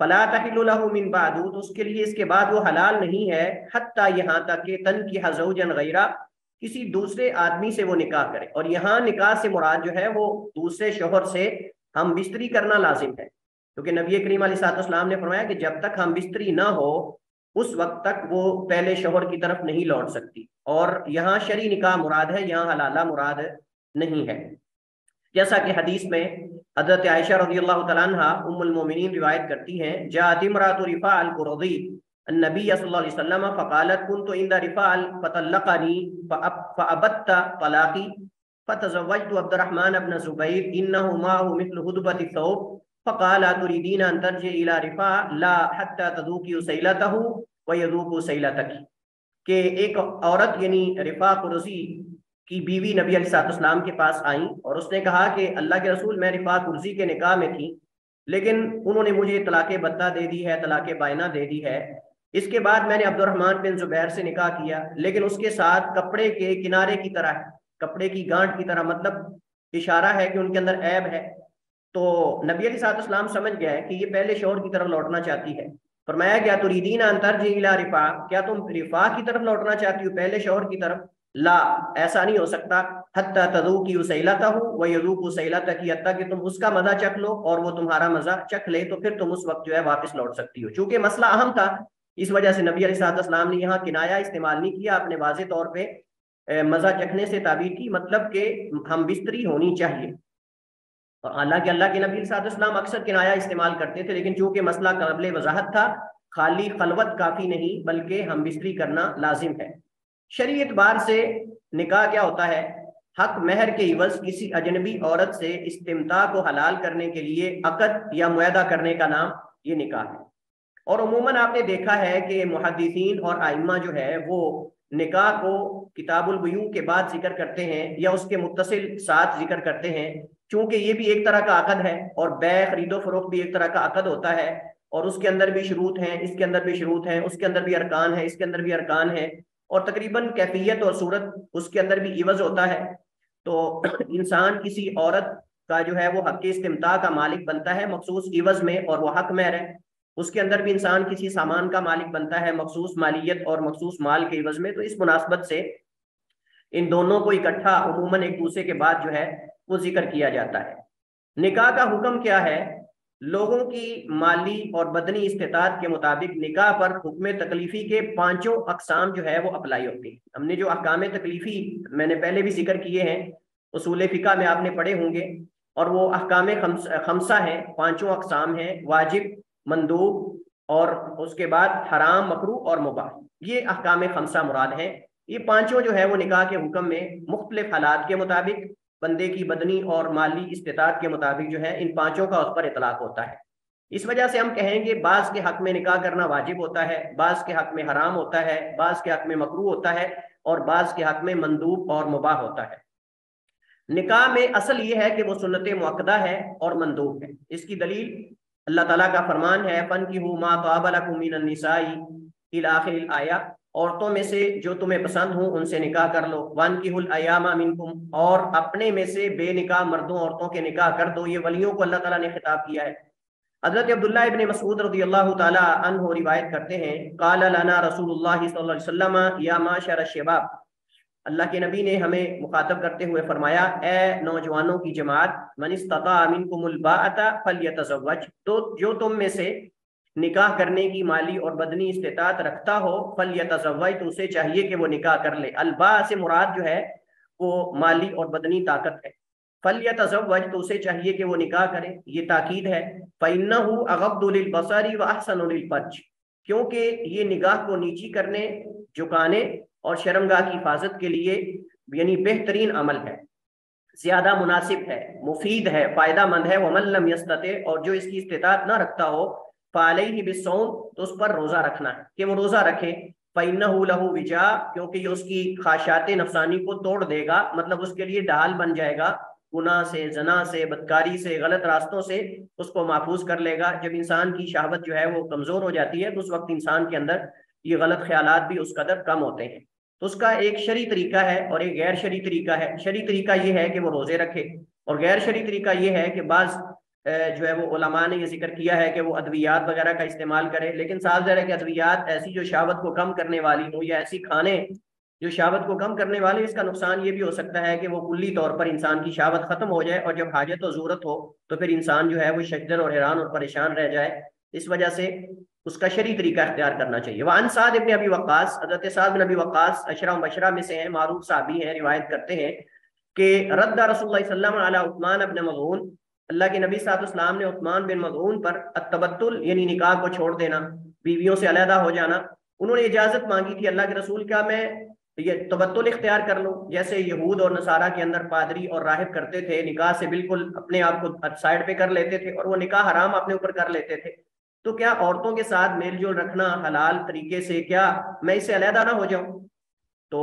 فلا تحل له من بعد، تو اس کے لیے اس کے بعد وہ حلال نہیں ہے، حتیٰ یہاں تک کہ تنکح زوجا غیرہ، کسی دوسرے آدمی سے وہ نکاح کرے. اور یہاں نکاح سے مراد جو ہے وہ دوسرے شوہر سے ہم بستری کرنا لازم ہے، کیونکہ نبی کریم علیہ الصلوۃ والسلام نے فرمایا کہ جب تک ہم بستری نہ ہو اس وقت تک وہ پہلے شوہر کی طرف نہیں لوٹ سکتی. اور یہاں شرعی نکاح مراد ہے، یہاں حلالہ مراد نہیں ہے. جیسا کہ حدیث میں حضرت عائشہ رضی اللہ تعالیٰ عنہ ام المومنین روایت کرتی ہیں، جاءت امرأۃ رفاع القرظی النبی صلی اللہ علیہ وسلم فقالت كنت عند رفاع فطلقني فأبت طلاقي فتزوجت عبد الرحمن بن زبیر انه معه مثل هدبة الثوب فقال تريدين ان ترجعي الى رفاع لا حتى تذوقي سيلته ويذوق سيلتك. کہ ایک عورت یعنی رفاع قرظی کی بیوی نبی علیہ الصلوۃ والسلام کے پاس آئیں اور اس نے کہا کہ اللہ کے رسول میں رفاع قرظی کے نکاح میں تھی، لیکن انہوں نے مجھے طلاق بتہ دے دی ہے، طلاق بائنہ دے دی ہے. اس کے بعد میں نے عبد الرحمن بن زبیر سے نکاح کیا، لیکن اس کے ساتھ کپڑے کے کنارے کی طرح، کپڑے کی گانٹ کی طرح، مطلب اشارہ ہے کہ ان کے اندر عیب ہے. تو نبی علیہ الصلوۃ والسلام سمجھ گئے کہ یہ پہلے شوہر کی طرف لوٹنا چاہتی ہے. فرمایا گیا تریدین ان ترجعی الی رفاع، کیا تم رفاع کی طرف لوٹنا چاہتی ہو، پہلے شوہر کی طرف؟ لا، ایسا نہیں ہو سکتا، حتی تذوقی سیلتہ ویذوق سیلتک، حتیٰ کہ تم اس کا مزہ چکھ لو اور وہ تمہارا مزہ چکھ لے، تو پھر تم اس وقت جو ہے واپس لوٹ سکتی ہو. چونکہ مسئلہ اہم تھا، اس وجہ سے نبی علیہ الصلوۃ والسلام نے یہاں کنایا استعمال نہیں کیا، اپنے واضح طور پہ مزہ چکھنے سے تعبیر کی، مطلب کہ ہم بستری ہونی چاہیے. اور حالانکہ اللہ کے نبی صلی اللہ علیہ وسلم اکثر کنایا استعمال کرتے تھے، لیکن چونکہ مسئلہ قابل وضاحت تھا، خالی خلوت کافی نہیں بلکہ ہم بستری کرنا لازم ہے. شرعی اعتبار سے نکاح کیا ہوتا ہے؟ حق مہر کے عوض کسی اجنبی عورت سے استمتاع کو حلال کرنے کے لیے عقد یا معاہدہ کرنے کا نام یہ نکاح ہے. اور عموماً آپ نے دیکھا ہے کہ محدثین اور ائمہ جو ہے وہ نکاح کو کتاب البیوع کے بعد ذکر کرتے ہیں یا اس کے متصل ساتھ ذکر کرتے ہیں، چونکہ یہ بھی ایک طرح کا عقد ہے، اور بیع خرید و فروخت بھی ایک طرح کا عقد ہوتا ہے، اور اس کے اندر بھی شروط ہیں، اس کے اندر بھی شروط ہیں، اس کے اندر بھی ارکان ہیں، اس کے اندر بھی ارکان ہیں، اور تقریباً کیفیت اور صورت اس کے اندر بھی عوض ہوتا ہے. تو انسان کسی عورت کا جو ہے وہ حق استمتاع کا مالک بنتا ہے مخصوص عوض میں، اور وہ حق مہر ہے. اس کے اندر بھی انسان کسی سامان کا مالک بنتا ہے مخصوص مالیت اور مخصوص مال کے عوض میں. تو اس مناسبت سے ان دونوں کو اکٹھا عموماً ایک دوسرے کے بعد جو ہے وہ ذکر کیا جاتا ہے. نکاح کا حکم کیا ہے؟ لوگوں کی مالی اور بدنی استطاعت کے مطابق نکاح پر حکم تکلیفی کے 5 اقسام جو ہے وہ اپلائی ہوتی ہیں. ہم نے جو احکام تکلیفی میں نے پہلے بھی ذکر کیے ہیں، اصول فقہ میں آپ نے پڑھے ہوں گے، اور وہ احکام خمسہ ہیں، 5 اقسام ہیں، واجب، مندوب، اور اس کے بعد حرام، مکروہ اور مباح. یہ احکام خمسہ مراد ہیں. یہ 5 جو ہے وہ نکاح کے حکم میں مختلف حالات کے مطابق، بندے کی بدنی اور مالی استطاعت کے مطابق جو ہے ان 5 کا اس پر اطلاق ہوتا ہے. اس وجہ سے ہم کہیں گے بعض کے حق میں نکاح کرنا واجب ہوتا ہے، بعض کے حق میں حرام ہوتا ہے، بعض کے حق میں مکروہ ہوتا ہے، اور بعض کے حق میں مندوب اور مباح ہوتا ہے. نکاح میں اصل یہ ہے کہ وہ سنت مؤکدہ ہے اور مندوب ہے. اس کی دلیل اللہ تعالیٰ کا فرمان ہے، فَانكِحُوا مَا طَابَ لَكُم مِّنَ النِّسَاءِ إِلَى آخِرِ الْآيَةِ، عورتوں میں سے جو تمہیں پسند ہوں ان سے نکاح کر لو. وَانكِحُوا الْأَيَامَ مِنكُمْ، اور اپنے میں سے بے نکاح مردوں عورتوں کے نکاح کر دو. یہ ولیوں کو اللہ تعالیٰ نے خطاب کیا ہے. حضرت عبداللہ ابن مسعود رضی اللہ تعالی عنہ روایت کرتے ہیں، قال لنا رسول اللہ صلی اللہ علیہ وسلم یا معشر الشباب، اللہ کے نبی نے ہمیں مخاطب کرتے ہوئے فرمایا، اے نوجوانوں کی جماعت، من استطاع منکم الباءۃ فلیتزوج، تو جو تم میں سے نکاح کرنے کی مالی اور بدنی استطاعت رکھتا ہو، فلیتزوج، تو اسے چاہیے کہ وہ نکاح کر لے. الباء سے مراد جو ہے وہ مالی اور بدنی طاقت ہے. فلیتزوج، تو اسے چاہیے کہ وہ نکاح کرے. یہ تاکید ہے. فإنہ اغض للبصر واحسن للفرج، کیونکہ یہ نگاہ کو نیچی کرنے، جھکانے اور شرمگاہ کی حفاظت کے لیے یعنی بہترین عمل ہے، زیادہ مناسب ہے، مفید ہے، فائدہ مند ہے. ومن لم یستطع، اور جو اس کی استطاعت نہ رکھتا ہو، فعلیہ بالصوم، تو اس پر روزہ رکھنا ہے کہ وہ روزہ رکھے. فإنہ لہ وجاء، کیونکہ یہ اس کی خواہشات نفسانی کو توڑ دے گا، مطلب اس کے لیے ڈھال بن جائے گا، گناہ سے، زنا سے، بدکاری سے، غلط راستوں سے اس کو محفوظ کر لے گا. جب انسان کی شہوت جو ہے وہ کمزور ہو جاتی ہے تو اس وقت انسان کے اندر یہ غلط خیالات بھی اس قدر کم ہوتے ہیں. تو اس کا ایک شرعی طریقہ ہے اور ایک غیر شرعی طریقہ ہے. شرعی طریقہ یہ ہے کہ وہ روزے رکھے، اور غیر شرعی طریقہ یہ ہے کہ بعض جو ہے وہ علماء نے یہ ذکر کیا ہے کہ وہ ادویات وغیرہ کا استعمال کرے، لیکن صاف ظاہر ہے کہ ادویات ایسی جو شہوت کو کم کرنے والی ہو یا ایسی کھانے جو شہوت کو کم کرنے والے، اس کا نقصان یہ بھی ہو سکتا ہے کہ وہ کلی طور پر انسان کی شہوت ختم ہو جائے، اور جب حاجت و ضرورت ہو تو پھر انسان جو ہے وہ شجن اور حیران اور پریشان رہ جائے۔ اس وجہ سے اس کا شرعی طریقہ اختیار کرنا چاہیے۔ وعن سعد ابن ابی وقاص، حضرت سعد بن ابی وقاص عشرہ مبشرہ میں سے ہیں، معروف صحابی ہیں، روایت کرتے ہیں کہ رد رسول اللہ صلی اللہ علیہ وسلم علی عثمان ابن مظعون، اللہ کے نبی صلی اللہ علیہ وسلم نے عثمان بن مظعون پر التبتل یعنی نکاح کو چھوڑ دینا، بیویوں سے علیحدہ ہو جانا، انہوں نے اجازت مانگی تھی اللہ کے رسول، کیا میں یہ تبتل اختیار کر لوں؟ جیسے یہود اور نصارہ کے اندر پادری اور راہب کرتے تھے، نکاح سے بالکل اپنے آپ کو سائڈ پہ کر لیتے تھے اور وہ نکاح حرام اپنے اوپر کر لیتے تھے، تو کیا عورتوں کے ساتھ میل جول رکھنا حلال طریقے سے، کیا میں اس سے علیحدہ نہ ہو جاؤں؟ تو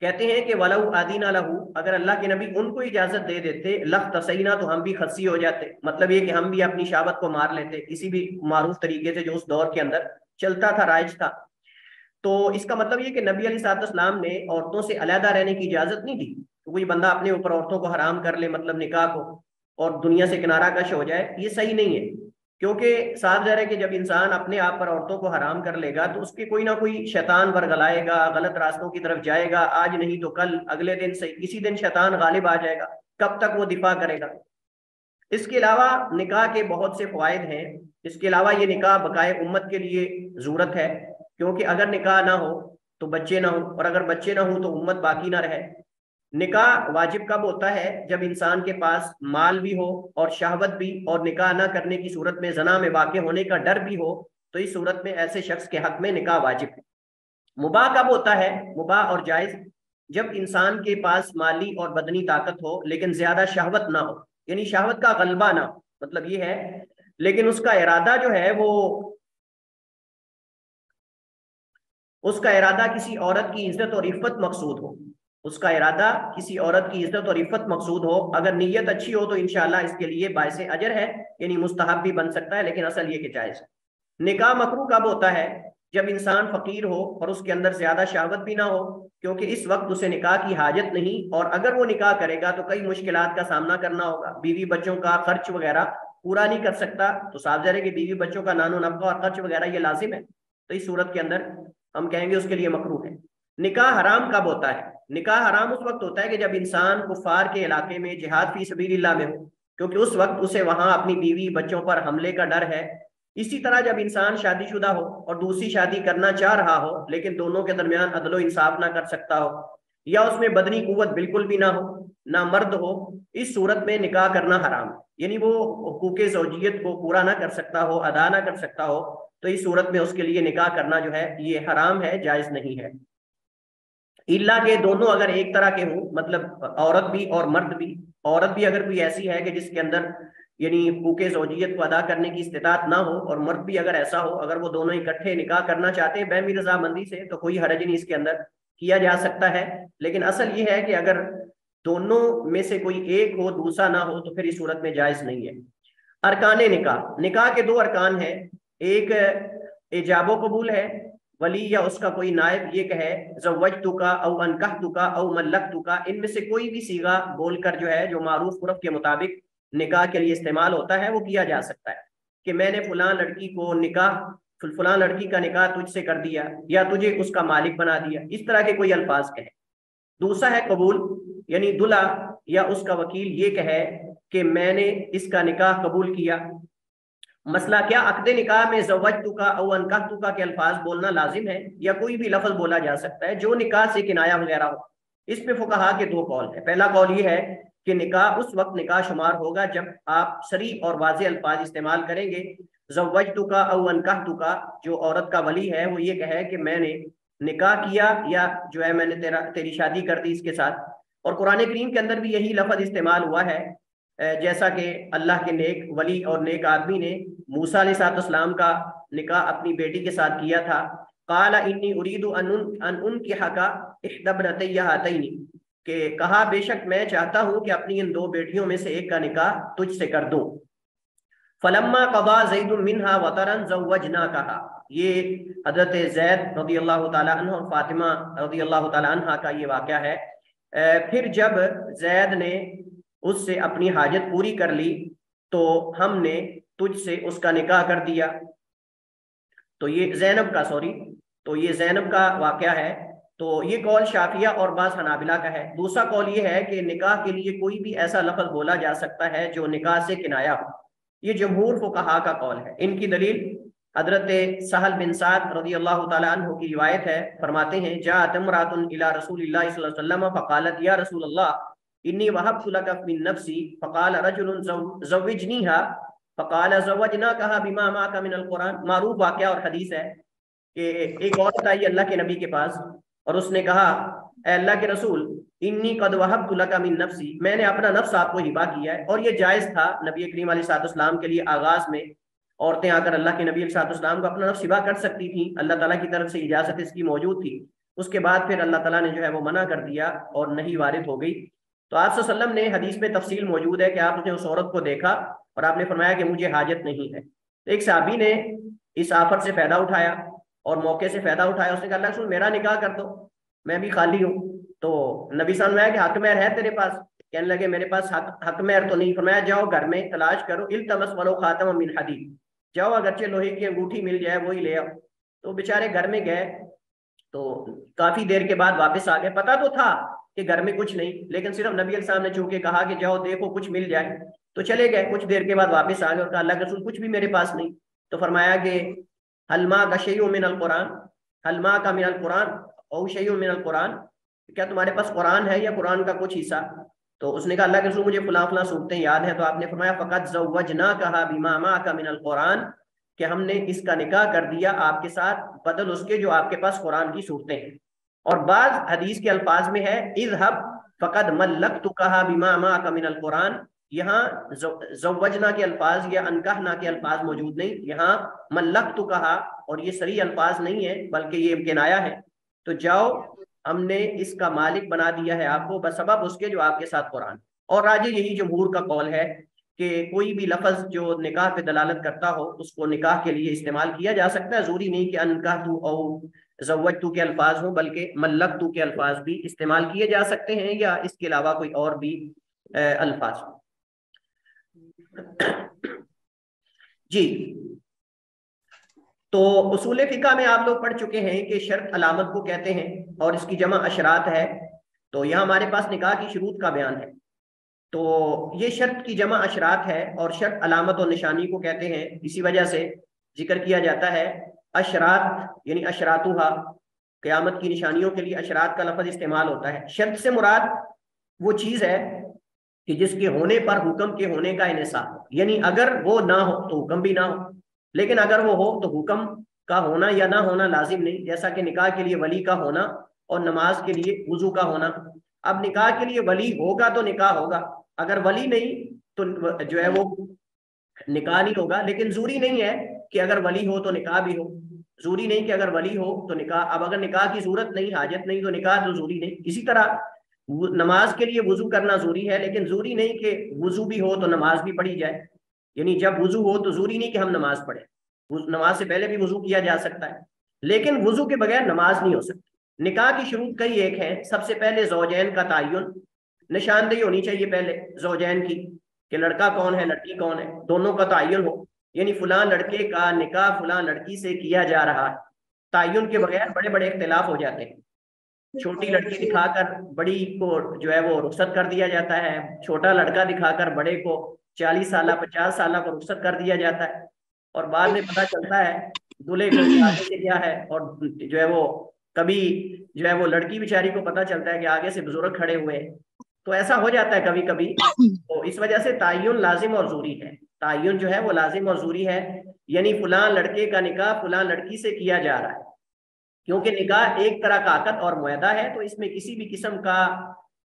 کہتے ہیں کہ وَلَوْ آدِينَ لَهُ، اگر اللہ کے نبی ان کو اجازت دے دیتے، لَخْتَصَيْنَا، تو ہم بھی خصی ہو جاتے، مطلب یہ کہ ہم بھی اپنی شہوت کو مار لیتے کسی بھی معروف طریقے سے جو اس دور کے اندر چلتا تھا، رائج تھا۔ تو اس کا مطلب یہ کہ نبی علیہ الصلوۃ والسلام نے عورتوں سے علیحدہ رہنے کی اجازت نہیں دی، کوئی بندہ اپنے اوپر عورتوں کو حرام کر لے، مطلب نکاح کو، اور دنیا سے کنارہ کش ہو جائے، یہ صحیح نہیں ہے، کیونکہ صاف ظاہر ہے کہ جب انسان اپنے آپ پر عورتوں کو حرام کر لے گا تو اس کے کوئی نہ کوئی شیطان ورگلائے گا، غلط راستوں کی طرف جائے گا، آج نہیں تو کل، اگلے دن سے کسی دن شیطان غالب آ جائے گا، کب تک وہ دفاع کرے گا؟ اس کے علاوہ نکاح کے بہت سے فوائد ہیں، اس کے علاوہ یہ نکاح بقائے امت کے لیے ضرورت ہے، کیونکہ اگر نکاح نہ ہو تو بچے نہ ہوں، اور اگر بچے نہ ہوں تو امت باقی نہ رہے۔ نکاح واجب کب ہوتا ہے؟ جب انسان کے پاس مال بھی ہو اور شہوت بھی، اور نکاح نہ کرنے کی صورت میں زنا میں واقع ہونے کا ڈر بھی ہو، تو اس صورت میں ایسے شخص کے حق میں نکاح واجب ہے۔ مباح کب ہوتا ہے؟ مباح اور جائز جب انسان کے پاس مالی اور بدنی طاقت ہو لیکن زیادہ شہوت نہ ہو، یعنی شہوت کا غلبہ نہ ہو، مطلب یہ ہے، لیکن اس کا ارادہ جو ہے وہ اس کا ارادہ کسی عورت کی عزت اور عفت مقصود ہو، اس کا ارادہ کسی عورت کی عزت اور عفت مقصود ہو، اگر نیت اچھی ہو تو انشاءاللہ اس کے لیے باعث اجر ہے، یعنی مستحب بھی بن سکتا ہے، لیکن اصل یہ کہ جائز ہے۔ نکاح مکروہ کب ہوتا ہے؟ جب انسان فقیر ہو اور اس کے اندر زیادہ شہوت بھی نہ ہو، کیونکہ اس وقت اسے نکاح کی حاجت نہیں، اور اگر وہ نکاح کرے گا تو کئی مشکلات کا سامنا کرنا ہوگا، بیوی بچوں کا خرچ وغیرہ پورا نہیں کر سکتا، تو صاف ظاہر ہے کہ بیوی بچوں کا نان و نفقہ اور خرچ وغیرہ یہ لازم ہے، تو اس صورت کے اندر ہم کہیں گے اس کے لیے مکروہ ہے۔ نکاح حرام کب ہوتا ہے؟ نکاح حرام اس وقت ہوتا ہے کہ جب انسان کفار کے علاقے میں جہاد فی سبیل اللہ میں ہو، کیونکہ اس وقت اسے وہاں اپنی بیوی بچوں پر حملے کا ڈر ہے۔ اسی طرح جب انسان شادی شدہ ہو اور دوسری شادی کرنا چاہ رہا ہو لیکن دونوں کے درمیان عدل و انصاف نہ کر سکتا ہو، یا اس میں بدنی قوت بالکل بھی نہ ہو، نہ مرد ہو، اس صورت میں نکاح کرنا حرام ہے، یعنی وہ حقوق زوجیت کو پورا نہ کر سکتا ہو، ادا نہ کر سکتا ہو، تو اس صورت میں اس کے لیے نکاح کرنا جو ہے یہ حرام ہے، جائز نہیں ہے۔ الا کہ دونوں اگر ایک طرح کے ہوں، مطلب عورت بھی اور مرد بھی، عورت بھی اگر کوئی ایسی ہے کہ جس کے اندر یعنی حقوق زوجیت کو ادا کرنے کی استطاعت نہ ہو، اور مرد بھی اگر ایسا ہو، اگر وہ دونوں اکٹھے نکاح کرنا چاہتے ہیں بہمی رضامندی سے، تو کوئی حرج نہیں اس کے اندر، کیا جا سکتا ہے، لیکن اصل یہ ہے کہ اگر دونوں میں سے کوئی ایک ہو دوسرا نہ ہو تو پھر اس صورت میں جائز نہیں ہے۔ ارکان نکاح، نکاح کے دو ارکان ہیں، ایک ایجاب و قبول ہے، ولی یا اس کا کوئی نائب یہ کہے زوجتک او انکحتک او ملکتک، ان میں سے کوئی بھی صیغہ بول کر جو ہے جو معروف عرف کے مطابق نکاح کے لیے استعمال ہوتا ہے وہ کیا جا سکتا ہے، کہ میں نے فلاں لڑکی کو فلاں لڑکی کا نکاح تجھ سے کر دیا، یا تجھے اس کا مالک بنا دیا، اس طرح کے کوئی الفاظ کہے۔ دوسرا ہے قبول، یعنی دلہا یا اس کا وکیل یہ کہے کہ میں نے اس کا نکاح قبول کیا۔ مسئلہ کیا عقد نکاح میں زوجتک او انکحتک کے الفاظ بولنا لازم ہے، یا کوئی بھی لفظ بولا جا سکتا ہے جو نکاح سے کنایہ وغیرہ ہو؟ اس پہ فقہا کے دو قول ہیں۔ پہلا قول یہ ہے کہ نکاح اس وقت نکاح شمار ہوگا جب آپ صریح اور واضح الفاظ استعمال کریں گے۔ زوجتک او انکحتک، جو عورت کا ولی ہے وہ یہ کہے کہ میں نے نکاح کیا، یا جو ہے میں نے تیری شادی کر دی اس کے ساتھ، اور قرآن کریم کے اندر بھی یہی لفظ استعمال ہوا ہے، جیسا کہ اللہ کے نیک ولی اور نیک آدمی نے موسیٰ علیہ السلام کا نکاح اپنی بیٹی کے ساتھ کیا تھا۔ قال انی ارید ان انکحک احدی ابنتی ہاتین، کہ کہا بے شک میں چاہتا ہوں کہ اپنی ان دو بیٹیوں میں سے ایک کا نکاح تجھ سے کر دوں۔ فلما قضا زید منہا وطرا زوجناکہا، یہ حضرت زید رضی اللہ تعالی عنہ اور فاطمہ رضی اللہ تعالی عنہ کا یہ واقعہ ہے۔ پھر جب زید نے اس سے اپنی حاجت پوری کر لی تو ہم نے تجھ سے اس کا نکاح کر دیا. تو یہ زینب کا واقعہ ہے. تو یہ قول شافعیہ اور بعض حنابلہ کا ہے. دوسرا قول یہ ہے کہ نکاح کے لیے کوئی بھی ایسا لفظ بولا جا سکتا ہے جو نکاح سے کنایا ہو. یہ جمہور فقہا کا قول ہے. ان کی دلیل حضرت سہل بن سعد رضی اللہ تعالی عنہ کی روایت ہے. فرماتے ہیں جاءت امرأۃ الی رسول اللہ صلی اللہ علیہ وسلم فقالت یا رسول اللہ انی وهبت لك من نفسی فقال رجل زوجنیها فقال زوجناکها بما معك من القرآن. معروف واقعہ اور حدیث ہے کہ ایک عورت آئی اللہ کے نبی کے پاس اور اس نے کہا اے اللہ کے رسول انی قد وهبت لك من نفسی, میں نے اپنا نفس آپ کو ہبا کیا ہے. اور یہ جائز تھا نبی کریم علیہ الصلوۃ والسلام کے لیے. آغاز میں عورتیں آ کر اللہ کے نبی علیہ الصلوۃ والسلام کو اپنا نفس ہبا کر سکتی تھیں, اللہ تعالیٰ کی طرف سے اجازت اس کی موجود تھی. اس کے بعد پھر اللہ تعالیٰ نے جو ہے وہ منع کر دیا اور نہیں وارد ہو گئی. تو آپ صلی اللہ علیہ وسلم نے حدیث میں تفصیل موجود ہے کہ آپ نے اس عورت کو دیکھا اور آپ نے فرمایا کہ مجھے حاجت نہیں ہے. ایک صحابی نے اس آفر سے فائدہ اٹھایا اور موقع سے فائدہ اٹھایا. اس نے کہا اللہ رسول میرا نکاح کر دو, میں بھی خالی ہوں. تو نبی صلی اللہ علیہ وسلم کہ حق مہر ہے تیرے پاس؟ کہنے لگے میرے پاس حق مہر تو نہیں. فرمایا جاؤ گھر میں تلاش کرو, التمس ولو خاتم من حدید, جاؤ اگرچہ لوہے کی انگوٹھی مل جائے وہی لے آؤ. تو بیچارے گھر میں گئے تو کافی دیر کے بعد واپس آ گئے. پتا تو تھا کہ گھر میں کچھ نہیں, لیکن صرف نبی علیہ السلام نے چونکہ کہا کہ جاؤ دیکھو کچھ مل جائے تو چلے گئے. کچھ دیر کے بعد واپس آ گئے اور کہا اللہ کے رسول کچھ بھی میرے پاس نہیں. تو فرمایا کہ حل ماک شیء من القرآن, حل ماک من القرآن او شیء من القرآن, کیا تمہارے پاس قرآن ہے یا قرآن کا کچھ حصہ؟ تو اس نے کہا اللہ کے رسول مجھے فلاں فلاں صورتیں یاد ہیں. تو آپ نے فرمایا فقط زوجناکھا بما معک من القرآن, کہ ہم نے اس کا نکاح کر دیا آپ کے ساتھ بدل اس کے جو آپ کے پاس قرآن کی صورتیں ہیں. اور بعض حدیث کے الفاظ میں ہے اذهب فقد ملکتکھا بما معک من القرآن. یہاں زوجنا کے الفاظ یا انکحنا کے الفاظ موجود نہیں, یہاں ملکتکھا, اور یہ صریح الفاظ نہیں ہے بلکہ یہ کنایا ہے. تو جاؤ ہم نے اس کا مالک بنا دیا ہے آپ کو بسبب اس کے جو آپ کے ساتھ قرآن. اور راجح یہی جمہور کا قول ہے کہ کوئی بھی لفظ جو نکاح پہ دلالت کرتا ہو اس کو نکاح کے لیے استعمال کیا جا سکتا ہے. ضروری نہیں کہ انکحتو او زوجتو کے الفاظ ہوں, بلکہ ملکتو کے الفاظ بھی استعمال کیے جا سکتے ہیں یا اس کے علاوہ کوئی اور بھی الفاظ. جی, تو اصول فقہ میں آپ لوگ پڑھ چکے ہیں کہ شرط علامت کو کہتے ہیں اور اس کی جمع اشراط ہے. تو یہاں ہمارے پاس نکاح کی شروط کا بیان ہے. تو یہ شرط کی جمع اشراط ہے اور شرط علامت اور نشانی کو کہتے ہیں. اسی وجہ سے ذکر کیا جاتا ہے اشراط یعنی اشراطھا, قیامت کی نشانیوں کے لیے اشراط کا لفظ استعمال ہوتا ہے. شرط سے مراد وہ چیز ہے کہ جس کے ہونے پر حکم کے ہونے کا انحصار, یعنی اگر وہ نہ ہو تو حکم بھی نہ ہو, لیکن اگر وہ ہو تو حکم کا ہونا یا نہ ہونا لازم نہیں. جیسا کہ نکاح کے لیے ولی کا ہونا اور نماز کے لیے وضو کا ہونا. اب نکاح کے لیے ولی ہوگا تو نکاح ہوگا, اگر ولی نہیں تو جو ہے وہ نکاح نہیں ہوگا. لیکن ضروری نہیں ہے کہ اگر ولی ہو تو نکاح بھی ہو, ضروری نہیں کہ اگر ولی ہو تو نکاح. اب اگر نکاح کی ضرورت نہیں, حاجت نہیں, تو نکاح تو ضروری نہیں. اسی طرح نماز کے لیے وضو کرنا ضروری ہے, لیکن ضروری نہیں کہ وضو بھی ہو تو نماز بھی پڑھی جائے. یعنی جب وضو ہو تو ضروری نہیں کہ ہم نماز پڑھیں, نماز سے پہلے بھی وضو کیا جا سکتا ہے, لیکن وضو کے بغیر نماز نہیں ہو سکتی. نکاح کی شروط کئی ایک ہیں. سب سے پہلے زوجین کا تعین, نشاندہی ہونی چاہیے پہلے زوجین کی کہ لڑکا کون ہے لڑکی کون ہے, دونوں کا تعین ہو. یعنی فلاں لڑکے کا نکاح فلاں لڑکی سے کیا جا رہا ہے. تعین کے بغیر بڑے بڑے اختلاف ہو جاتے ہیں. چھوٹی لڑکی دکھا کر بڑی کو جو ہے وہ رخصت کر دیا جاتا ہے, چھوٹا لڑکا دکھا کر بڑے کو 40 سالہ 50 سالہ کو رخصت کر دیا جاتا ہے. اور بعد میں پتہ چلتا ہے دولہے کو آگے سے کیا ہے, اور جو ہے وہ کبھی جو ہے وہ لڑکی بیچاری کو پتہ چلتا ہے کہ آگے سے بزرگ کھڑے ہوئے. تو ایسا ہو جاتا ہے کبھی کبھی. تو اس وجہ سے تعین لازم اور ضروری ہے. تعین جو ہے وہ لازم اور ضروری ہے, یعنی فلاں لڑکے کا نکاح فلاں لڑکی سے کیا جا رہا ہے. کیونکہ نکاح ایک طرح کا عقد اور معاہدہ ہے, تو اس میں کسی بھی قسم کا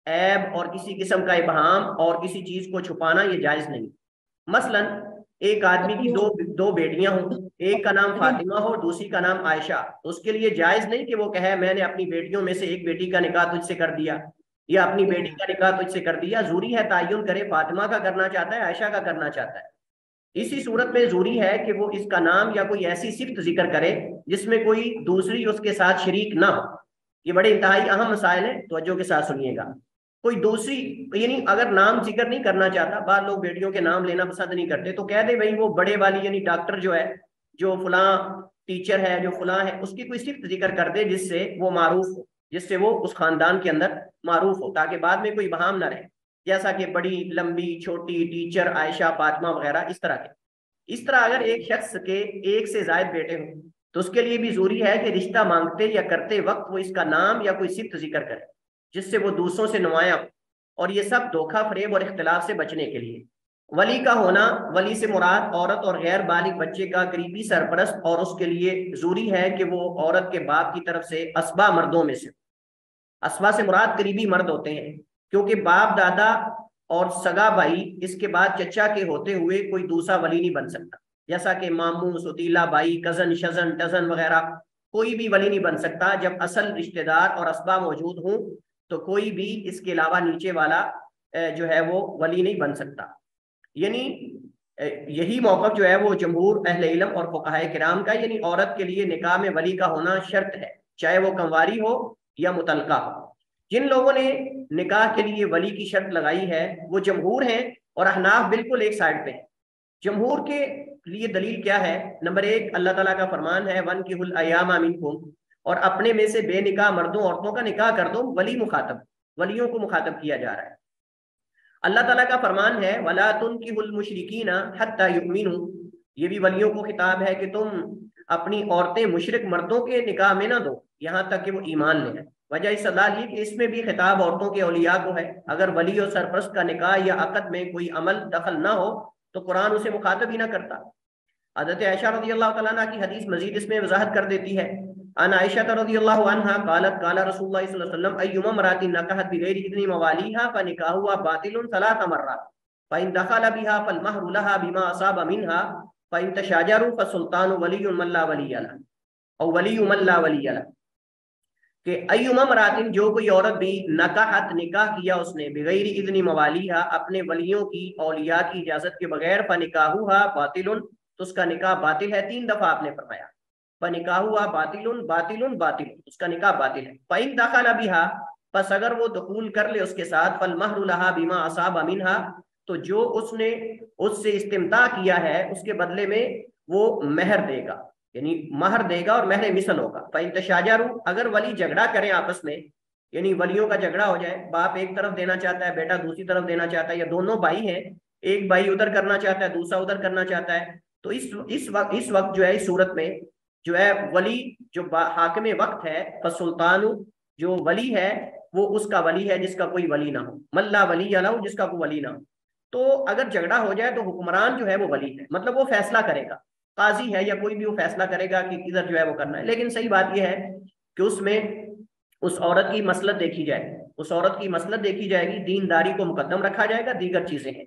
عیب اور کسی قسم کا ابہام اور کسی چیز کو چھپانا یہ جائز نہیں. مثلا ایک آدمی کی دو بیٹیاں ہوں, ایک کا نام فاطمہ ہو دوسری کا نام عائشہ, تو اس کے لیے جائز نہیں کہ وہ کہے میں نے اپنی بیٹیوں میں سے ایک بیٹی کا نکاح تجھ سے کر دیا یا اپنی بیٹی کا نکاح تجھ سے کر دیا. ضروری ہے تعین کرے, فاطمہ کا کرنا چاہتا ہے عائشہ کا کرنا چاہتا ہے. اسی صورت میں ضروری ہے کہ وہ اس کا نام یا کوئی ایسی صفت ذکر کرے جس میں کوئی دوسری اس کے ساتھ شریک نہ ہو. یہ بڑے انتہائی اہم مسائل ہیں, توجہ کے ساتھ سنیے گا. کوئی دوسری یعنی اگر نام ذکر نہیں کرنا چاہتا، بعض لوگ بیٹیوں کے نام لینا پسند نہیں کرتے، تو کہہ دے بھائی وہ بڑے والی یعنی ڈاکٹر جو ہے، جو فلاں ٹیچر ہے، جو فلاں ہے، اس کی کوئی صرف ذکر کر دے جس سے وہ معروف ہو، جس سے وہ اس خاندان کے اندر معروف ہو، تاکہ بعد میں کوئی بہام نہ رہے، جیسا کہ بڑی، لمبی، چھوٹی، ٹیچر، عائشہ، فاطمہ وغیرہ اس طرح کے۔ اس طرح اگر ایک شخص کے ایک سے زائد بیٹے ہوں تو اس کے لیے بھی ضروری ہے کہ رشتہ مانگتے یا کرتے وقت وہ اس کا نام یا کوئی صفت ذکر کرے جس سے وہ دوسروں سے نمایاں ہو، اور یہ سب دھوکہ فریب اور اختلاف سے بچنے کے لیے۔ ولی کا ہونا، ولی سے مراد عورت اور غیر بالغ بچے کا قریبی سرپرست، اور اس کے لیے ضروری ہے کہ وہ عورت کے باپ کی طرف سے اسبا مردوں میں سے، اسبا سے مراد قریبی مرد ہوتے ہیں، کیونکہ باپ، دادا اور سگا بھائی، اس کے بعد چچا کے ہوتے ہوئے کوئی دوسرا ولی نہیں بن سکتا، جیسا کہ ماموں، سوتیلا بھائی، کزن، شزن، ٹزن وغیرہ، کوئی بھی ولی نہیں بن سکتا۔ جب اصل رشتہ دار اور اسبا موجود ہوں تو کوئی بھی اس کے علاوہ نیچے والا جو ہے وہ ولی نہیں بن سکتا۔ یعنی یہی موقف جو ہے وہ جمہور اہل علم اور فقہائے کرام کا، یعنی عورت کے لیے نکاح میں ولی کا ہونا شرط ہے، چاہے وہ کنواری ہو یا مطلقہ ہو۔ جن لوگوں نے نکاح کے لیے ولی کی شرط لگائی ہے وہ جمہور ہیں، اور احناف بالکل ایک سائڈ پہ ہیں۔ جمہور کے لیے دلیل کیا ہے؟ نمبر 1، اللہ تعالیٰ کا فرمان ہے وَانكِحُوا الْأَيَامَ مِنكُمْ، اور اپنے میں سے بے نکاح مردوں عورتوں کا نکاح کر دو۔ ولی مخاطب، ولیوں کو مخاطب کیا جا رہا ہے۔ اللہ تعالیٰ کا فرمان ہے وَلَا تُنكِحُوا الْمُشْرِكِينَ حَتَّى يُؤْمِنُوا، یہ بھی ولیوں کو خطاب ہے کہ تم اپنی عورتیں مشرک مردوں کے نکاح میں نہ دو یہاں تک کہ وہ ایمان لے۔ وجہ استدلال یہ کہ اس میں بھی خطاب عورتوں کے اولیاء کو ہے۔ اگر ولی اور سرپرست کا نکاح یا عقد میں کوئی عمل دخل نہ ہو تو قرآن اسے مخاطب ہی نہ کرتا۔ حضرت عائشہ رضی اللہ تعالیٰ عنہ کی حدیث مزید اس میں وضاحت کر دیتی ہے۔ ان عائشہ رضی اللہ عنہا قالت قال رسول اللہ صلی اللہ علیہ وسلم ایما امرأة نکحت بغیر اذن مواليها فنکاحها باطل 3 مرات فإن دخل بها فالمہر لها بما اصاب منها فإن تشاجروا فالسلطان ولي من لا ولي له او ولي من لا ولي له، کہ ایما امرأة، جو کوئی عورت بھی نکحت نکاح کیا اس نے بغیر اذن موالیہا، اپنے ولیوں کی اولیاء کی اجازت کے بغیر، فنکاحها باطل، تو اس کا نکاح باطل ہے۔ 3 دفعہ آپ نے فرمایا فنکاحها باطل باطل باطل، اس کا نکاح باطل ہے۔ فإن دخل بها، پس اگر وہ دخول کر لے اس کے ساتھ، فالمہر لها بما اصاب منها، تو جو اس نے اس سے استمتاع کیا ہے اس کے بدلے میں وہ مہر دے گا، یعنی مہر دے گا اور مہر مثل ہوگا۔ فإن تشاجروا، اگر ولی جھگڑا کریں آپس میں، یعنی ولیوں کا جھگڑا ہو جائے، باپ ایک طرف دینا چاہتا ہے، بیٹا دوسری طرف دینا چاہتا ہے، یا دونوں بھائی ہیں، ایک بھائی ادھر کرنا چاہتا ہے، دوسرا ادھر کرنا چاہتا ہے، تو اس وقت جو ہے، اس صورت میں جو ہے ولی جو حاکم وقت ہے، فسلطان، جو ولی ہے وہ اس کا ولی ہے جس کا کوئی ولی نہ ہو، من لا ولی لہ، جس کا کوئی ولی نہ ہو۔ تو اگر جھگڑا ہو جائے تو حکمران جو ہے وہ ولی ہے، مطلب وہ فیصلہ کرے گا، قاضی ہے یا کوئی بھی وہ فیصلہ کرے گا کہ کدھر جو ہے وہ کرنا ہے۔ لیکن صحیح بات یہ ہے کہ اس میں اس عورت کی مصلحت دیکھی جائے، اس عورت کی مصلحت دیکھی جائے گی، دینداری کو مقدم رکھا جائے گا، دیگر چیزیں ہیں۔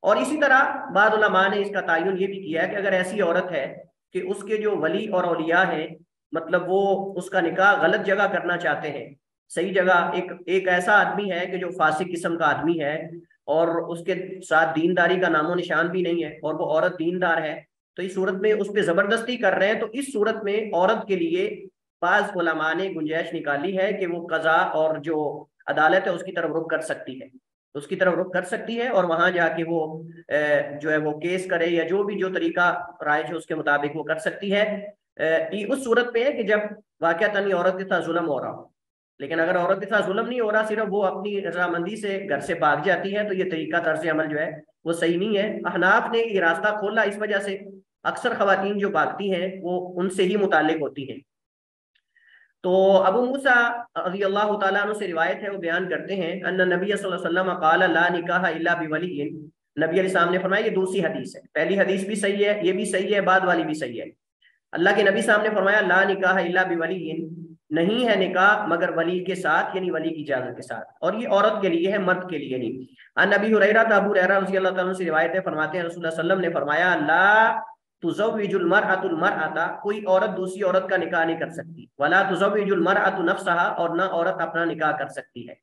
اور اسی طرح بعض علماء نے اس کا تعین یہ بھی کیا ہے کہ اگر ایسی عورت ہے کہ اس کے جو ولی اور اولیاء ہیں، مطلب وہ اس کا نکاح غلط جگہ کرنا چاہتے ہیں، صحیح جگہ، ایک ایسا آدمی ہے کہ جو فاسق قسم کا آدمی ہے اور اس کے ساتھ دینداری کا نام و نشان بھی نہیں ہے، اور وہ عورت دیندار ہے، تو اس صورت میں اس پہ زبردستی کر رہے ہیں، تو اس صورت میں عورت کے لیے بعض علماء نے گنجائش نکالی ہے کہ وہ قضا اور جو عدالت ہے اس کی طرف رخ کر سکتی ہے، اس کی طرف رخ کر سکتی ہے، اور وہاں جا کے وہ جو ہے وہ کیس کرے، یا جو بھی جو طریقہ رائج ہے اس کے مطابق وہ کر سکتی ہے۔ اس صورت پہ ہے کہ جب واقعتاً یہ عورت کے ساتھ ظلم ہو رہا ہو۔ لیکن اگر عورت کے ساتھ ظلم نہیں ہو رہا، صرف وہ اپنی رضامندی سے گھر سے بھاگ جاتی ہے، تو یہ طریقہ طرز عمل جو ہے وہ صحیح نہیں ہے۔ احناف نے یہ راستہ کھولا اس وجہ سے اکثر خواتین جو بھاگتی ہیں وہ ان سے ہی متعلق ہوتی ہیں۔ تو ابو موسیٰ رضی اللہ تعالیٰ عنہ سے روایت ہے، وہ بیان کرتے ہیں ان نبی صلی اللہ علیہ وسلم قال لا نکاح الا بولی، نبی علیہ السلام نے فرمایا، یہ دوسری حدیث ہے، پہلی حدیث بھی صحیح ہے، یہ بھی صحیح ہے، بعد والی بھی صحیح ہے۔ اللہ کے نبی صاحب نے فرمایا لا نکاح الا بولی، نہیں ہے نکاح مگر ولی کے ساتھ، یعنی ولی کی اجازت کے ساتھ، اور یہ عورت کے لیے ہے، مرد کے لیے نہیں۔ ان ابی ہریرہ، ابو ہریرہ رضی اللہ تعالیٰ عنہ سے روایت ہے، فرماتے ہیں رسول اللہ صلی اللہ علیہ وسلم نے فرمایا لا تزوج المرأة المرأة، کوئی عورت دوسری عورت کا نکاح نہیں کر سکتی، ولا تزوج المرأة نفسها، اور نہ عورت اپنا نکاح کر سکتی ہے۔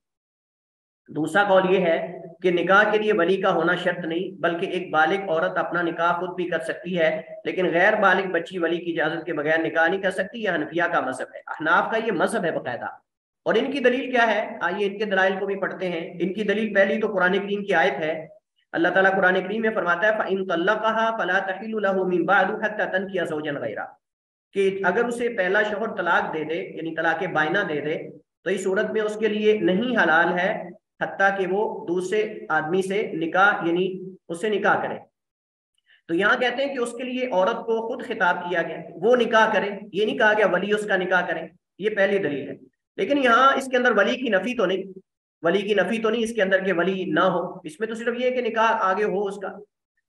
دوسرا قول یہ ہے کہ نکاح کے لیے ولی کا ہونا شرط نہیں، بلکہ ایک بالغ عورت اپنا نکاح خود بھی کر سکتی ہے، لیکن غیر بالغ بچی ولی کی اجازت کے بغیر نکاح نہیں کر سکتی۔ یہ حنفیہ کا مذہب ہے، احناف کا یہ مذہب ہے باقاعدہ، اور ان کی دلیل کیا ہے؟ آئیے ان کے دلائل کو بھی پڑھتے ہیں۔ ان کی دلیل پہلی تو قرآن کریم کی آیت ہے۔ اللہ تعالیٰ قرآن کریم میں فرماتا ہے فَإِن طَلَّقَهَا فَلَا تَحِلُّ لَهُ مِن بَعْدُ حَتَّى تَنكِحَ زَوْجًا غَيْرَهُ، کہ اگر اسے پہلا شوہر طلاق دے دے، یعنی طلاق بائنہ دے دے، تو اس صورت میں اس کے لیے نہیں حلال ہے حتیٰ کہ وہ دوسرے آدمی سے نکاح، یعنی اس سے نکاح کرے۔ تو یہاں کہتے ہیں کہ اس کے لیے عورت کو خود خطاب کیا گیا، وہ نکاح کرے، یہ نہیں کہا گیا ولی اس کا نکاح کرے۔ یہ پہلی دلیل ہے۔ لیکن یہاں اس کے اندر ولی کی نفی تو نہیں، ولی کی نفی تو نہیں اس کے اندر کہ ولی نہ ہو، اس میں تو صرف یہ ہے کہ نکاح آگے ہو اس کا۔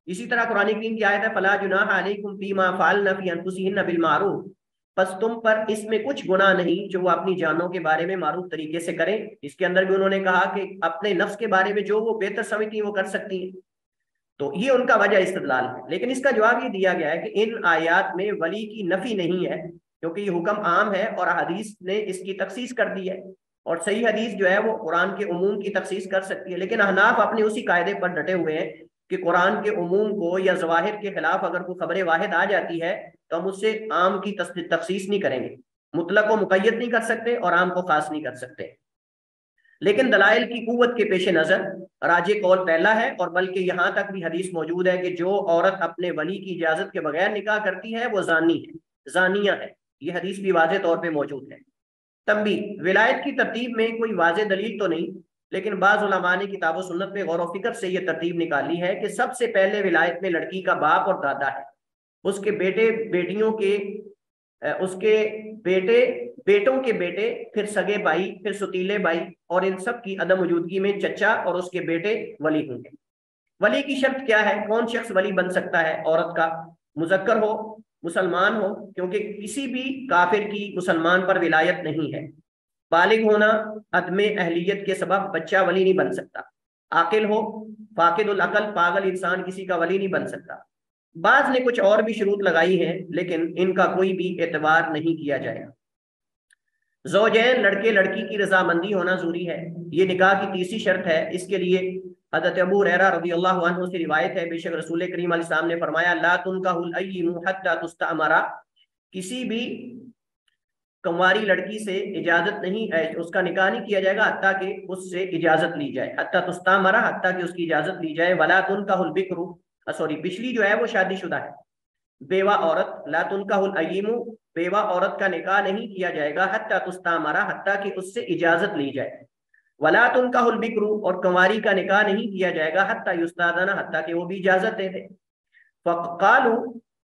اسی طرح قرآن کریم کی آیت ہے فَلَا جُنَاحَ عَلَيْكُمْ فِي مَا فَعَلْنَ فِي أَنفُسِهِنَّ بِالْمَعْرُوفِ، پس تم پر اس میں کچھ گناہ نہیں جو وہ اپنی جانوں کے بارے میں معروف طریقے سے کریں۔ اس کے اندر بھی انہوں نے کہا کہ اپنے نفس کے بارے میں جو وہ بہتر سمجھتی ہیں وہ کر سکتی ہیں، تو یہ ان کا وجہ استدلال ہے۔ لیکن اس کا جواب یہ دیا گیا ہے کہ ان آیات میں ولی کی نفی نہیں ہے، کیونکہ یہ حکم عام ہے اور حدیث نے اس کی تخصیص کر دی ہے، اور صحیح حدیث جو ہے وہ قرآن کے عموم کی تخصیص کر سکتی ہے۔ لیکن احناف اپنے اسی قاعدے پر ڈٹے ہوئے ہیں کہ قرآن کے عموم کو یا ظواہر کے خلاف اگر کوئی خبر واحد آ جاتی ہے تو ہم اس سے عام کی تخصیص نہیں کریں گے، مطلق کو مقید نہیں کر سکتے اور عام کو خاص نہیں کر سکتے۔ لیکن دلائل کی قوت کے پیش نظر راجح قول پہلا ہے، اور بلکہ یہاں تک بھی حدیث موجود ہے کہ جو عورت اپنے ولی کی اجازت کے بغیر نکاح کرتی ہے وہ زانی ہے، زانیہ ہے۔ یہ حدیث بھی واضح طور پہ موجود ہے۔ تنبیہ، ولایت کی ترتیب میں کوئی واضح دلیل تو نہیں، لیکن بعض علماء نے کتاب و سنت میں غور و فکر سے یہ ترتیب نکالی ہے کہ سب سے پہلے ولایت میں لڑکی کا باپ اور دادا ہے، اس کے بیٹے بیٹیوں کے، اس کے بیٹے بیٹوں کے بیٹے، پھر سگے بھائی، پھر ستیلے بھائی، اور ان سب کی عدم موجودگی میں چچا اور اس کے بیٹے ولی ہوں گے۔ ولی کی شرط کیا ہے؟ کون شخص ولی بن سکتا ہے عورت کا؟ مذکر ہو، مسلمان ہو، کیونکہ کسی بھی کافر کی مسلمان پر ولایت نہیں ہے۔ بالغ ہونا، عدم اہلیت کے سبب بچہ ولی نہیں بن سکتا۔ عاقل ہو، فاقد العقل پاگل انسان کسی کا ولی نہیں بن سکتا۔ بعض نے کچھ اور بھی شروط لگائی ہیں لیکن ان کا کوئی بھی اعتبار نہیں کیا جائے گا۔ زوجین، لڑکے لڑکی کی رضامندی ہونا ضروری ہے، یہ نکاح کی تیسری شرط ہے۔ اس کے لیے حضرت ابو ہریرہ رضی اللہ عنہ سے روایت ہے، بے شک رسول کریم علیہ السلام نے فرمایا لا تنکح الایم حتی تستأمر، کسی بھی کنواری لڑکی سے اجازت نہیں، اس کا نکاح نہیں کیا جائے گا حتیٰ کہ اس سے اجازت لی جائے، حتی تستأمر، حتیٰ کہ اس کی اجازت لی جائے۔ ولا تنکح البکر، پچھلی جو ہے وہ شادی شدہ ہے، بیوہ عورت، لا تنکح الایم، بیوہ عورت کا نکاح نہیں کیا جائے گا حتی تستأمر، حتیٰ کہ اس سے اجازت لی جائے۔ ولا تنکح البکر، اور کنواری کا نکاح نہیں کیا جائے گا حتی یستاذن، حتیٰ کہ وہ بھی اجازت دے دے۔ فقالوا،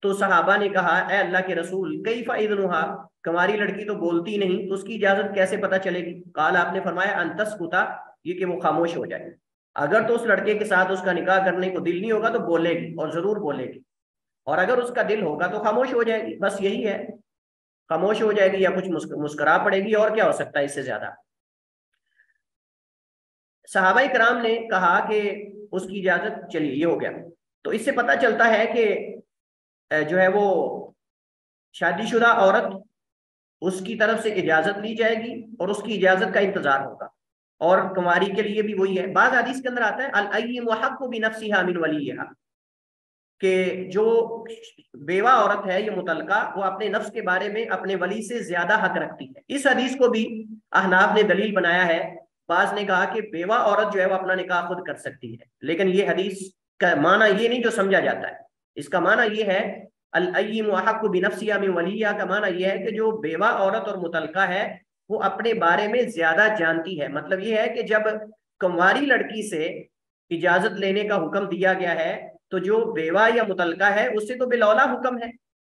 تو صحابہ نے کہا اے اللہ کے رسول کیف اذنھا، کنواری لڑکی تو بولتی نہیں تو اس کی اجازت کیسے پتہ چلے گی؟ قال، آپ نے فرمایا ان تسکت، یہ کہ وہ خاموش ہو جائے۔ اگر تو اس لڑکے کے ساتھ اس کا نکاح کرنے کو دل نہیں ہوگا تو بولے گی، اور ضرور بولے گی، اور اگر اس کا دل ہوگا تو خاموش ہو جائے گی، بس یہی ہے، خاموش ہو جائے گی یا کچھ مسکرا پڑے گی، اور کیا ہو سکتا ہے اس سے زیادہ۔ صحابہ کرام نے کہا کہ اس کی اجازت، چلیے یہ ہو گیا۔ تو اس سے پتہ چلتا ہے کہ جو ہے وہ شادی شدہ عورت، اس کی طرف سے اجازت لی جائے گی اور اس کی اجازت کا انتظار ہوگا، اور کنواری کے لیے بھی وہی ہے۔ بعض حدیث کے اندر آتا ہے الایم حق بنفسها من ولیھا، کہ جو بیوہ عورت ہے یہ متعلقہ، وہ اپنے نفس کے بارے میں اپنے ولی سے زیادہ حق رکھتی ہے۔ اس حدیث کو بھی احناف نے دلیل بنایا ہے۔ بعض نے کہا کہ بیوہ عورت جو ہے وہ اپنا نکاح خود کر سکتی ہے، لیکن یہ حدیث کا معنی یہ نہیں جو سمجھا جاتا ہے۔ اس کا معنی یہ ہے الایم احق بنفسها من ولیھا کا معنی یہ ہے کہ جو بیوہ عورت اور متعلقہ ہے وہ اپنے بارے میں زیادہ جانتی ہے۔ مطلب یہ ہے کہ جب کنواری لڑکی سے اجازت لینے کا حکم دیا گیا ہے تو جو بیوہ یا متعلقہ ہے اس سے تو بالاولیٰ حکم ہے،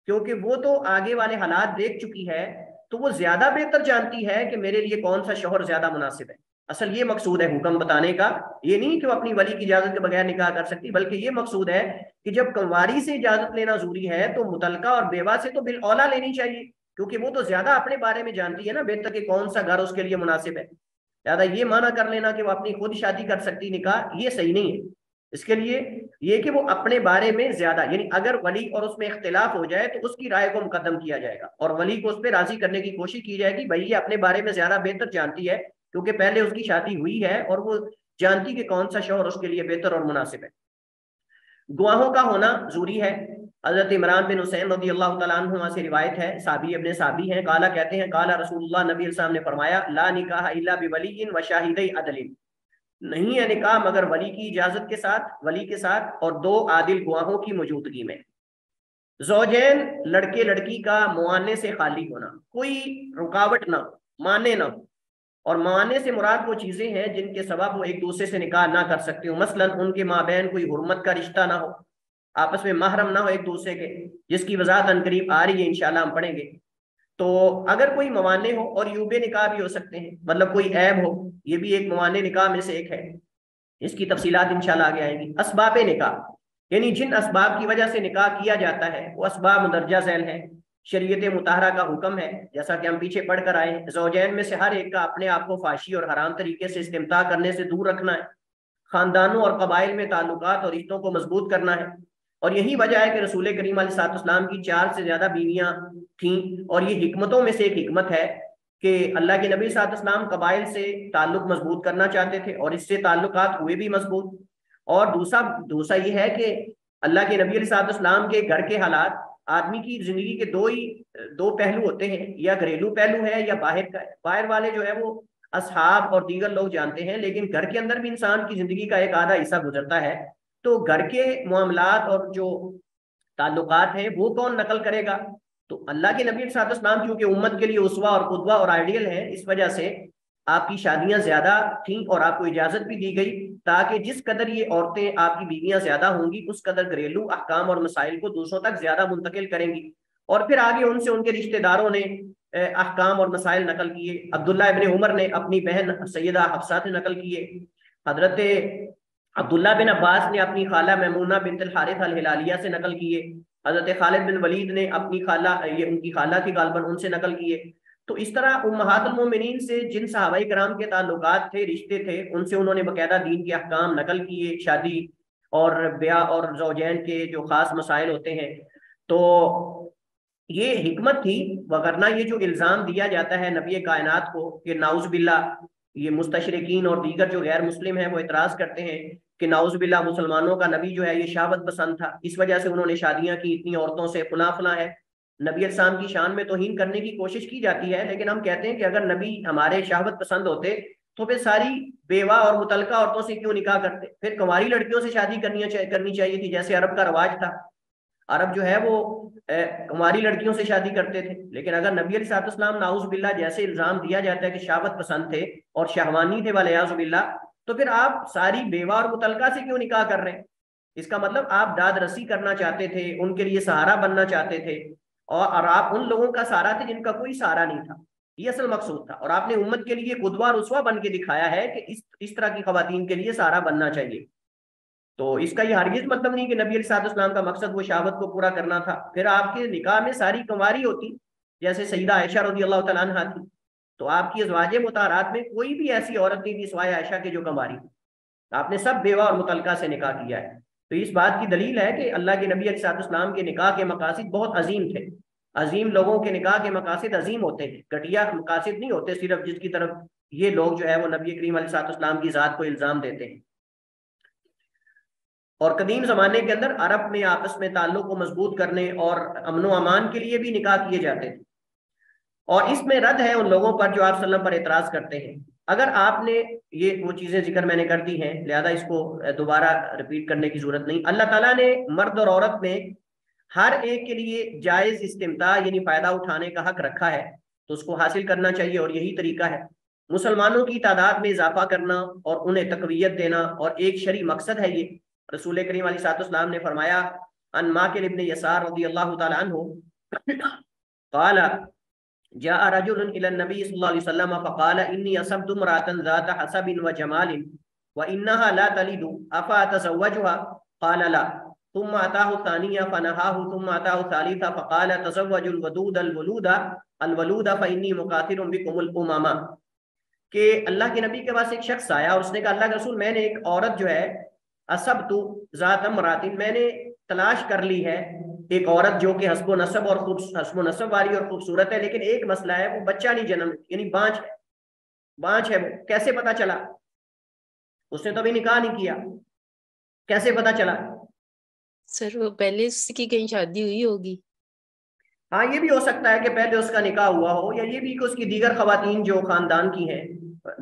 کیونکہ وہ تو آگے والے حالات دیکھ چکی ہے، تو وہ زیادہ بہتر جانتی ہے کہ میرے لیے کون سا شوہر زیادہ مناسب ہے۔ اصل یہ مقصود ہے حکم بتانے کا، یہ نہیں کہ وہ اپنی ولی کی اجازت کے بغیر نکاح کر سکتی، بلکہ یہ مقصود ہے کہ جب کنواری سے اجازت لینا ضروری ہے تو متعلقہ اور بیوہ سے تو بالاولیٰ لینی چاہیے، کیونکہ وہ تو زیادہ اپنے بارے میں جانتی ہے نا بہتر کہ کون سا گھر اس کے لیے مناسب ہے۔ لہٰذا یہ معنی کر لینا کہ وہ اپنی خود شادی کر سکتی نکاح، یہ صحیح نہیں ہے۔ اس کے لیے یہ کہ وہ اپنے بارے میں زیادہ، یعنی اگر ولی اور اس میں اختلاف ہو جائے تو اس کی رائے کو مقدم کیا جائے گا اور ولی کو اس پہ راضی کرنے کی کوشش کی جائے گی، بھائی یہ اپنے بارے میں زیادہ بہتر جانتی ہے کیونکہ پہلے اس کی شادی ہوئی ہے اور وہ جانتی کہ کون سا شوہر اس کے لیے بہتر اور مناسب ہے۔ گواہوں کا ہونا ضروری ہے۔ حضرت عمران بن حسین رضی اللہ تعالیٰ عنہ سے روایت ہے، صحابی ابن صحابی ہیں، قالا کہتے ہیں قالا رسول اللہ، نبی علیہ السلام نے فرمایا لا نکاح الا بولی و شاہدی عدل، نہیں ہے نکاح مگر ولی کی اجازت کے ساتھ، ولی کے ساتھ اور دو عادل گواہوں کی موجودگی میں۔ زوجین لڑکے لڑکی کا معانے سے خالی ہونا، کوئی رکاوٹ نہ ہو، مانے نہ ہو، اور مانے سے مراد وہ چیزیں ہیں جن کے سبب وہ ایک دوسرے سے نکاح نہ کر سکتے ہو، مثلا ان کے مابین کوئی حرمت کا رشتہ نہ ہو، آپس میں محرم نہ ہو ایک دوسرے کے، جس کی وضاحت عنقریب آ رہی ہے انشاءاللہ ہم پڑھیں گے۔ تو اگر کوئی موانع ہو، اور یوبے نکاح بھی ہو سکتے ہیں، مطلب کوئی عیب ہو، یہ بھی ایک موانع نکاح میں سے ایک ہے، اس کی تفصیلات انشاءاللہ آگے آئیں گی۔ اسباب نکاح یعنی جن اسباب کی وجہ سے نکاح کیا جاتا ہے وہ اسباب مندرجہ ذیل ہیں، شریعت مطہرہ کا حکم ہے، جیسا کہ ہم پیچھے پڑھ کر آئے ہیں، زوجین میں سے ہر ایک کا اپنے آپ کو فحشی اور حرام طریقے سے استمتاع کرنے سے دور رکھنا ہے، خاندانوں اور قبائل میں تعلقات اور رشتوں کو مضبوط کرنا ہے، اور یہی وجہ ہے کہ رسول کریم علیہ السلام کی 4 سے زیادہ بیویاں تھیں، اور یہ حکمتوں میں سے ایک حکمت ہے کہ اللہ کے نبی صلی اللہ علیہ وسلم قبائل سے تعلق مضبوط کرنا چاہتے تھے، اور اس سے تعلقات ہوئے بھی مضبوط۔ اور دوسرا یہ ہے کہ اللہ کے نبی علیہ السلام کے گھر کے حالات، آدمی کی زندگی کے دو پہلو ہوتے ہیں، یا گھریلو پہلو ہے یا باہر کا ہے۔ باہر والے جو ہے وہ اصحاب اور دیگر لوگ جانتے ہیں، لیکن گھر کے اندر بھی انسان کی زندگی کا ایک آدھا حصہ گزرتا ہے، تو گھر کے معاملات اور جو تعلقات ہیں وہ کون نقل کرے گا؟ تو اللہ کے نبی صلی اللہ علیہ وسلم کیونکہ امت کے لیے اسوہ اور قدوہ اور آئیڈیل ہیں، اس وجہ سے آپ کی شادیاں زیادہ تھیں، اور آپ کو اجازت بھی دی گئی تاکہ جس قدر یہ عورتیں آپ کی بیویاں زیادہ ہوں گی، اس قدر گھریلو احکام اور مسائل کو دوسروں تک زیادہ منتقل کریں گی، اور پھر آگے ان سے ان کے رشتہ داروں نے احکام اور مسائل نقل کیے۔ عبداللہ ابن عمر نے اپنی بہن سیدہ حفصہ سے نقل کیے، حضرت عبداللہ بن عباس نے اپنی خالہ میمونہ بنت الحارث الہلالیہ سے نقل کیے، حضرت خالد بن ولید نے اپنی خالہ، یہ ان کی خالہ تھی غالباً، ان سے نقل کیے۔ تو اس طرح امہات المومنین سے جن صحابہ کرام کے تعلقات تھے، رشتے تھے، ان سے انہوں نے باقاعدہ دین کے احکام نقل کیے، شادی اور بیاہ اور زوجین کے جو خاص مسائل ہوتے ہیں۔ تو یہ حکمت تھی، وگرنہ یہ جو الزام دیا جاتا ہے نبی کائنات کو کہ نعوذ باللہ، یہ مستشرقین اور دیگر جو غیر مسلم ہیں وہ اعتراض کرتے ہیں کہ نعوذ باللہ مسلمانوں کا نبی جو ہے یہ شہوت پسند تھا، اس وجہ سے انہوں نے شادیاں کی اتنی عورتوں سے، فلاں فلاں ہے۔ نبی السلام کی شان میں توہین کرنے کی کوشش کی جاتی ہے، لیکن ہم کہتے ہیں کہ اگر نبی ہمارے شہوت پسند ہوتے تو پھر ساری بیوہ اور متعلقہ عورتوں سے کیوں نکاح کرتے؟ پھر کنواری لڑکیوں سے شادی کرنی چاہیے تھی، جیسے عرب کا رواج تھا۔ عرب جو ہے وہ کنواری لڑکیوں سے شادی کرتے تھے، لیکن اگر نبی علیہ السلام نعوذ باللہ جیسے الزام دیا جاتا ہے کہ شہوت پسند تھے اور شہوانی تھے والعیاذ باللہ، تو پھر آپ ساری بیوہ اور متعلقہ سے کیوں نکاح کر رہے ہیں؟ اس کا مطلب آپ داد رسی کرنا چاہتے تھے، ان کے لیے سہارا بننا چاہتے تھے، اور آپ ان لوگوں کا سہارا تھے جن کا کوئی سہارا نہیں تھا، یہ اصل مقصود تھا، اور آپ نے امت کے لیے قدوہ اور اسوہ بن کے دکھایا ہے کہ اس طرح کی خواتین کے لیے سہارا بننا چاہیے۔ تو اس کا یہ ہرگز مطلب نہیں کہ نبی علیہ السلام کا مقصد وہ شہوت کو پورا کرنا تھا۔ پھر آپ کے نکاح میں ساری کنواری ہوتی، جیسے سیدہ عائشہ رضی اللہ تعالیٰ عنہ تھی، تو آپ کی ازواج مطہرات میں کوئی بھی ایسی عورت نہیں تھی سوائے عائشہ کے جو کنواری تھی، آپ نے سب بیوہ اور متعلقہ سے نکاح کیا ہے۔ تو اس بات کی دلیل ہے کہ اللہ کے نبی علیہ السلام کے نکاح کے مقاصد بہت عظیم تھے، عظیم لوگوں کے نکاح کے مقاصد عظیم ہوتے ہیں، گھٹیا مقاصد نہیں ہوتے صرف جس کی طرف یہ لوگ جو ہے وہ نبی کریم علیہ السلام کی ذات کو الزام دیتے ہیں۔ اور قدیم زمانے کے اندر عرب میں آپس میں تعلق کو مضبوط کرنے اور امن و امان کے لیے بھی نکاح کیے جاتے تھے، اور اس میں رد ہے ان لوگوں پر جو آپ صلی اللہ علیہ وسلم پر اعتراض کرتے ہیں۔ اگر آپ نے یہ وہ چیزیں ذکر میں نے کر دی ہیں، لہذا اس کو دوبارہ رپیٹ کرنے کی ضرورت نہیں۔ اللہ تعالیٰ نے مرد اور عورت میں ہر ایک کے لیے جائز استمتاع یعنی فائدہ اٹھانے کا حق رکھا ہے، تو اس کو حاصل کرنا چاہیے، اور یہی طریقہ ہے۔ مسلمانوں کی تعداد میں اضافہ کرنا اور انہیں تقویت دینا، اور ایک شرعی مقصد ہے یہ۔ رسول کریم علیہ السلام نے فرمایا ان ماکر ابن یسار رضی اللہ تعالی عنہ قال جاء رجل الى النبي صلی اللہ علیہ وسلم فقال انی اصبت امرأة ذات حسب وجمال وانها لا تلد افاتزوجها قال لا ثم اتاه الثانية فنهاه ثم اتاه الثالثة فقال تزوج الودود الولود فانی مقاتل بكم الامما، کہ اللہ کے نبی کے پاس ایک شخص آیا اور اس نے کہا اللہ کے رسول میں نے ایک عورت جو ہے اسب تو ذات امراتن، میں نے تلاش کر لی ہے ایک عورت جو کہ حسب و نسب والی اور خوبصورت ہے، لیکن ایک مسئلہ ہے وہ بچہ نہیں جنم، یعنی بانچ ہے وہ۔ کیسے پتا چلا؟ اس نے تو ابھی نکاح نہیں کیا، کیسے پتا چلا؟ سر وہ پہلے اس کی کہیں شادی ہوئی ہوگی؟ ہاں یہ بھی ہو سکتا ہے کہ پہلے اس کا نکاح ہوا ہو، یا یہ بھی کہ اس کی دیگر خواتین جو خاندان کی ہیں،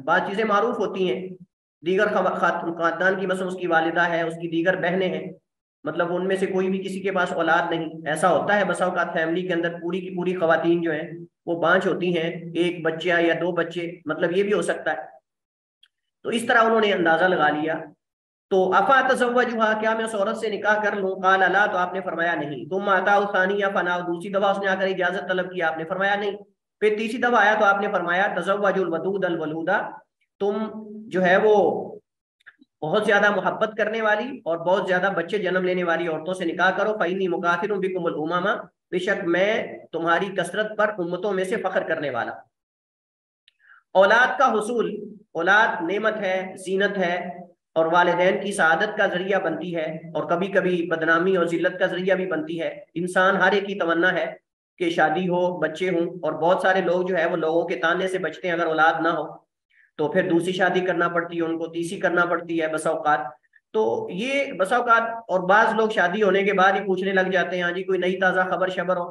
بعض چیزیں معروف ہوتی ہیں، دیگر خاندان کی، مثلا اس کی والدہ ہے، اس کی دیگر بہنیں ہیں، مطلب ان میں سے کوئی بھی کسی کے پاس اولاد نہیں، ایسا ہوتا ہے بسا اوقات فیملی کے اندر پوری کی پوری خواتین جو ہیں وہ بانچ ہوتی ہیں، ایک بچہ یا دو بچے، مطلب یہ بھی ہو سکتا ہے۔ تو اس طرح انہوں نے اندازہ لگا لیا۔ تو افا تزوجھا، کیا میں اس عورت سے نکاح کر لوں؟ قال لا، تو آپ نے فرمایا نہیں۔ ثم اتى ثانیہ فنا، دوسری دفعہ اس نے آ کر اجازت طلب کی، آپ نے فرمایا نہیں۔ پھر تیسری دفعہ آیا تو آپ نے فرمایا تزوج الودود الولودا، تم جو ہے وہ بہت زیادہ محبت کرنے والی اور بہت زیادہ بچے جنم لینے والی عورتوں سے نکاح کرو۔ فإنی مکافر بکم الامم، بے شک میں تمہاری کثرت پر امتوں میں سے فخر کرنے والا۔ اولاد کا حصول، اولاد نعمت ہے، زینت ہے، اور والدین کی سعادت کا ذریعہ بنتی ہے، اور کبھی کبھی بدنامی اور ذلت کا ذریعہ بھی بنتی ہے۔ انسان ہر ایک کی تمنا ہے کہ شادی ہو، بچے ہوں، اور بہت سارے لوگ جو ہے وہ لوگوں کے تانے سے بچتے ہیں، اگر اولاد نہ ہو تو پھر دوسری شادی کرنا پڑتی ہے ان کو، تیسری کرنا پڑتی ہے بسا اوقات۔ تو یہ بسا اوقات، اور بعض لوگ شادی ہونے کے بعد ہی پوچھنے لگ جاتے ہیں ہاں جی کوئی نئی تازہ خبر شبر ہو۔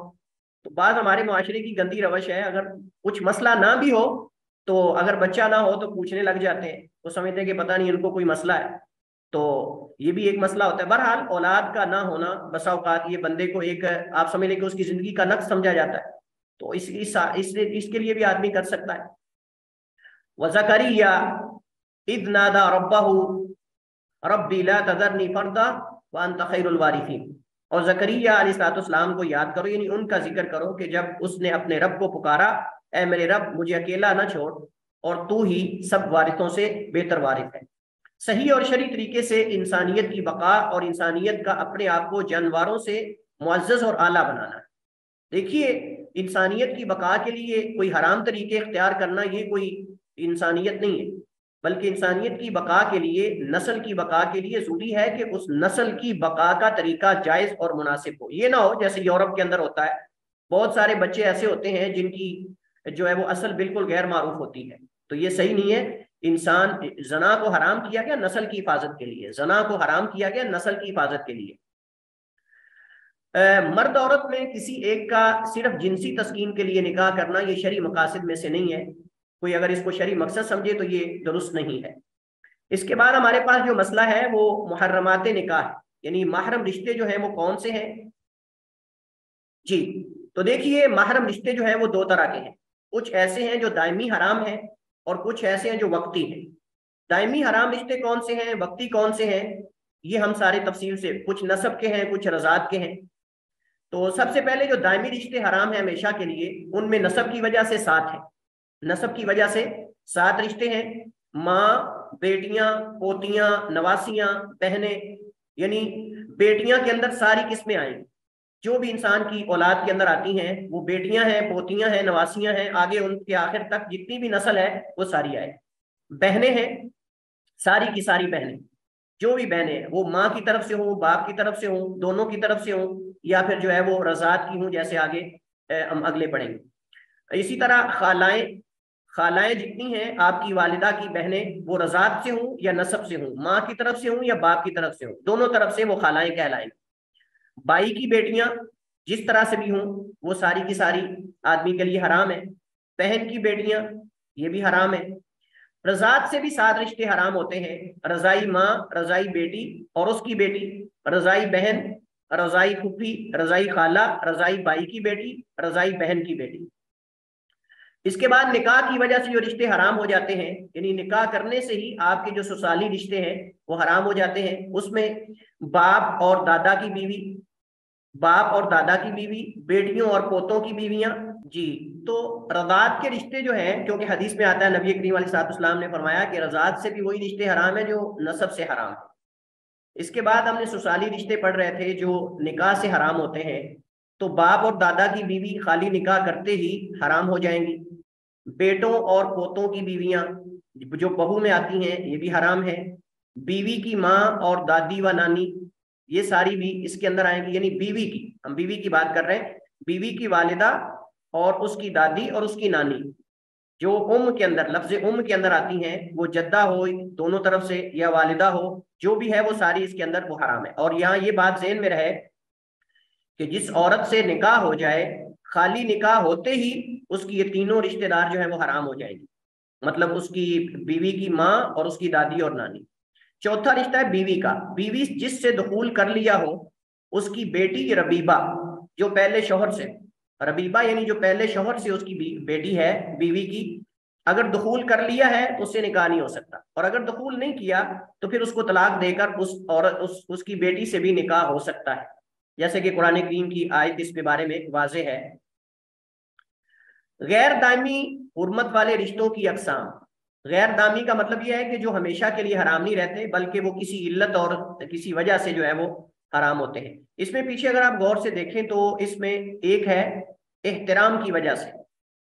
تو بعض ہمارے معاشرے کی گندی روش ہے، اگر کچھ مسئلہ نہ بھی ہو تو اگر بچہ نہ ہو تو پوچھنے لگ جاتے ہیں، وہ سمجھتے ہیں کہ پتہ نہیں ان کو کوئی مسئلہ ہے۔ تو یہ بھی ایک مسئلہ ہوتا ہے۔ بہرحال اولاد کا نہ ہونا بسا اوقات یہ بندے کو ایک، آپ سمجھ لیں کہ اس کی زندگی کا نقص سمجھا جاتا ہے، تو اس کے لیے بھی آدمی کر سکتا ہے۔ وزکریا اذ نادى ربه ربی لا تذرنی فردا وانت خیر الوارثین، اور زکریا علیہ السلام کو یاد کرو، یعنی ان کا ذکر کرو کہ جب اس نے اپنے رب کو پکارا، اے میرے رب مجھے اکیلا نہ چھوڑ، اور تو ہی سب وارثوں سے بہتر وارث ہے۔ صحیح اور شرعی طریقے سے انسانیت کی بقا اور انسانیت کا اپنے آپ کو جانوروں سے معزز اور اعلیٰ بنانا ہے۔ دیکھیے انسانیت کی بقا کے لیے کوئی حرام طریقے اختیار کرنا یہ کوئی انسانیت نہیں ہے، بلکہ انسانیت کی بقا کے لیے، نسل کی بقا کے لیے ضروری ہے کہ اس نسل کی بقا کا طریقہ جائز اور مناسب ہو۔ یہ نہ ہو جیسے یورپ کے اندر ہوتا ہے، بہت سارے بچے ایسے ہوتے ہیں جن کی جو ہے وہ اصل بالکل غیر معروف ہوتی ہے، تو یہ صحیح نہیں ہے۔ انسان، زنا کو حرام کیا گیا نسل کی حفاظت کے لیے، زنا کو حرام کیا گیا نسل کی حفاظت کے لیے۔ مرد عورت میں کسی ایک کا صرف جنسی تسکین کے لیے نکاح کرنا یہ شرعی مقاصد میں سے نہیں ہے، کوئی اگر اس کو شرعی مقصد سمجھے تو یہ درست نہیں ہے۔ اس کے بعد ہمارے پاس جو مسئلہ ہے وہ محرمات نکاح، یعنی محرم رشتے جو ہیں وہ کون سے ہیں جی؟ تو دیکھیے محرم رشتے جو ہیں وہ دو طرح کے ہیں، کچھ ایسے ہیں جو دائمی حرام ہیں اور کچھ ایسے ہیں جو وقتی ہیں۔ دائمی حرام رشتے کون سے ہیں، وقتی کون سے ہیں، یہ ہم سارے تفصیل سے، کچھ نسب کے ہیں کچھ رضاعت کے ہیں۔ تو سب سے پہلے جو دائمی رشتے حرام ہیں ہمیشہ کے لیے، ان میں نسب کی وجہ سے 7 ہیں، نسب کی وجہ سے 7 رشتے ہیں۔ ماں، بیٹیاں، پوتیاں، نواسیاں، بہنیں، یعنی بیٹیاں کے اندر ساری قسمیں آئیں، جو بھی انسان کی اولاد کے اندر آتی ہیں وہ بیٹیاں ہیں، پوتیاں ہیں، نواسیاں ہیں، آگے ان کے آخر تک جتنی بھی نسل ہے وہ ساری آئے۔ بہنیں ہیں، ساری کی ساری بہنیں، جو بھی بہنیں وہ ماں کی طرف سے ہوں، باپ کی طرف سے ہوں، دونوں کی طرف سے ہوں، یا پھر جو ہے وہ رضاعت کی ہوں، جیسے آگے ہم اگلے پڑھیں گے۔ اسی طرح خالائیں جتنی ہیں آپ کی والدہ کی بہنیں، وہ رضاعت سے ہوں یا نسب سے ہوں، ماں کی طرف سے ہوں یا باپ کی طرف سے ہوں، دونوں طرف سے وہ خالائیں کہلائیں۔ بائی کی بیٹیاں جس طرح سے بھی ہوں وہ ساری کی ساری آدمی کے لیے حرام ہے۔ بہن کی بیٹیاں یہ بھی حرام ہے۔ رضاعت سے بھی 7 رشتے حرام ہوتے ہیں، رضائی ماں، رضائی بیٹی اور اس کی بیٹی، رضائی بہن، رضائی پھوپھی، رضائی خالہ، رضائی بائی کی بیٹی، رضائی بہن کی بیٹی۔ اس کے بعد نکاح کی وجہ سے جو رشتے حرام ہو جاتے ہیں، یعنی نکاح کرنے سے ہی آپ کے جو سسرالی رشتے ہیں وہ حرام ہو جاتے ہیں، اس میں باپ اور دادا کی بیوی، باپ اور دادا کی بیوی، بیٹیوں اور پوتوں کی بیویاں جی۔ تو رضاعت کے رشتے جو ہیں، کیونکہ حدیث میں آتا ہے نبی کریم علیہ السلام نے فرمایا کہ رضاعت سے بھی وہی رشتے حرام ہیں جو نسب سے حرام ہیں۔ اس کے بعد ہم نے سسرالی رشتے پڑھ رہے تھے جو نکاح سے حرام ہوتے ہیں، تو باپ اور دادا کی بیوی خالی نکاح کرتے ہی حرام ہو جائیں گی۔ بیٹوں اور پوتوں کی بیویاں جو بہو میں آتی ہیں یہ بھی حرام ہے۔ بیوی کی ماں اور دادی و نانی یہ ساری بھی اس کے اندر آئیں گی، یعنی بیوی کی، ہم بیوی کی بات کر رہے ہیں، بیوی کی والدہ اور اس کی دادی اور اس کی نانی جو کے اندر لفظ کے اندر آتی ہیں، وہ جدہ ہو دونوں طرف سے یا والدہ ہو، جو بھی ہے وہ ساری اس کے اندر وہ حرام ہے۔ اور یہاں یہ بات ذہن میں رہے کہ جس عورت سے نکاح ہو جائے، خالی نکاح ہوتے ہی اس کی یہ تینوں رشتہ دار جو ہیں وہ حرام ہو جائیں گے، مطلب اس کی بیوی کی ماں اور اس کی دادی اور نانی۔ چوتھا رشتہ ہے بیوی کا، بیوی جس سے دخول کر لیا ہو، اس کی بیٹی ربیبہ جو پہلے شوہر سے، ربیبہ یعنی جو پہلے شوہر سے اس کی بیٹی ہے بیوی کی، اگر دخول کر لیا ہے تو اس سے نکاح نہیں ہو سکتا، اور اگر دخول نہیں کیا تو پھر اس کو طلاق دے کر اس عورت اس کی بیٹی سے بھی نکاح ہو سکتا ہے، جیسے کہ قرآن کریم کی آیت اس کے بارے میں واضح ہے۔ غیر دائمی حرمت والے رشتوں کی اقسام۔ غیر دائمی کا مطلب یہ ہے کہ جو ہمیشہ کے لیے حرام نہیں رہتے، بلکہ وہ کسی علت اور کسی وجہ سے جو ہے وہ حرام ہوتے ہیں۔ اس میں پیچھے اگر آپ غور سے دیکھیں تو اس میں ایک ہے احترام کی وجہ سے۔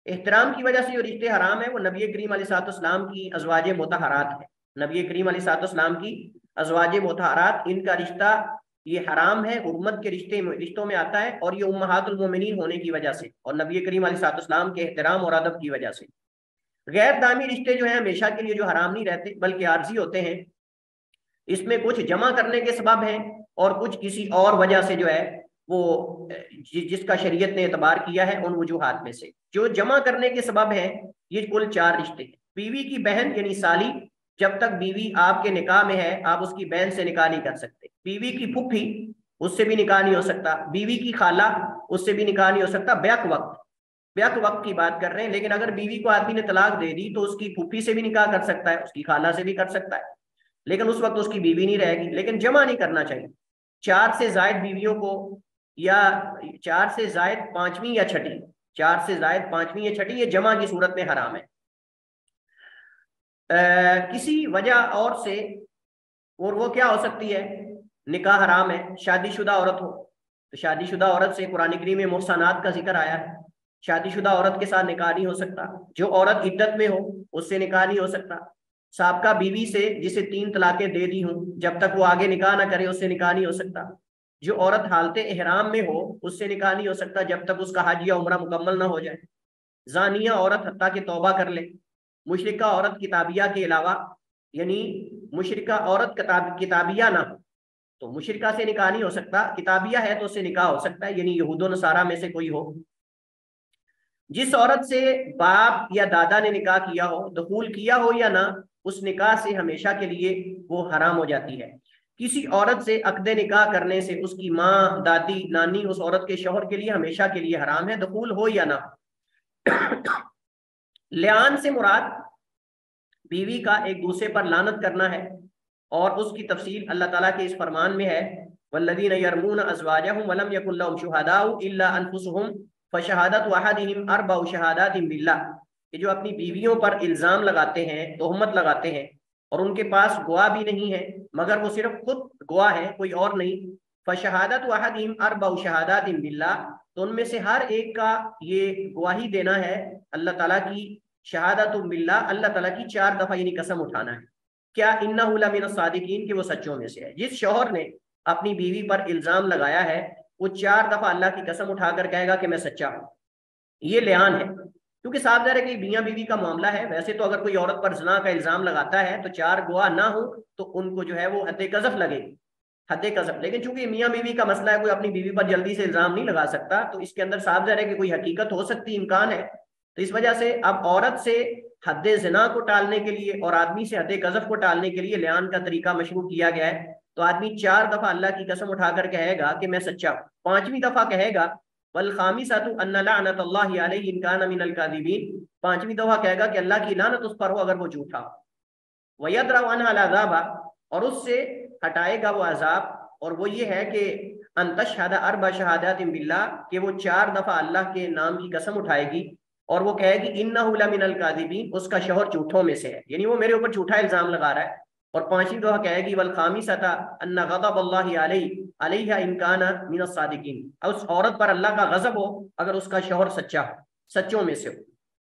احترام کی وجہ سے جو رشتے حرام ہیں وہ نبی کریم علیہ الصلوۃ والسلام کی ازواج مطہرات ہے۔ نبی کریم علیہ الصلوۃ والسلام کی ازواج مطہرات، ان کا رشتہ یہ حرام ہے، حرمت کے رشتوں میں آتا ہے، اور یہ امہات المومنین ہونے کی وجہ سے اور نبی کریم علیہ الصلوۃ والسلام کے احترام اور ادب کی وجہ سے۔ غیر دائمی رشتے جو ہیں ہمیشہ کے لیے جو حرام نہیں رہتے بلکہ عارضی ہوتے ہیں، اس میں کچھ جمع کرنے کے سبب ہیں اور کچھ کسی اور وجہ سے جو ہے وہ جس کا شریعت نے اعتبار کیا ہے ان وجوہات میں سے۔ جو جمع کرنے کے سبب ہیں یہ کل 4 رشتے ہیں۔ بیوی کی بہن یعنی سالی، جب تک بیوی آپ کے نکاح میں ہے آپ اس کی بہن سے نکاح نہیں کر سکتے۔ بیوی کی پھپھی، اس سے بھی نکاح نہیں ہو سکتا۔ بیوی کی خالہ، اس سے بھی نکاح نہیں ہو سکتا۔ بیک وقت کی بات کر رہے ہیں، لیکن اگر بیوی کو آدمی نے طلاق دے دی تو اس کی پھوپھی سے بھی نکاح کر سکتا ہے، اس کی خالہ سے بھی کر سکتا ہے، لیکن اس وقت اس کی بیوی نہیں رہے گی۔ لیکن جمع نہیں کرنا چاہیے۔ 4 سے زائد بیویوں کو، یا 4 سے زائد 5ویں یا 6ٹھی، 4 سے زائد 5ویں یا 6ٹھی، یہ جمع کی صورت میں حرام ہے۔ کسی وجہ اور سے، اور وہ کیا ہو سکتی ہے؟ نکاح حرام ہے۔ شادی شدہ عورت ہو تو شادی شدہ عورت سے قرآن کریم میں محصنات کا ذکر آیا ہے، شادی شدہ عورت کے ساتھ نکاح نہیں ہو سکتا۔ جو عورت عدت میں ہو اس سے نکاح نہیں ہو سکتا۔ سابقہ بیوی سے جسے 3 طلاقیں دے دی ہوں، جب تک وہ آگے نکاح نہ کرے اس سے نکاح نہیں ہو سکتا۔ جو عورت حالت احرام میں ہو اس سے نکاح نہیں ہو سکتا جب تک اس کا حج یا عمرہ مکمل نہ ہو جائے۔ زانیہ عورت حتیٰ کہ توبہ کر لے۔ مشرکہ عورت کتابیہ کے علاوہ، یعنی مشرکہ عورت کتابیہ نہ ہو تو مشرکہ سے نکاح نہیں ہو سکتا، کتابیہ ہے تو اس سے نکاح ہو سکتا ہے، یعنی یہود و نصارہ میں سے کوئی ہو۔ جس عورت سے باپ یا دادا نے نکاح کیا ہو، دخول کیا ہو یا نہ، اس نکاح سے ہمیشہ کے لیے وہ حرام ہو جاتی ہے۔ کسی عورت سے عقد نکاح کرنے سے اس کی ماں، دادی، نانی اس عورت کے شوہر کے لیے ہمیشہ کے لیے حرام ہے، دخول ہو یا نہ۔ لعان سے مراد بیوی کا ایک دوسرے پر لعنت کرنا ہے، اور اس کی تفصیل اللہ تعالیٰ کے اس فرمان میں ہے، والذین یرمون ازواجہم ولم یکن لہم شہداء الا انفسہم فشہادت احدہم 4 شہادات باللہ، کہ جو اپنی بیویوں پر الزام لگاتے ہیں، تہمت لگاتے ہیں، اور ان کے پاس گواہ بھی نہیں ہے مگر وہ صرف خود گواہ ہے، کوئی اور نہیں۔ فشہادت احدہم 4 شہادات باللہ، تو ان میں سے ہر ایک کا یہ گواہی دینا ہے اللہ تعالیٰ کی، شہادت باللہ، اللہ تعالیٰ کی 4 دفعہ یعنی قسم اٹھانا ہے، کیا انہ لمن الصادقین، کہ وہ سچوں میں سے ہے۔ جس شوہر نے اپنی بیوی پر الزام لگایا ہے وہ 4 دفعہ اللہ کی قسم اٹھا کر کہے گا کہ میں سچا ہوں۔ یہ لعان ہے، کیونکہ صاف ظاہر ہے کہ میاں بیوی کا معاملہ ہے۔ ویسے تو اگر کوئی عورت پر زنا کا الزام لگاتا ہے تو 4 گواہ نہ ہو تو ان کو جو ہے وہ حد قذف لگے گی، حد قذف۔ لیکن چونکہ میاں بیوی کا مسئلہ ہے، کوئی اپنی بیوی پر جلدی سے الزام نہیں لگا سکتا، تو اس کے اندر صاف ظاہر ہے کہ کوئی حقیقت ہو سکتی، امکان ہے۔ تو اس وجہ سے اب عورت سے حد زنا کو ٹالنے کے لیے اور آدمی سے حد قذف کو ٹالنے کے لیے لعان کا طریقہ مشروع کیا گیا ہے۔ تو آدمی 4 دفعہ اللہ کی قسم اٹھا کر کہے گا کہ میں سچا ہوں۔ 5ویں دفعہ کہے گا والخامسۃ ان لعنت اللہ علیہ ان کان من الکاذبین، 5ویں دفعہ کہے گا کہ اللہ کی لعنت اس پر ہو اگر وہ جھوٹا ہو۔ ویدرأ عنہا العذاب، اور اس سے ہٹائے گا وہ عذاب، اور وہ یہ ہے کہ ان تشہد 4 شہادات باللہ، کہ وہ 4 دفعہ اللہ کے نام کی قسم اٹھائے گی اور وہ کہے گی انہ لمن الکاذبین، اس کا شوہر جھوٹوں میں سے ہے، یعنی وہ میرے اوپر جھوٹا الزام لگا رہا ہے۔ اور 5ویں دفعہ کہے گی والخامسۃ ان غضب اللہ علیہ ان کان من الصادقین، اس عورت پر اللہ کا غضب ہو اگر اس کا شوہر سچا ہو، سچوں میں سے ہو۔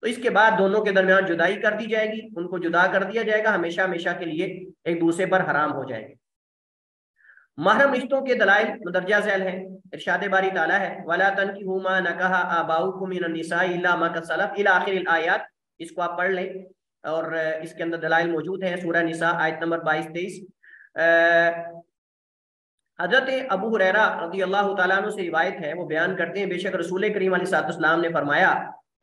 تو اس کے بعد دونوں کے درمیان جدائی کر دی جائے گی، ان کو جدا کر دیا جائے گا، ہمیشہ ہمیشہ کے لیے ایک دوسرے پر حرام ہو جائے گے۔ محرم رشتوں کے دلائل مدرجہ ذیل ہیں۔ ارشاد باری تعالیٰ ہے وَلَا تَنْكِحُوا مَا نَكَحَ آبَاؤُكُم مِّنَ النِّسَاءِ إِلَّا مَا قَدْ سَلَفَ إِلَى آخر الآیات، اس کو آپ پڑھ لیں اور اس کے اندر دلائل موجود ہیں، سورہ نساء آیت نمبر 22-23۔ حضرت ابو ہریرہ رضی اللہ تعالیٰ عنہ سے روایت ہے، وہ بیان کرتے ہیں بے شک رسول کریم علیہ الصلوۃ والسلام نے فرمایا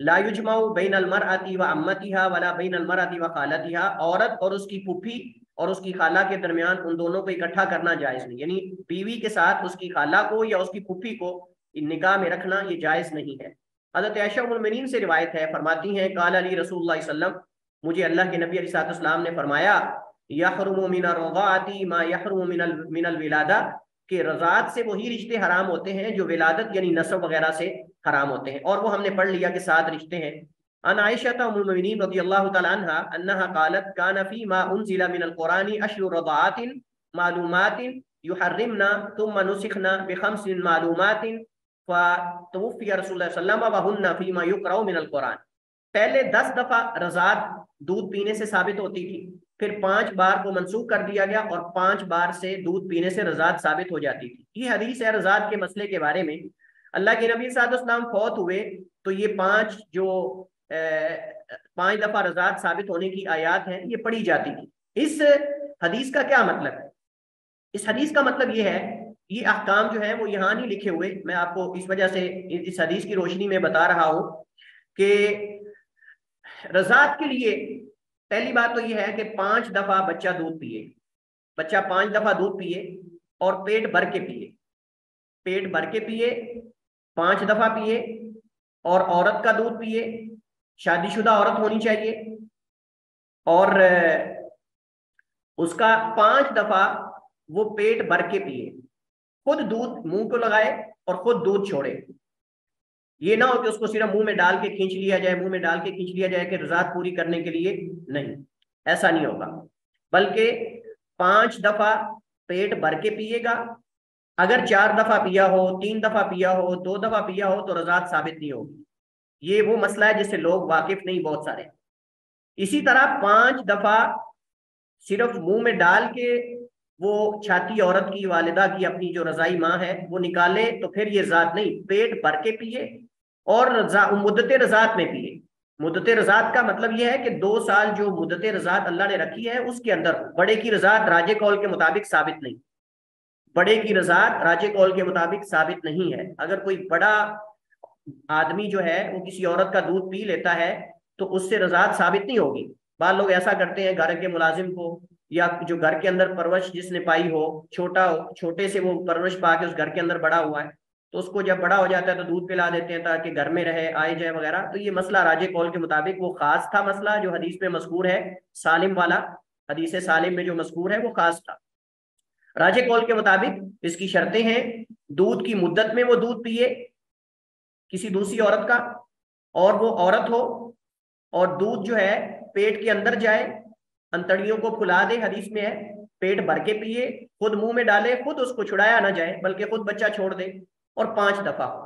لا یجمع بین المرأۃ و عمتها ولا بین المرأۃ و خالتها، عورت اور اس کی پھوپھی اور اس کی خالہ کے درمیان ان دونوں کو اکٹھا کرنا جائز نہیں، یعنی بیوی کے ساتھ اس کی خالہ کو یا اس کی پھوپھی کو نکاح میں رکھنا یہ جائز نہیں ہے۔ حضرت عائشہ ام المؤمنین سے روایت ہے، فرماتی ہیں قال علی رسول اللہ صلی اللہ علیہ وسلم، مجھے اللہ کے نبی علیہ الصلوۃ والسلام نے فرمایا یحرم من الرضاعۃ ما یحرم من الولادہ، کہ رضاعت سے وہی رشتے حرام ہوتے ہیں جو ولادت یعنی نسب وغیرہ سے حرام ہوتے ہیں، اور وہ ہم نے پڑھ لیا کہ 7 رشتے ہیں۔ ان عائشہ ام المؤمنین رضی اللہ تعالی عنہا انها قالت كان فيما انزل من القرآن 10 رضاعات معلومات يحرمنا ثم نسخنا ب5 معلومات فتوفي رسول اللہ صلی اللہ علیہ وسلم وهن فيما يقرأ من القرآن۔ پہلے 10 دفعہ رضاعت دودھ پینے سے ثابت ہوتی تھی، پھر 5 بار کو منسوخ کر دیا گیا اور 5 بار سے دودھ پینے سے رضاعت ثابت ہو جاتی تھی۔ یہ حدیث ہے رضاعت کے مسئلے کے بارے میں۔ اللہ کے نبی صلی اللہ علیہ وسلم فوت ہوئے تو یہ 5 دفعہ رضاعت ثابت ہونے کی آیات ہیں، یہ پڑھی جاتی تھی۔ اس حدیث کا کیا مطلب ہے؟ اس حدیث کا مطلب یہ ہے، یہ احکام جو ہیں وہ یہاں نہیں لکھے ہوئے، میں آپ کو اس وجہ سے اس حدیث کی روشنی میں بتا رہا ہوں کہ رضاعت کے لیے پہلی بات تو یہ ہے کہ 5 دفعہ بچہ دودھ پیے، بچہ 5 دفعہ دودھ پیے اور پیٹ بھر کے پیے، پیٹ بھر کے پیے، 5 دفعہ پیے، اور عورت کا دودھ پیے، شادی شدہ عورت ہونی چاہیے، اور اس کا 5 دفعہ وہ پیٹ بھر کے پیے، خود دودھ منہ کو لگائے اور خود دودھ چھوڑے۔ یہ نہ ہو کہ اس کو صرف منہ میں ڈال کے کھینچ لیا جائے، منہ میں ڈال کے کھینچ لیا جائے کہ رضاعت پوری کرنے کے لیے، نہیں، ایسا نہیں ہوگا، بلکہ 5 دفعہ پیٹ بھر کے پیے گا۔ اگر 4 دفعہ پیا ہو، 3 دفعہ پیا ہو، 2 دفعہ پیا ہو تو رضاعت ثابت نہیں ہوگی۔ یہ وہ مسئلہ ہے جس سے لوگ واقف نہیں بہت سارے۔ اسی طرح 5 دفعہ صرف منہ میں ڈال کے وہ چھاتی عورت کی، والدہ کی، اپنی جو رضائی ماں ہے وہ نکالے تو پھر یہ رضاعت نہیں، پیٹ بھر کے پیے اور مدت رضاعت میں پیے۔ مدت رضاعت کا مطلب یہ ہے کہ 2 سال جو مدت رضاعت اللہ نے رکھی ہے اس کے اندر بڑے کی رضاعت راجح قول کے مطابق ثابت نہیں، بڑے کی رضاعت راجح قول کے مطابق ثابت نہیں ہے۔ اگر کوئی بڑا آدمی جو ہے وہ کسی عورت کا دودھ پی لیتا ہے تو اس سے رضاعت ثابت نہیں ہوگی۔ بعض لوگ ایسا کرتے ہیں، گھر کے ملازم کو یا جو گھر کے اندر پرورش جس نے پائی ہو، چھوٹے سے وہ پرورش پا کے اس گھر کے اندر بڑا ہوا ہے، تو اس کو جب بڑا ہو جاتا ہے تو دودھ پلا دیتے ہیں تاکہ گھر میں رہے، آئے جائے وغیرہ۔ تو یہ مسئلہ راجح قول کے مطابق وہ خاص تھا، مسئلہ جو حدیث میں مذکور ہے سالم والا، حدیث سالم میں جو مذکور ہے وہ خاص تھا۔ راجح قول کے مطابق اس کی شرطیں ہیں، دودھ کی مدت میں وہ دودھ پیے کسی دوسری عورت کا، اور وہ عورت ہو، اور دودھ جو ہے پیٹ کے اندر جائے، انتڑیوں کو پھلا دے، حدیث میں ہے، پیٹ بھر کے پیے، خود منہ میں ڈالے، خود اس کو چھڑایا نہ جائے بلکہ خود بچہ چھوڑ دے، اور 5 دفعہ ہو۔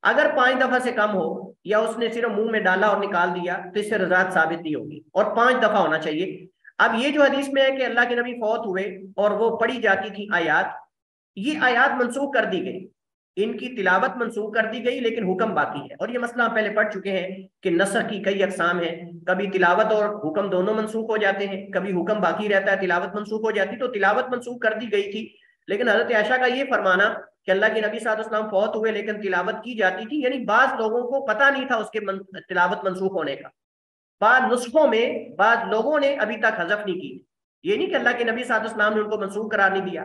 اگر 5 دفعہ سے کم ہو یا اس نے صرف منہ میں ڈالا اور نکال دیا تو اس سے رضاعت ثابت نہیں ہوگی، اور 5 دفعہ ہونا چاہیے۔ اب یہ جو حدیث میں ہے کہ اللہ کے نبی فوت ہوئے اور وہ پڑھی جاتی تھی آیات، یہ آیات منسوخ کر دی گئی، ان کی تلاوت منسوخ کر دی گئی لیکن حکم باقی ہے۔ اور یہ مسئلہ ہم پہلے پڑھ چکے ہیں کہ نسخ کی کئی اقسام ہیں، کبھی تلاوت اور حکم دونوں منسوخ ہو جاتے ہیں، کبھی حکم باقی رہتا ہے، تلاوت منسوخ ہو جاتی، تو تلاوت منسوخ کر دی گئی تھی۔ لیکن حضرت عائشہ کا یہ فرمانا کہ اللہ کے نبی صلی اللہ علیہ وسلم فوت ہوئے لیکن تلاوت کی جاتی تھی، یعنی بعض لوگوں کو پتہ نہیں تھا اس کے تلاوت منسوخ ہونے کا، بعض نسخوں میں بعض لوگوں نے ابھی تک حذف نہیں کی۔ یہ نہیں کہ اللہ کے نبی صلی اللہ علیہ وسلم نے ان کو منسوخ قرار نہیں دیا،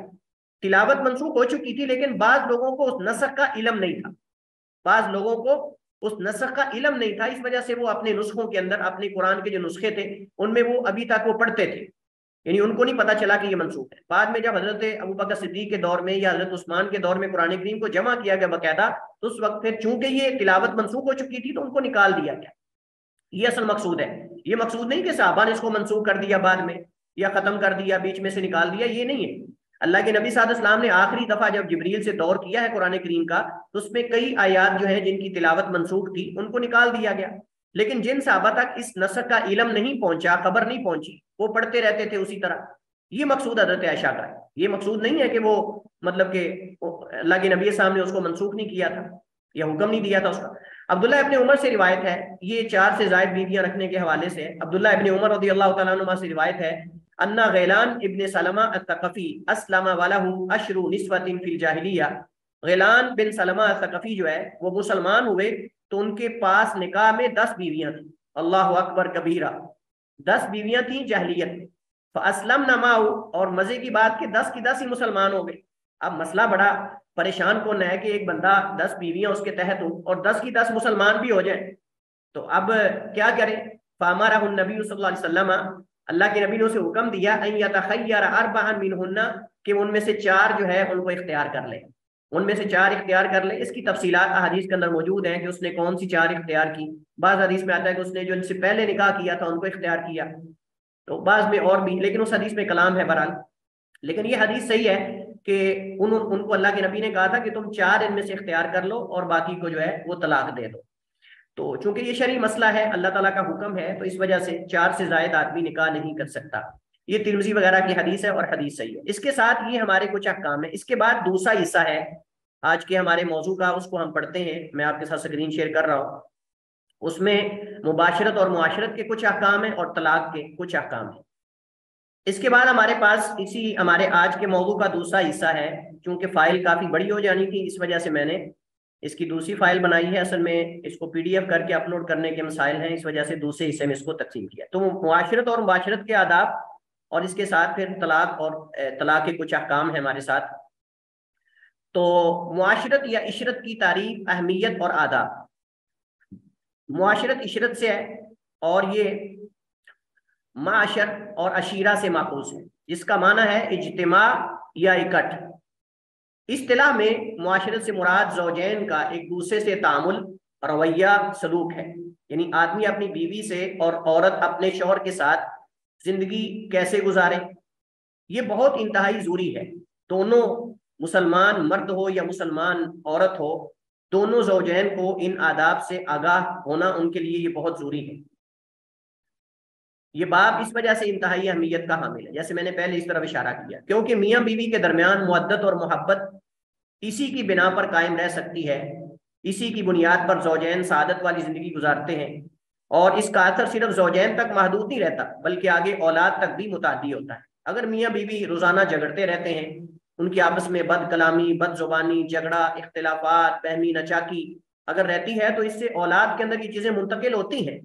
تلاوت منسوخ ہو چکی تھی لیکن بعض لوگوں کو اس نسخ کا علم نہیں تھا، بعض لوگوں کو اس نسخ کا علم نہیں تھا، اس وجہ سے وہ اپنے نسخوں کے اندر، اپنے قرآن کے جو نسخے تھے ان میں وہ ابھی تک وہ پڑھتے تھے، یعنی ان کو نہیں پتا چلا کہ یہ منسوخ ہے۔ بعد میں جب حضرت ابوبکر صدیق کے دور میں یا حضرت عثمان کے دور میں قرآن کریم کو جمع کیا گیا باقاعدہ، تو اس وقت پھر چونکہ یہ تلاوت منسوخ ہو چکی تھی تو ان کو نکال دیا گیا۔ یہ اصل مقصود ہے، یہ مقصود نہیں کہ صحابہ نے اس کو منسوخ کر دیا بعد میں یا ختم کر دیا، بیچ میں سے نکال دیا، یہ نہیں ہے۔ اللہ کے نبی صلی اللہ علیہ وسلم نے آخری دفعہ جب جبریل سے دور کیا ہے قرآن کریم کا تو اس میں کئی آیات جو ہیں جن کی تلاوت منسوخ تھی ان کو نکال دیا گیا، لیکن جن صحابہ تک اس نسخ کا علم نہیں پہنچا، خبر نہیں پہنچی، وہ پڑھتے رہتے تھے اسی طرح۔ یہ مقصود حضرت عائشہ کا ہے، یہ مقصود نہیں ہے کہ وہ مطلب کہ اللہ کے نبی صاحب نے اس کو منسوخ نہیں کیا تھا یا حکم نہیں دیا تھا اس کا۔ عبداللہ ابن عمر سے روایت ہے، یہ 4 سے زائد بیویاں رکھنے کے حوالے سے عبداللہ ابن عمر رضی اللہ تعالیٰ عنہ سے روایت ہے، انا غیلان ابن سلمہ الثقفی اسلم ولہ عشر نسوۃ فی الجاہلیہ، غیلان بن سلمہ الثقفی جو ہے وہ مسلمان ہوئے تو ان کے پاس نکاح میں 10 بیویاں تھیں، اللہ اکبر کبیرہ، 10 بیویاں تھیں جاہلیت میں، فاسلمن معہ، اور مزے کی بات کہ 10 کی 10 ہی مسلمان ہو گئے۔ اب مسئلہ بڑا پریشان کون ہے کہ ایک بندہ 10 بیویاں اس کے تحت ہوں اور 10 کی 10 مسلمان بھی ہو جائیں، تو اب کیا کریں؟ فامرہ النبی صلی اللہ علیہ وسلم، اللہ کے نبی نے اسے حکم دیا ان یتخیر اربعا منہن، کہ ان میں سے 4 جو ہے ان کو اختیار کر لے، ان میں سے 4 اختیار کر لے۔ اس کی تفصیلات احادیث کے اندر موجود ہیں کہ اس نے کون سی 4 اختیار کی۔ بعض حدیث میں آتا ہے کہ اس نے جو ان سے پہلے نکاح کیا تھا ان کو اختیار کیا، تو بعض میں اور بھی، لیکن اس حدیث میں کلام ہے بہرحال۔ لیکن یہ حدیث صحیح ہے کہ ان کو اللہ کے نبی نے کہا تھا کہ تم 4 ان میں سے اختیار کر لو اور باقی کو جو ہے وہ طلاق دے دو۔ تو چونکہ یہ شرعی مسئلہ ہے، اللہ تعالیٰ کا حکم ہے، تو اس وجہ سے 4 سے زائد آدمی نکاح نہیں کر سکتا۔ یہ ترمذی وغیرہ کی حدیث ہے اور حدیث صحیح ہے۔ اس کے ساتھ یہ ہمارے کچھ احکام ہیں۔ اس کے بعد دوسرا حصہ ہے آج کے ہمارے موضوع کا، اس کو ہم پڑھتے ہیں۔ میں آپ کے ساتھ اسکرین شیئر کر رہا ہوں، اس میں مباشرت اور معاشرت کے کچھ احکام ہیں اور طلاق کے کچھ احکام ہیں۔ اس کے بعد ہمارے پاس اسی ہمارے آج کے موضوع کا دوسرا حصہ ہے۔ چونکہ فائل کافی بڑی ہو جانی تھی، اس وجہ سے میں نے اس کی دوسری فائل بنائی ہے۔ اصل میں اس کو PDF کر کے اپلوڈ کرنے کے مسائل ہیں، اس وجہ سے دوسرے حصے میں اس کو تقسیم کیا۔ تو معاشرت اور مباشرت کے آداب، اور اس کے ساتھ پھر طلاق اور طلاق کے کچھ احکام ہیں ہمارے ساتھ۔ تو معاشرت یا عشرت کی تعریف، اہمیت اور آداب۔ معاشرت عشرت سے ہے اور یہ معاشر اور عشیرہ سے ماخوذ ہے، جس کا معنی ہے اجتماع یا اکٹھ۔ اصطلاح میں معاشرت سے مراد زوجین کا ایک دوسرے سے تعامل، رویہ، سلوک ہے، یعنی آدمی اپنی بیوی سے اور عورت اپنے شوہر کے ساتھ زندگی کیسے گزارے۔ یہ بہت انتہائی ضروری ہے، دونوں مسلمان مرد ہو یا مسلمان عورت ہو، دونوں زوجین کو ان آداب سے آگاہ ہونا ان کے لیے یہ بہت ضروری ہے۔ یہ باب اس وجہ سے انتہائی اہمیت کا حامل ہے، جیسے میں نے پہلے اس طرف اشارہ کیا، کیونکہ میاں بیوی کے درمیان مودت اور محبت اسی کی بنا پر قائم رہ سکتی ہے، اسی کی بنیاد پر زوجین سعادت والی زندگی گزارتے ہیں، اور اس کا اثر صرف زوجین تک محدود نہیں رہتا بلکہ آگے اولاد تک بھی متعدی ہوتا ہے۔ اگر میاں بیوی روزانہ جھگڑتے رہتے ہیں، ان کی آپس میں بد کلامی، بد زبانی، جھگڑا، اختلافات، بہمی نچاکی اگر رہتی ہے، تو اس سے اولاد کے اندر یہ چیزیں منتقل ہوتی ہیں۔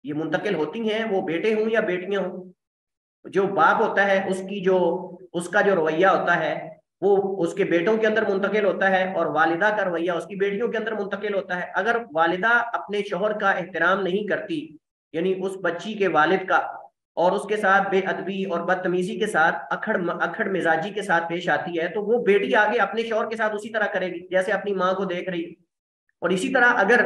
یہ منتقل ہوتی ہیں، وہ بیٹے ہوں یا بیٹیاں ہوں۔ جو باپ ہوتا ہے اس کا جو رویہ ہوتا ہے وہ اس کے بیٹوں کے اندر منتقل ہوتا ہے، اور والدہ کا رویہ اس کی بیٹیوں کے اندر منتقل ہوتا ہے۔ اگر والدہ اپنے شوہر کا احترام نہیں کرتی، یعنی اس بچی کے والد کا، اور اس کے ساتھ بے ادبی اور بدتمیزی کے ساتھ اکھڑ مزاجی کے ساتھ پیش آتی ہے، تو وہ بیٹی آگے اپنے شوہر کے ساتھ اسی طرح کرے گی جیسے اپنی ماں کو دیکھ رہی۔ اور اسی طرح اگر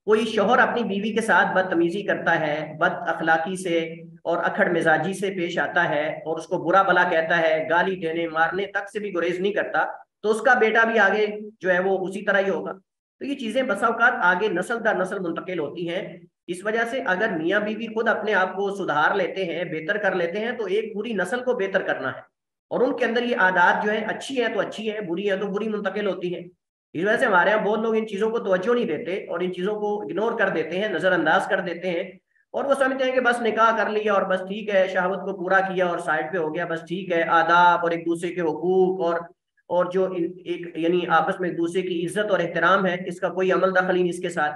کوئی شوہر اپنی بیوی کے ساتھ بدتمیزی کرتا ہے، بد اخلاقی سے اور اکھڑ مزاجی سے پیش آتا ہے، اور اس کو برا بلا کہتا ہے، گالی دینے مارنے تک سے بھی گریز نہیں کرتا، تو اس کا بیٹا بھی آگے جو ہے وہ اسی طرح ہی ہوگا۔ تو یہ چیزیں بسا اوقات آگے نسل در نسل منتقل ہوتی ہیں۔ اس وجہ سے اگر میاں بیوی خود اپنے آپ کو سدھار لیتے ہیں، بہتر کر لیتے ہیں، تو ایک پوری نسل کو بہتر کرنا ہے، اور ان کے اندر یہ عادات جو ہیں اچھی ہیں تو اچھی ہیں، بری ہیں تو بری منتقل ہوتی ہیں۔ اس وجہ سے ہمارے یہاں بہت لوگ ان چیزوں کو توجہ نہیں دیتے اور ان چیزوں کو اگنور کر دیتے ہیں، نظر انداز کر دیتے ہیں، اور وہ سمجھتے ہیں کہ بس نکاح کر لیا اور بس ٹھیک ہے، شہوت کو پورا کیا اور سائڈ پہ ہو گیا، بس ٹھیک ہے۔ آداب اور ایک دوسرے کے حقوق اور جو ایک یعنی آپس میں ایک دوسرے کی عزت اور احترام ہے، اس کا کوئی عمل دخل نہیں اس کے ساتھ۔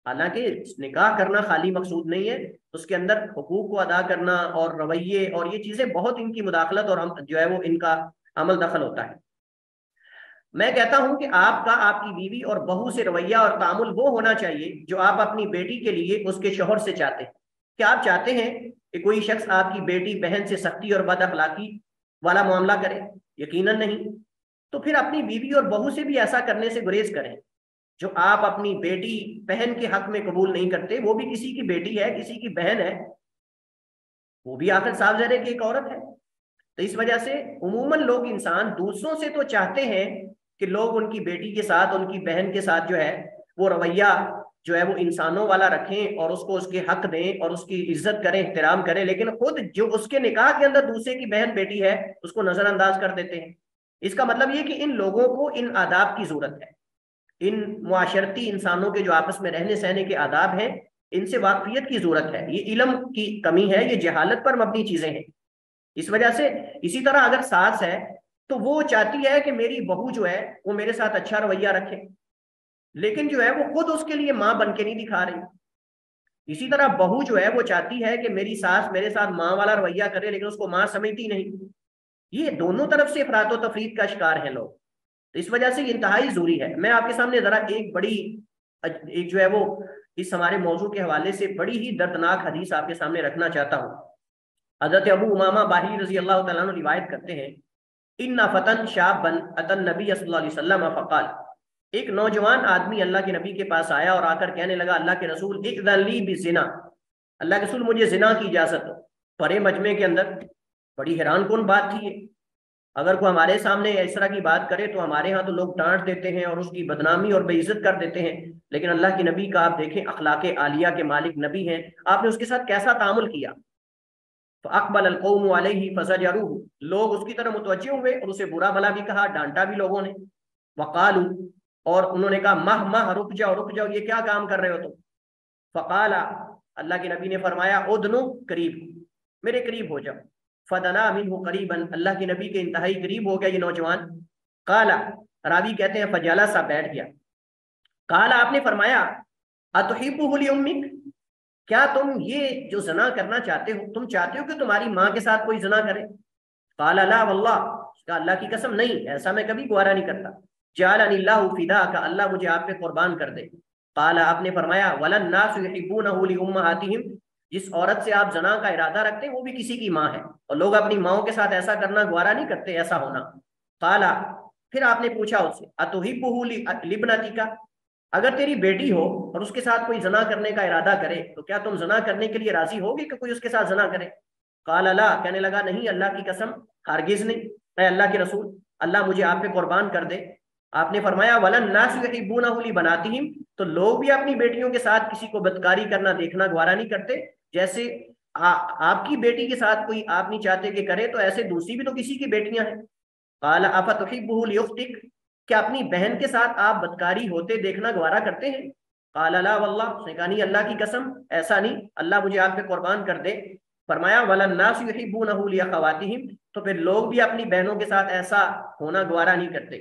حالانکہ نکاح کرنا خالی مقصود نہیں ہے، اس کے اندر حقوق کو ادا کرنا اور رویے اور یہ چیزیں بہت ان کی مداخلت اور جو ہے وہ ان کا عمل دخل ہوتا ہے۔ میں کہتا ہوں کہ آپ کا آپ کی بیوی اور بہو سے رویہ اور تعامل وہ ہونا چاہیے جو آپ اپنی بیٹی کے لیے اس کے شوہر سے چاہتے ہیں۔ کیا آپ چاہتے ہیں کہ کوئی شخص آپ کی بیٹی بہن سے سختی اور بد اخلاقی والا معاملہ کرے؟ یقیناً نہیں۔ تو پھر اپنی بیوی اور بہو سے بھی ایسا کرنے سے گریز کریں۔ جو آپ اپنی بیٹی بہن کے حق میں قبول نہیں کرتے، وہ بھی کسی کی بیٹی ہے، کسی کی بہن ہے، وہ بھی آخر صاف ظاہر ہے کہ ایک عورت ہے۔ تو اس وجہ سے عموماً لوگ انسان دوسروں سے تو چاہتے ہیں کہ لوگ ان کی بیٹی کے ساتھ، ان کی بہن کے ساتھ جو ہے وہ رویہ جو ہے وہ انسانوں والا رکھیں اور اس کو اس کے حق دیں اور اس کی عزت کریں، احترام کریں، لیکن خود جو اس کے نکاح کے اندر دوسرے کی بہن بیٹی ہے اس کو نظر انداز کر دیتے ہیں۔ اس کا مطلب یہ کہ ان لوگوں کو ان آداب کی ضرورت ہے۔ ان معاشرتی انسانوں کے جو آپس میں رہنے سہنے کے آداب ہیں ان سے واقفیت کی ضرورت ہے. یہ علم کی کمی ہے, یہ جہالت پر مبنی چیزیں ہیں. اس وجہ سے اسی طرح اگر ساس ہے تو وہ چاہتی ہے کہ میری بہو جو ہے وہ میرے ساتھ اچھا رویہ رکھے, لیکن جو ہے وہ خود اس کے لیے ماں بن کے نہیں دکھا رہی. اسی طرح بہو جو ہے وہ چاہتی ہے کہ میری ساس میرے ساتھ ماں والا رویہ کرے, لیکن اس کو ماں سمجھتی نہیں. یہ دونوں طرف سے افراط و تفریط کا شکار ہیں لوگ. تو اس وجہ سے یہ انتہائی ضروری ہے. میں آپ کے سامنے ذرا ایک جو ہے وہ اس ہمارے موضوع کے حوالے سے بڑی ہی دردناک حدیث آپ کے سامنے رکھنا چاہتا ہوں. حضرت ابو امامہ باہلی رضی اللہ تعالیٰ عنہ روایت کرتے ہیں, ان فتن شابا اتى النبی صلی اللہ علیہ وسلم فقال, ایک نوجوان آدمی اللہ کے نبی کے پاس آیا اور آ کر کہنے لگا, اللہ کے رسول اذن لی بالزنا, اللہ کے رسول مجھے زنا کی اجازت ہو. پرے مجمع کے اندر بڑی حیران کن بات تھی یہ. اگر کوئی ہمارے سامنے اس طرح کی بات کرے تو ہمارے ہاں تو لوگ ڈانٹ دیتے ہیں اور اس کی بدنامی اور بے عزت کر دیتے ہیں, لیکن اللہ کے نبی کا آپ دیکھیں اخلاق عالیہ کے مالک نبی ہیں, آپ نے اس کے ساتھ کیسا تعامل کیا. فاقبل القوم علیہ فزجروہ, لوگ اس کی طرف متوجہ ہوئے اور اسے برا بھلا بھی کہا, ڈانٹا بھی لوگوں نے. وقالوا, اور انہوں نے کہا, مہ رک جاؤ, یہ کیا کام کر رہے ہو تم. فقال, اللہ کے نبی نے فرمایا, ادنو, قریب, میرے قریب ہو جاؤ. فدنا منہ قریبا, اللہ کے نبی کے انتہائی قریب ہو گیا یہ نوجوان. قال, راوی کہتے ہیں فجلس, بیٹھ گیا. قال, آپ نے فرمایا, اتحبہ لامک, کیا تم یہ جو زنا کرنا چاہتے ہو, تم چاہتے ہو کہ تمہاری ماں کے ساتھ کوئی زنا کرے. قال لا واللہ, کہ اللہ کی قسم نہیں, ایسا میں کبھی گوارا نہیں کرتا. جعلنی اللہ فداک, اللہ مجھے آپ پہ قربان کر دے. قال, آپ نے فرمایا, ولن الناس یحبونہ لامہاتہم, جس عورت سے آپ زنا کا ارادہ رکھتے ہیں وہ بھی کسی کی ماں ہے, اور لوگ اپنی ماؤں کے ساتھ ایسا کرنا گوارا نہیں کرتے, ایسا ہونا. قال, پھر آپ نے پوچھا اس سے, اتحبہ لابنتک, اگر تیری بیٹی ہو اور اس کے ساتھ کوئی زنا کرنے کا ارادہ کرے تو کیا تم زنا کرنے کے لیے راضی ہوگی کہ کوئی اس کے ساتھ زنا کرے. قال لا, کہنے لگا, نہیں, اللہ کی قسم, ہرگز نہیں. اے اللہ کے رسول, اللہ مجھے آپ پہ قربان کر دے. آپ نے فرمایا, ولن الناس یحبونہ لبناتہم, تو لوگ بھی اپنی بیٹیوں کے ساتھ کسی کو بدکاری کرنا دیکھنا گوارا نہیں کرتے. جیسے آپ کی بیٹی کے ساتھ کوئی آپ نہیں چاہتے کہ کرے, تو ایسے دوسری بھی تو کسی کی بیٹیاں ہیں. قال افتحبہ لاختک, کیا اپنی بہن کے ساتھ آپ بدکاری ہوتے دیکھنا گوارا کرتے ہیں. قال لا واللہ, اس نے کہا نہیں, اللہ کی قسم, ایسا نہیں, اللہ مجھے آپ پہ قربان کر دے. فرمایا, ولن الناس یحبونہ لاخواتہم, تو پھر لوگ بھی اپنی بہنوں کے ساتھ ایسا ہونا گوارا نہیں کرتے.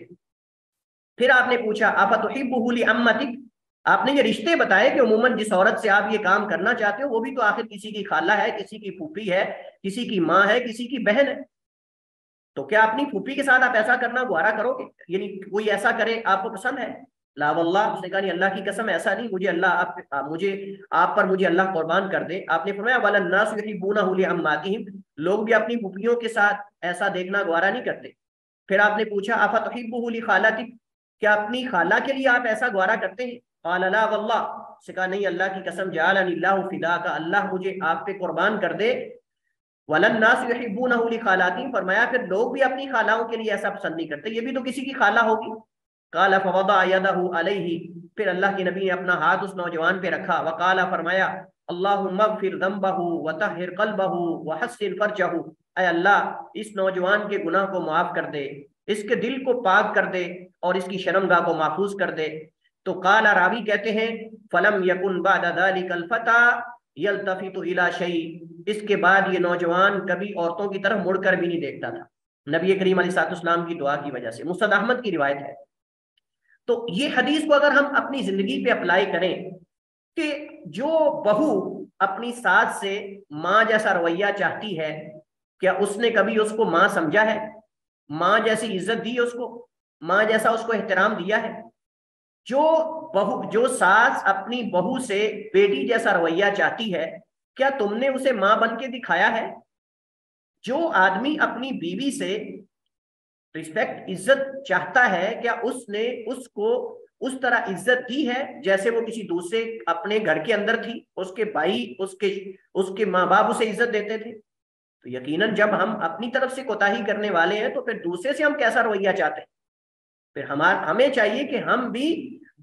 پھر آپ نے پوچھا, افتحبہ لعمتک, آپ نے یہ رشتے بتائے کہ عموماً جس عورت سے آپ یہ کام کرنا چاہتے ہو وہ بھی تو آخر کسی کی خالہ ہے, کسی کی پھوپھی ہے, کسی کی ماں ہے, کسی کی بہن ہے. تو کیا اپنی پھوپھی کے ساتھ آپ ایسا کرنا گوارا کرو گے, یعنی کوئی ایسا کرے آپ کو پسند ہے. لا واللہ, اس نے کہا نہیں, اللہ کی قسم, ایسا نہیں, مجھے اللہ آپ پر مجھے اللہ قربان کر دے. آپ نے فرمایا, ولن الناس یحبونہ لعماتہم, لوگ بھی اپنی پھوپھیوں کے ساتھ ایسا دیکھنا گوارا نہیں کرتے. پھر آپ نے پوچھا, افتحبہ لخالتک, کیا اپنی خالہ کے لیے آپ ایسا گوارا کرتے ہیں. قال لا واللہ, اس نے کہا نہیں, اللہ کی قسم, جعلنی اللہ فداک, اللہ مجھے آپ پہ قربان کر دے. ولن الناس یحبونہ لخالاتہم, فرمایا پھر لوگ بھی اپنی خالہوں کے لیے ایسا پسند نہیں کرتے, یہ بھی تو کسی کی خالہ ہوگی. قال فوضع یدہ علیہ, پھر اللہ کے نبی نے اپنا ہاتھ اس نوجوان پہ رکھا. وقال, فرمایا, اللہم اغفر ذنبہ وطہر قلبہ وحسن فرجہ, اے اللہ اس نوجوان کے گناہ کو معاف کر دے, اس کے دل کو پاک کر دے, اور اس کی شرمگاہ کو محفوظ کر دے. تو قال, راوی کہتے ہیں, فلم یکن بعد ذلک الفتى یلتفت الی شیء, اس کے بعد یہ نوجوان کبھی عورتوں کی طرف مڑ کر بھی نہیں دیکھتا تھا, نبی کریم علیہ الصلوۃ والسلام کی دعا کی وجہ سے. مسند احمد کی روایت ہے. تو یہ حدیث کو اگر ہم اپنی زندگی پہ اپلائی کریں کہ جو بہو اپنی ساس سے ماں جیسا رویہ چاہتی ہے, کیا اس نے کبھی اس کو ماں سمجھا ہے, ماں جیسی عزت دی اس کو, ماں جیسا اس کو احترام دیا ہے. جو ساس اپنی بہو سے بیٹی جیسا رویہ چاہتی ہے, کیا تم نے اسے ماں بن کے دکھایا ہے. جو آدمی اپنی بیوی سے رسپیکٹ, عزت چاہتا ہے, کیا اس نے اس کو اس طرح عزت دی ہے جیسے وہ کسی دوسرے اپنے گھر کے اندر تھی, اس کے بھائی, اس کے ماں باپ اسے عزت دیتے تھے. تو یقیناً جب ہم اپنی طرف سے کوتاہی کرنے والے ہیں تو پھر دوسرے سے ہم کیسا رویہ چاہتے ہیں. پھر ہمیں چاہیے کہ ہم بھی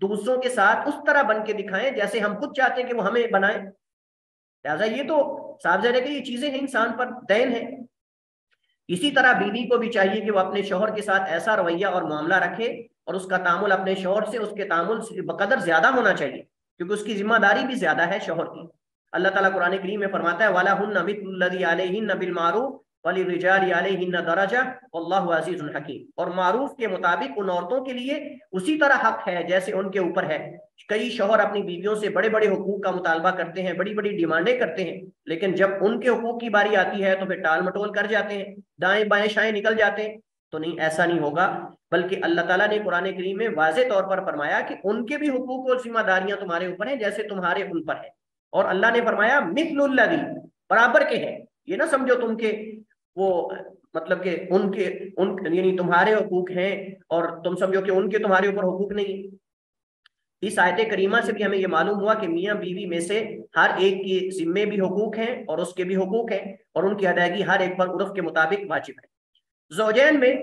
دوسروں کے ساتھ اس طرح بن کے دکھائیں جیسے ہم خود چاہتے ہیں کہ وہ ہمیں بنائیں. لہٰذا یہ تو صاف ظاہر ہے کہ یہ چیزیں ہیں, انسان پر دین ہے. اسی طرح بیوی کو بھی چاہیے کہ وہ اپنے شوہر کے ساتھ ایسا رویہ اور معاملہ رکھے اور اس کا تعامل اپنے شوہر سے اس کے تعامل سے بقدر زیادہ ہونا چاہیے، کیونکہ اس کی ذمہ داری بھی زیادہ ہے شوہر کی۔ اللہ تعالیٰ قرآن کریم میں فرماتا ہے وَلَهُنَّ مِثْلُ الَّذِي عَلَيْهِنَّ بِالْمَعْرُوفِ وَلِلرِّجَالِ عَلَيْهِنَّ دَرَجَةٌ وَاللَّهُ عَزِيزٌ حَكِيمٌ، اور معروف کے مطابق ان عورتوں کے لیے اسی طرح حق ہے جیسے ان کے اوپر ہے۔ کئی شوہر اپنی بیویوں سے بڑے بڑے حقوق کا مطالبہ کرتے ہیں، بڑی بڑی ڈیمانڈیں کرتے ہیں، لیکن جب ان کے حقوق کی باری آتی ہے تو پھر ٹال مٹول کر جاتے ہیں، دائیں بائیں شائیں نکل جاتے ہیں۔ تو نہیں، ایسا نہیں ہوگا، بلکہ اللہ تعالیٰ نے قرآن کریم میں واضح طور پر فرمایا کہ ان کے بھی حقوق اور ذمہ داریاں تمہارے اوپر ہیں جیسے تمہارے ان پر ہے۔ اور اللہ نے فرمایا مثل الذی، برابر کے ہیں، یہ نہ سمجھو تم کہ وہ مطلب کہ ان کے یعنی تمہارے حقوق ہیں اور تم سمجھو کہ ان کے تمہارے اوپر حقوق نہیں۔ اس آیت کریمہ سے بھی ہمیں یہ معلوم ہوا کہ میاں بیوی میں سے ہر ایک کے ذمے بھی حقوق ہیں اور اس کے بھی حقوق ہیں، اور ان کی ادائیگی ہر ایک پر عرف کے مطابق واجب ہے۔ زوجین میں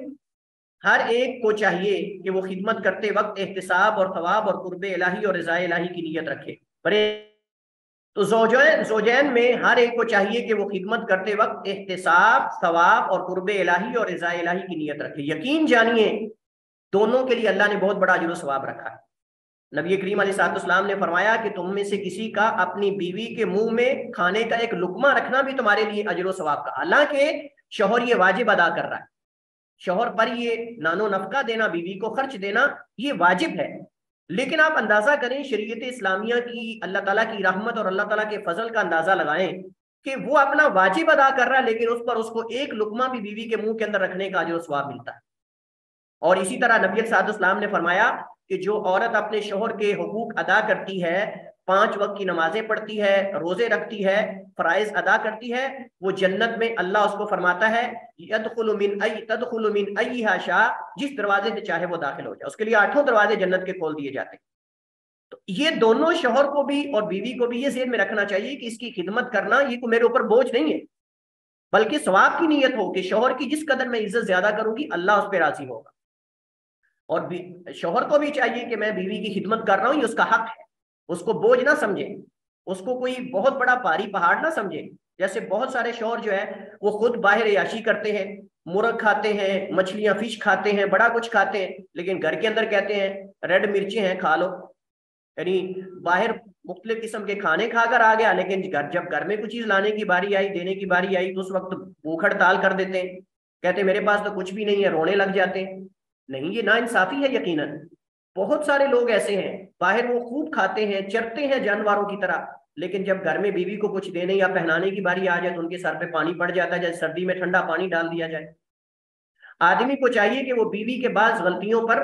ہر ایک کو چاہیے کہ وہ خدمت کرتے وقت احتساب اور ثواب اور قرب الہی اور رضا الہی کی نیت رکھے۔ تو زوجین میں ہر ایک کو چاہیے کہ وہ خدمت کرتے وقت احتساب، ثواب اور قرب الہی اور رضا الہی کی نیت رکھے۔ یقین جانیے دونوں کے لیے اللہ نے بہت بڑا اجر و ثواب رکھا ہے۔ نبی کریم علیہ الصلوۃ والسلام نے فرمایا کہ تم میں سے کسی کا اپنی بیوی کے منہ میں کھانے کا ایک لقمہ رکھنا بھی تمہارے لیے اجر و ثواب کا، حالانکہ شوہر یہ واجب ادا کر رہا ہے، شوہر پر یہ نان و نفقہ دینا، بیوی کو خرچ دینا یہ واجب ہے، لیکن آپ اندازہ کریں شریعت اسلامیہ کی، اللہ تعالیٰ کی رحمت اور اللہ تعالیٰ کے فضل کا اندازہ لگائیں کہ وہ اپنا واجب ادا کر رہا ہے لیکن اس پر اس کو ایک لقمہ بھی بیوی کے منہ کے اندر رکھنے کا اجر و ثواب ملتا ہے۔ اور اسی طرح نبی صلی اللہ علیہ وسلم نے فرمایا کہ جو عورت اپنے شوہر کے حقوق ادا کرتی ہے، 5 وقت کی نمازیں پڑھتی ہے، روزے رکھتی ہے، فرائض ادا کرتی ہے، وہ جنت میں اللہ اس کو فرماتا ہے تدخل من ایھا شاء، جس دروازے سے چاہے وہ داخل ہو جائے، اس کے لیے 8 دروازے جنت کے کھول دیے جاتے ہیں۔ تو یہ دونوں شوہر کو بھی اور بیوی کو بھی یہ ذہن میں رکھنا چاہیے کہ اس کی خدمت کرنا یہ کوئی میرے اوپر بوجھ نہیں ہے، بلکہ ثواب کی نیت ہو کہ شوہر کی جس قدر میں عزت زیادہ کروں گی اللہ اس پہ راضی ہوگا۔ اور شوہر کو بھی چاہیے کہ میں بیوی کی خدمت کر رہا ہوں، یہ اس کا حق ہے، اس کو بوجھ نہ سمجھے، اس کو کوئی بہت بڑا بھاری پہاڑ نہ سمجھے۔ جیسے بہت سارے شوہر جو ہے وہ خود باہر عیاشی کرتے ہیں، مرغ کھاتے ہیں، مچھلیاں فش کھاتے ہیں، بڑا کچھ کھاتے ہیں، لیکن گھر کے اندر کہتے ہیں ریڈ مرچیں ہیں کھا لو، یعنی باہر مختلف قسم کے کھانے کھا کر آ گیا، لیکن جب گھر میں کچھ چیز لانے کی باری آئی، دینے کی باری آئی، تو اس وقت بھوک ہڑتال کر دیتے ہیں، کہتے ہیں میرے پاس تو کچھ بھی نہیں ہے، رونے لگ جاتے ہیں۔ نہیں، یہ ناانصافی ہے یقیناً۔ بہت سارے لوگ ایسے ہیں باہر وہ خوب کھاتے ہیں، چرتے ہیں جانوروں کی طرح، لیکن جب گھر میں بیوی کو کچھ دینے یا پہنانے کی باری آ جائے تو ان کے سر پہ پانی پڑ جاتا ہے جیسے سردی میں ٹھنڈا پانی ڈال دیا جائے۔ آدمی کو چاہیے کہ وہ بیوی کے بعض غلطیوں پر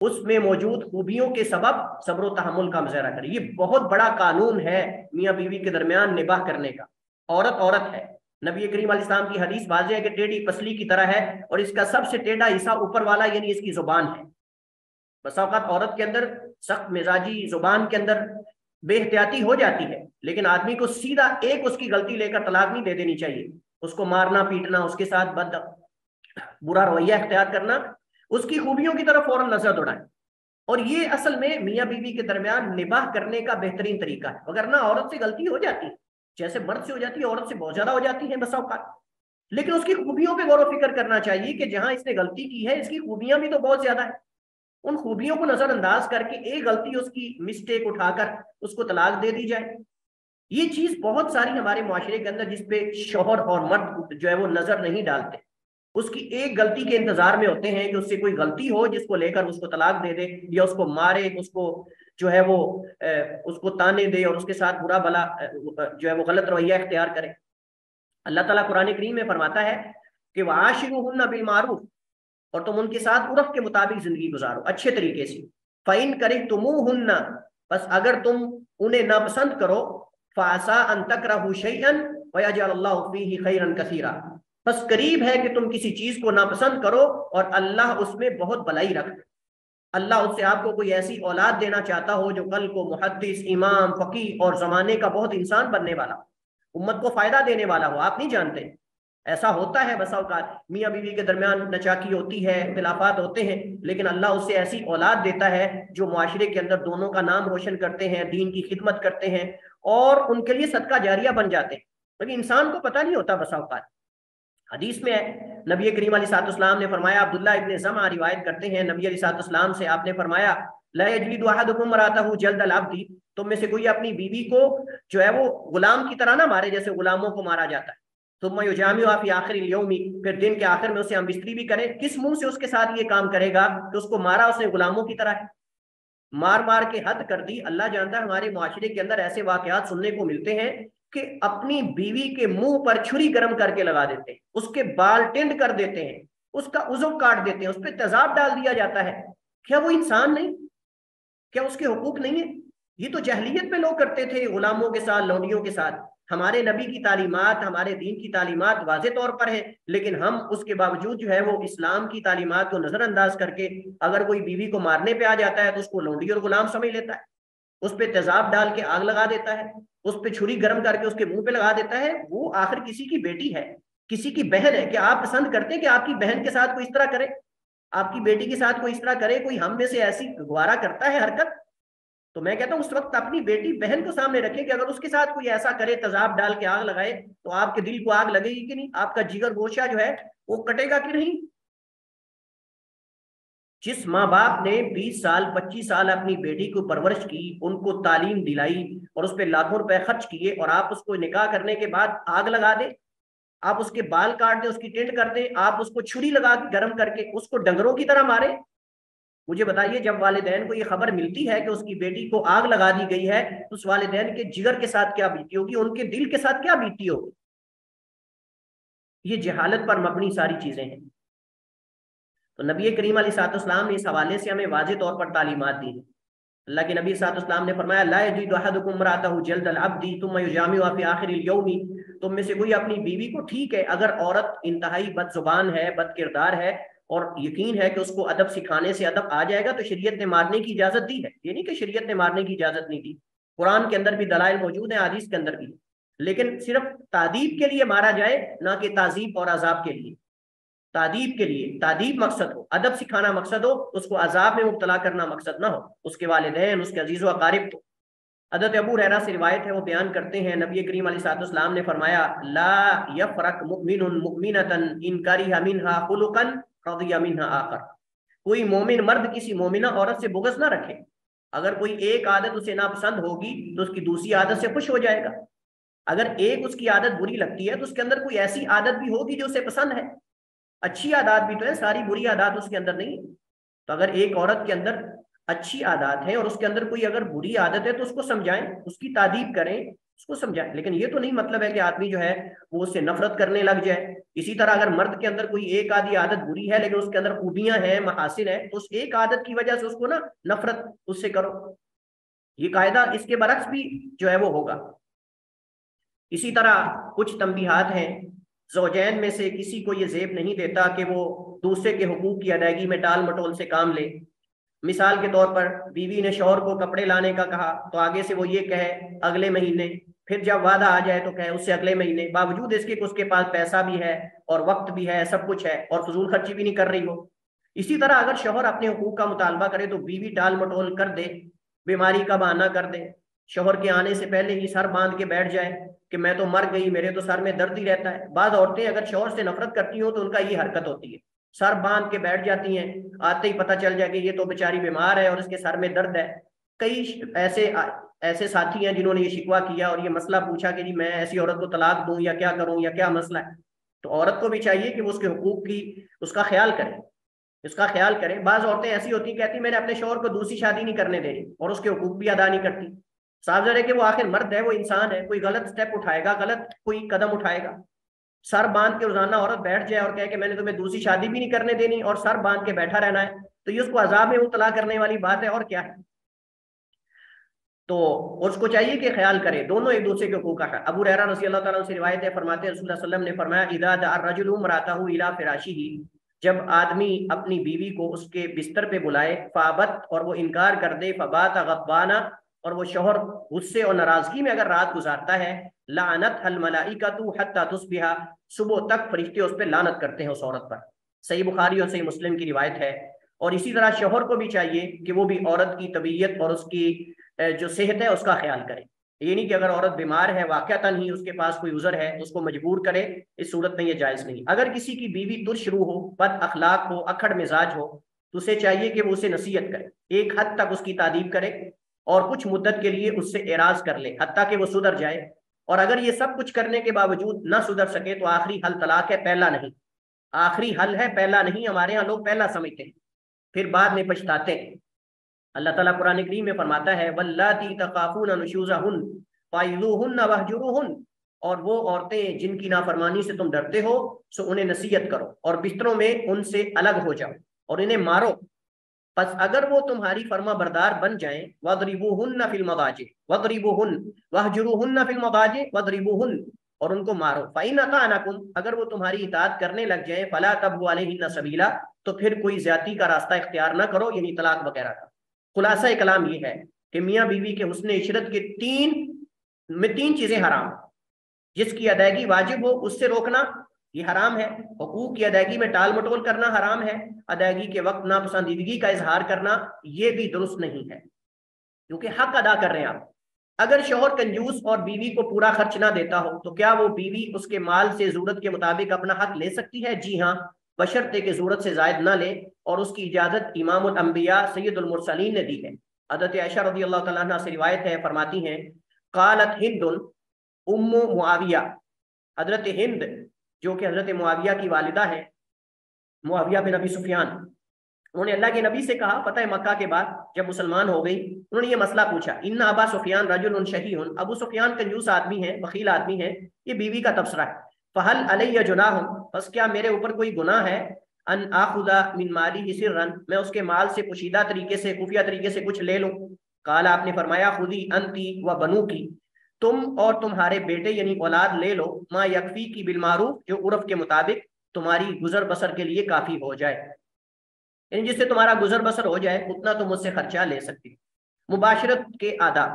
اس میں موجود خوبیوں کے سبب صبر و تحمل کا مظاہرہ کرے۔ یہ بہت بڑا قانون ہے میاں بیوی کے درمیان نباہ کرنے کا۔ عورت عورت ہے، نبی کریم علیہ السلام کی حدیث واضح ہے کہ ٹیڑھی پسلی کی طرح ہے، اور اس کا سب سے ٹیڑھا حصہ اوپر والا یعنی اس کی زبان ہے۔ بس اوقات عورت کے اندر سخت مزاجی، زبان کے اندر بے احتیاطی ہو جاتی ہے، لیکن آدمی کو سیدھا ایک اس کی غلطی لے کر طلاق نہیں دے دینی چاہیے، اس کو مارنا پیٹنا، اس کے ساتھ برا رویہ اختیار کرنا، اس کی خوبیوں کی طرف فوراً نظر دوڑائیں۔ اور یہ اصل میں میاں بیوی کے درمیان نباہ کرنے کا بہترین طریقہ ہے، وگرنہ عورت سے غلطی ہو جاتی ہے، جیسے مرد سے ہو جاتی ہے عورت سے بہت زیادہ ہو جاتی ہے بسا اوقات، لیکن اس کی خوبیوں پہ غور و فکر کرنا چاہیے کہ جہاں اس نے غلطی کی ہے اس کی خوبیاں بھی تو بہت زیادہ ہیں، ان خوبیوں کو نظر انداز کر کے ایک غلطی اس کی مسٹیک اٹھا کر اس کو طلاق دے دی جائے۔ یہ چیز بہت ساری ہمارے معاشرے کے اندر جس پہ شوہر اور مرد جو ہے وہ نظر نہیں ڈالتے، اس کی ایک غلطی کے انتظار میں ہوتے ہیں کہ اس سے کوئی غلطی ہو جس کو لے کر اس کو طلاق دے دے یا اس کو مارے، اس کو جو ہے وہ اس کو تانے دے اور اس کے ساتھ برا بلا جو ہے وہ غلط رویہ اختیار کرے۔ اللہ تعالیٰ قرآن کریم میں فرماتا ہے کہ وَعَاشِرُوهُنَّ بِالْمَعْرُوفِ، اور تم ان کے ساتھ عرف کے مطابق زندگی گزارو اچھے طریقے سے۔ فَإِن كَرِهْتُمُوهُنَّ، بس اگر تم انہیں ناپسند کرو، فَعَسَىٰ أَن تَكْرَهُوا شَيْئًا وَيَجْعَلَ اللَّهُ فِيهِ خَيْرًا كَثِيرًا، بس قریب ہے کہ تم کسی چیز کو ناپسند کرو اور اللہ اس میں بہت بھلائی رکھ دے۔ اللہ اس سے آپ کو کوئی ایسی اولاد دینا چاہتا ہو جو کل کو محدث، امام، فقیہ اور زمانے کا بہت انسان بننے والا ہو، امت کو فائدہ دینے والا ہو، آپ نہیں جانتے۔ ایسا ہوتا ہے بسا اوقات، میاں بیوی کے درمیان نچاکی ہوتی ہے، اختلافات ہوتے ہیں، لیکن اللہ اس سے ایسی اولاد دیتا ہے جو معاشرے کے اندر دونوں کا نام روشن کرتے ہیں، دین کی خدمت کرتے ہیں اور ان کے لیے صدقہ جاریہ بن جاتے ہیں۔ لیکن انسان کو پتہ نہیں ہوتا بسا اوقات، حدیث میں ہے نبی کریم علیہ الصلوۃ والسلام نے فرمایا، عبداللہ ابن زمعہ روایت کرتے ہیں نبی علیہ الصلوۃ والسلام سے، آپ نے فرمایا لا یجلد احدکم امرأتہ جلد العبد، تم میں سے کوئی اپنی بیوی کو جو ہے وہ غلام کی طرح نہ مارے جیسے غلاموں کو مارا جاتا ہے، ثم یجامعها فی آخر اليوم، پھر دن کے آخر میں اسے ہم بستری بھی کریں۔ کس منہ سے اس کے ساتھ یہ کام کرے گا کہ اس کو مارا اس نے غلاموں کی طرح ہے، مار مار کے حد کر دی۔ اللہ جانتا ہے ہمارے معاشرے کے اندر ایسے واقعات سننے کو ملتے ہیں کہ اپنی بیوی کے منہ پر چھری گرم کر کے لگا دیتے ہیں، اس کے بال ٹنڈ کر دیتے ہیں، اس کا عضو کاٹ دیتے ہیں، اس پہ تیزاب ڈال دیا جاتا ہے۔ کیا وہ انسان نہیں؟ کیا اس کے حقوق نہیں ہیں؟ یہ تو جاہلیت میں لوگ کرتے تھے غلاموں کے ساتھ، لونڈیوں کے ساتھ۔ ہمارے نبی کی تعلیمات، ہمارے دین کی تعلیمات واضح طور پر ہیں، لیکن ہم اس کے باوجود جو ہے وہ اسلام کی تعلیمات کو نظر انداز کر کے اگر کوئی بیوی کو مارنے پہ آ جاتا ہے تو اس کو لونڈی اور غلام سمجھ لیتا ہے، اس پہ تیزاب ڈال کے آگ لگا دیتا ہے، اس پہ چھری گرم کر کے اس کے منہ پہ لگا دیتا ہے۔ وہ آخر کسی کی بیٹی ہے، کسی کی بہن ہے۔ کیا آپ پسند کرتے ہیں کہ آپ کی بہن کے ساتھ کوئی اس طرح کرے، آپ کی بیٹی کے ساتھ کوئی اس طرح کرے؟ کوئی ہم میں سے ایسی گوارا کرتا ہے حرکت؟ تو میں کہتا ہوں اس وقت اپنی بیٹی بہن کو سامنے رکھیں کہ اگر اس کے ساتھ کوئی ایسا کرے، تیزاب ڈال کے آگ لگائے، تو آپ کے دل کو آگ لگے گی کہ نہیں؟ آپ کا جگر گوشہ جو ہے وہ کٹے گا کہ نہیں؟ جس ماں باپ نے 20 سال 25 سال اپنی بیٹی کو پرورش کی، ان کو تعلیم دلائی اور اس پہ لاکھوں روپے خرچ کیے، اور آپ اس کو نکاح کرنے کے بعد آگ لگا دیں، آپ اس کے بال کاٹ دیں، اس کی ٹینٹ کر دیں، آپ اس کو چھری لگا کے گرم کر کے اس کو ڈنگروں کی طرح مارے؟ مجھے بتائیے جب والدین کو یہ خبر ملتی ہے کہ اس کی بیٹی کو آگ لگا دی گئی ہے تو اس والدین کے جگر کے ساتھ کیا بیتی ہوگی، ان کے دل کے ساتھ کیا بیتی ہوگی؟ یہ جہالت پر مبنی ساری چیزیں ہیں۔ تو نبی کریم علیہ الصلوۃ والسلام نے اس حوالے سے ہمیں واضح طور پر تعلیمات دی ہیں۔ اللہ کے نبی صلی اللہ علیہ وسلم نے فرمایا لا یجلد احدکم امرأتہ جلد العبد ثم یجامعها فی آخر اليوم، تم میں سے کوئی اپنی بیوی کو، ٹھیک ہے اگر عورت انتہائی بد زبان ہے، بد کردار ہے، اور یقین ہے کہ اس کو ادب سکھانے سے ادب آ جائے گا تو شریعت نے مارنے کی اجازت دی ہے، یہ نہیں کہ شریعت نے مارنے کی اجازت نہیں دی، قرآن کے اندر بھی دلائل موجود ہیں، حدیث کے اندر بھی، لیکن صرف تعدیب کے لیے مارا جائے، نہ کہ تعذیب اور عذاب کے لیے۔ تعدیب کے لیے، تعدیب مقصد ہو، ادب سکھانا مقصد ہو، اس کو عذاب میں مبتلا کرنا مقصد نہ ہو، اس کے والدین، اس کے عزیز و اقارب کو۔ حضرت ابو ہریرہ سے روایت ہے، وہ بیان کرتے ہیں نبی کریم علیہ الصلوۃ والسلام نے فرمایا لا یفرق مؤمن مؤمنۃ ان کرہ منها خلقا رضی منها آخر، کوئی مومن مرد کسی مومنہ عورت سے بغض نہ رکھے، اگر کوئی ایک عادت اسے ناپسند ہوگی تو اس کی دوسری عادت سے خوش ہو جائے گا، اگر ایک اس کی عادت بری لگتی ہے تو اس کے اندر کوئی ایسی عادت بھی ہوگی جو اسے پسند ہے، اچھی عادات بھی تو ہے، ساری بری عادات اس کے اندر نہیں۔ تو اگر ایک عورت کے اندر اچھی عادات ہیں اور اس کے اندر کوئی اگر بری عادت ہے تو اس کو سمجھائیں، اس کی تعدیب کریں، اس کو سمجھائیں، لیکن یہ تو نہیں مطلب ہے کہ آدمی جو ہے وہ اس سے نفرت کرنے لگ جائے۔ اسی طرح اگر مرد کے اندر کوئی ایک آدھی عادت بری ہے لیکن اس کے اندر خوبیاں ہیں، محاسن ہیں، تو اس ایک عادت کی وجہ سے اس کو نا نفرت اس سے کرو، یہ قاعدہ اس کے برعکس بھی جو ہے وہ ہوگا۔ اسی طرح کچھ تنبیہات ہیں، زوجین میں سے کسی کو یہ زیب نہیں دیتا کہ وہ دوسرے کے حقوق کی ادائیگی میں ٹال مٹول سے کام لے۔ مثال کے طور پر بیوی نے شوہر کو کپڑے لانے کا کہا تو آگے سے وہ یہ کہے اگلے مہینے، پھر جب وعدہ آ جائے تو کہے اس سے اگلے مہینے، باوجود اس کے کہ اس کے پاس پیسہ بھی ہے اور وقت بھی ہے، سب کچھ ہے، اور فضول خرچی بھی نہیں کر رہی ہو۔ اسی طرح اگر شوہر اپنے حقوق کا مطالبہ کرے تو بیوی ٹال مٹول کر دے، بیماری کا بہانہ کر دے، شوہر کے آنے سے پہلے ہی سر باندھ کے بیٹھ جائے کہ میں تو مر گئی، میرے تو سر میں درد ہی رہتا ہے۔ بعض عورتیں اگر شوہر سے نفرت کرتی ہوں تو ان کا یہ حرکت ہوتی ہے، سر باندھ کے بیٹھ جاتی ہیں، آتے ہی پتہ چل جائے کہ یہ تو بیچاری بیمار ہے اور اس کے سر میں درد ہے۔ کئی ایسے ساتھی ہیں جنہوں نے یہ شکوہ کیا اور یہ مسئلہ پوچھا کہ جی میں ایسی عورت کو طلاق دوں یا کیا کروں یا کیا مسئلہ ہے۔ تو عورت کو بھی چاہیے کہ وہ اس کے حقوق کی اس کا خیال کرے، اس کا خیال کرے۔ بعض عورتیں ایسی ہوتی ہیں کہتی میں نے اپنے شوہر کو دوسری شادی نہیں کرنے دے رہی اور اس کے حقوق بھی ادا نہیں کرتی۔ صاف ظاہر ہے کہ وہ آخر مرد ہے، وہ انسان ہے، کوئی غلط سٹیپ اٹھائے گا، غلط کوئی قدم اٹھائے گا۔ سر باندھ کے روزانہ عورت بیٹھ جائے اور کہے کہ میں نے تمہیں دوسری شادی بھی نہیں کرنے دینی اور سر باندھ کے بیٹھا رہنا ہے، تو یہ اس کو عذاب میں مبتلا کرنے والی بات ہے، اور کیا ہے۔ تو اس کو چاہیے کہ خیال کرے، دونوں ایک دوسرے کے حقوق کا خیال۔ ابو ہریرہ رضی اللہ تعالیٰ عنہ سے روایت ہے، فرماتے ہیں رسول اللہ صلی اللہ علیہ وسلم نے فرمایا اذا دعا الرجل امرأته الى فراشہ، جب آدمی اپنی بیوی کو اس کے بستر پہ بلائے، فابت اور وہ انکار کر دے، فبات غضبانا اور وہ شوہر غصے اور ناراضگی میں اگر رات گزارتا ہے، لعنت الملائکۃ حتی تصبح، صبح تک فرشتے اس پہ لعنت کرتے ہیں اس عورت پر۔ صحیح بخاری اور صحیح مسلم کی روایت ہے۔ اور اسی طرح شوہر کو بھی چاہیے کہ وہ بھی عورت کی طبیعت اور اس کی جو صحت ہے اس کا خیال کرے۔ یہ نہیں کہ اگر عورت بیمار ہے واقعتاً ہی اس کے پاس کوئی عذر ہے اس کو مجبور کرے، اس صورت میں یہ جائز نہیں۔ اگر کسی کی بیوی ترش روح ہو، بد اخلاق ہو، اکھڑ مزاج ہو، تو اسے چاہیے کہ وہ اسے نصیحت کرے، ایک حد تک اس کی تعدیب کرے اور کچھ مدت کے لیے اس سے اعراض کر لے حتیٰ کہ وہ سدھر جائے، اور اگر یہ سب کچھ کرنے کے باوجود نہ سدھر سکے تو آخری حل طلاق ہے، پہلا نہیں۔ آخری حل ہے، پہلا نہیں۔ ہمارے ہاں لوگ پہلا سمجھتے ہیں، پھر بعد میں پچھتاتے ہیں۔ اللہ تعالیٰ قرآن کریم میں فرماتا ہے وَاللَّاتِي تَخَافُونَ نُشُوزَهُنَّ فَعِظُوهُنَّ وَاهْجُرُوهُنَّ، اور وہ عورتیں جن کی نافرمانی سے تم ڈرتے ہو سو انہیں نصیحت کرو اور بستروں میں ان سے الگ ہو جاؤ اور انہیں مارو، پس اگر وہ تمہاری فرما بردار بن جائیں وَاضْرِبُوهُنَّ فِي الْمَضَاجِعِ وَاضْرِبُوهُنَّ وَاهْجُرُوهُنَّ فِي الْمَضَاجِعِ وَاضْرِبُوهُنَّ، اور ان کو مارو۔ فَإِنْ أَطَعْنَكُمْ، اگر وہ تمہاری اطاعت کرنے لگ جائیں فَلَا تَبْغُوا عَلَيْهِنَّ سَبِيلًا، تو پھر کوئی زیادتی کا راستہ اختیار نہ کرو، یعنی طلاق وغیرہ کا۔ خلاصہ کلام یہ ہے کہ میاں بیوی کے حسن عشرت کے تین چیزیں حرام، جس کی ادائیگی واجب ہو اس سے روکنا یہ حرام ہے، حقوق کی ادائیگی میں ٹال مٹول کرنا حرام ہے، ادائیگی کے وقت ناپسندیدگی کا اظہار کرنا یہ بھی درست نہیں ہے، کیونکہ حق ادا کر رہے ہیں آپ۔ اگر شوہر کنجوس اور بیوی کو پورا خرچ نہ دیتا ہو تو کیا وہ بیوی اس کے مال سے ضرورت کے مطابق اپنا حق لے سکتی ہے؟ جی ہاں، بشرطے کہ ضرورت سے زائد نہ لے، اور اس کی اجازت امام الانبیاء سید المرسلین نے دی ہے۔ حضرت عائشہ رضی اللہ تعالیٰ عنہ سے روایت ہے، فرماتی ہیں قالت ہند ام معاویہ، حضرت ہند جو کہ حضرت معاویہ کی والدہ ہے، معاویہ بن ابی سفیان، انہوں نے اللہ کے نبی سے کہا فتح مکہ کے بعد جب مسلمان ہو گئی، انہوں نے یہ مسئلہ پوچھا ان ابا سفیان رجل شحیح، ابو سفیان کنجوس آدمی ہیں، بخیل آدمی ہیں، یہ بیوی کا تبصرہ ہے، فہل علی جناح، بس کیا میرے اوپر کوئی گناہ ہے، ان آخذ من مالی سرا، میں اس کے مال سے پوشیدہ طریقے سے خفیہ طریقے سے کچھ لے لوں؟ قال، آپ نے فرمایا خودی انتی و بنوکی، تم اور تمہارے بیٹے یعنی اولاد لے لو، ما یکفی کی بالمعروف، جو عرف کے مطابق تمہاری گزر بسر کے لیے کافی ہو جائے، یعنی جس سے تمہارا گزر بسر ہو جائے اتنا تم مجھ سے خرچہ لے سکتی۔ مباشرت کے آداب،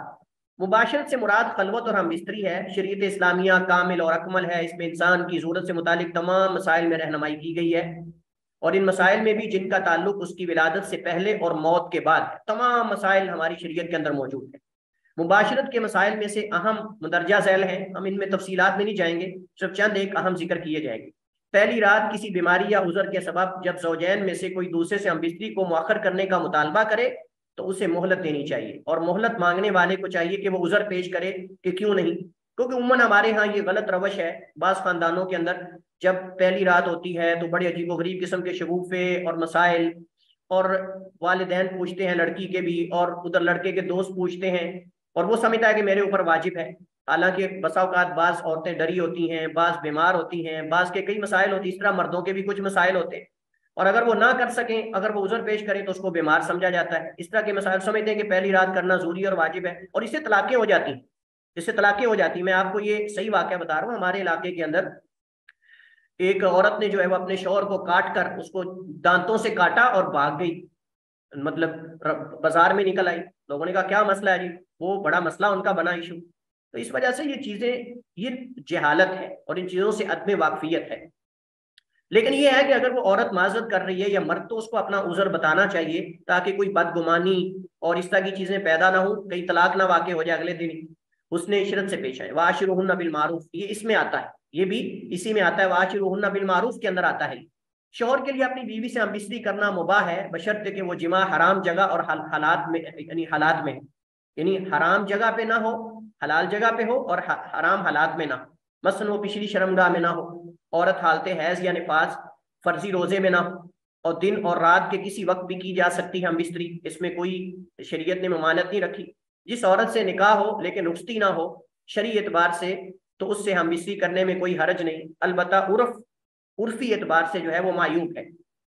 مباشرت سے مراد خلوت اور ہم بستری ہے۔ شریعت اسلامیہ کامل اور اکمل ہے، اس میں انسان کی ضرورت سے متعلق تمام مسائل میں رہنمائی کی گئی ہے، اور ان مسائل میں بھی جن کا تعلق اس کی ولادت سے پہلے اور موت کے بعد ہے، تمام مسائل ہماری شریعت کے اندر موجود ہیں۔ مباشرت کے مسائل میں سے اہم مندرجہ ذیل ہیں، ہم ان میں تفصیلات میں نہیں جائیں گے، صرف چند ایک اہم ذکر کیے جائیں گے۔ پہلی رات کسی بیماری یا عذر کے سبب جب زوجین میں سے کوئی دوسرے سے ہم بستری کو مؤخر کرنے کا مطالبہ کرے تو اسے مہلت دینی چاہیے، اور مہلت مانگنے والے کو چاہیے کہ وہ عذر پیش کرے کہ کیوں نہیں، کیونکہ عموماً ہمارے ہاں یہ غلط روش ہے، بعض خاندانوں کے اندر جب پہلی رات ہوتی ہے تو بڑے عجیب و غریب قسم کے شگوفے اور مسائل، اور والدین پوچھتے ہیں لڑکی کے بھی، اور ادھر لڑکے کے دوست پوچھتے ہیں، اور وہ سمجھتا ہے کہ میرے اوپر واجب ہے، حالانکہ بسا اوقات بعض عورتیں ڈری ہوتی ہیں، بعض بیمار ہوتی ہیں، بعض کے کئی مسائل ہوتی ہیں، اس طرح مردوں کے بھی کچھ مسائل ہوتے ہیں، اور اگر وہ نہ کر سکیں، اگر وہ عذر پیش کریں تو اس کو بیمار سمجھا جاتا ہے، اس طرح کے مسائل سمجھتے ہیں کہ پہلی رات کرنا ضروری اور واجب ہے، اور اس سے طلاقیں ہو جاتی ہیں، اس سے طلاقیں ہو جاتی ہیں۔ میں آپ کو یہ صحیح واقعہ بتا رہا ہوں، ہمارے علاقے کے اندر ایک عورت نے جو ہے وہ اپنے شوہر کو کاٹ کر اس کو دانتوں سے کاٹا اور بھاگ گئی، مطلب بازار میں نکل آئی، لوگوں نے کہا کیا مسئلہ ہے جی، وہ بڑا مسئلہ ان کا بنا ایشو۔ تو اس وجہ سے یہ چیزیں، یہ جہالت ہے اور ان چیزوں سے عدم واقفیت ہے۔ لیکن یہ ہے کہ اگر وہ عورت معذرت کر رہی ہے یا مرد، تو اس کو اپنا عذر بتانا چاہیے تاکہ کوئی بدگمانی اور اس طرح کی چیزیں پیدا نہ ہوں، کہیں طلاق نہ واقع ہو جائے اگلے دن، حسن عشرت سے پیش آئے۔ وعاشروہن بالمعروف، یہ اس میں آتا ہے، یہ بھی اسی میں آتا ہے، وعاشروہن بالمعروف کے اندر آتا ہے۔ شوہر کے لیے اپنی بیوی سے ہم بستری کرنا مباح ہے، بشرطے کہ وہ جماع حرام جگہ اور حالات میں، یعنی حرام جگہ پہ نہ ہو، حلال جگہ پہ ہو، اور حرام حالات میں نہ ہو، مثلا وہ پچھلی شرمگاہ میں نہ ہو، عورت حالت حیض یا نفاس، فرضی روزے میں نہ ہو، اور دن اور رات کے کسی وقت بھی کی جا سکتی ہے ہم بستری، اس میں کوئی شریعت نے ممانعت نہیں رکھی۔ جس عورت سے نکاح ہو لیکن رخصتی نہ ہو شرعی اعتبار سے، تو اس سے ہم بستری کرنے میں کوئی حرج نہیں، البتہ عرفی اعتبار سے جو ہے وہ معیوب ہے،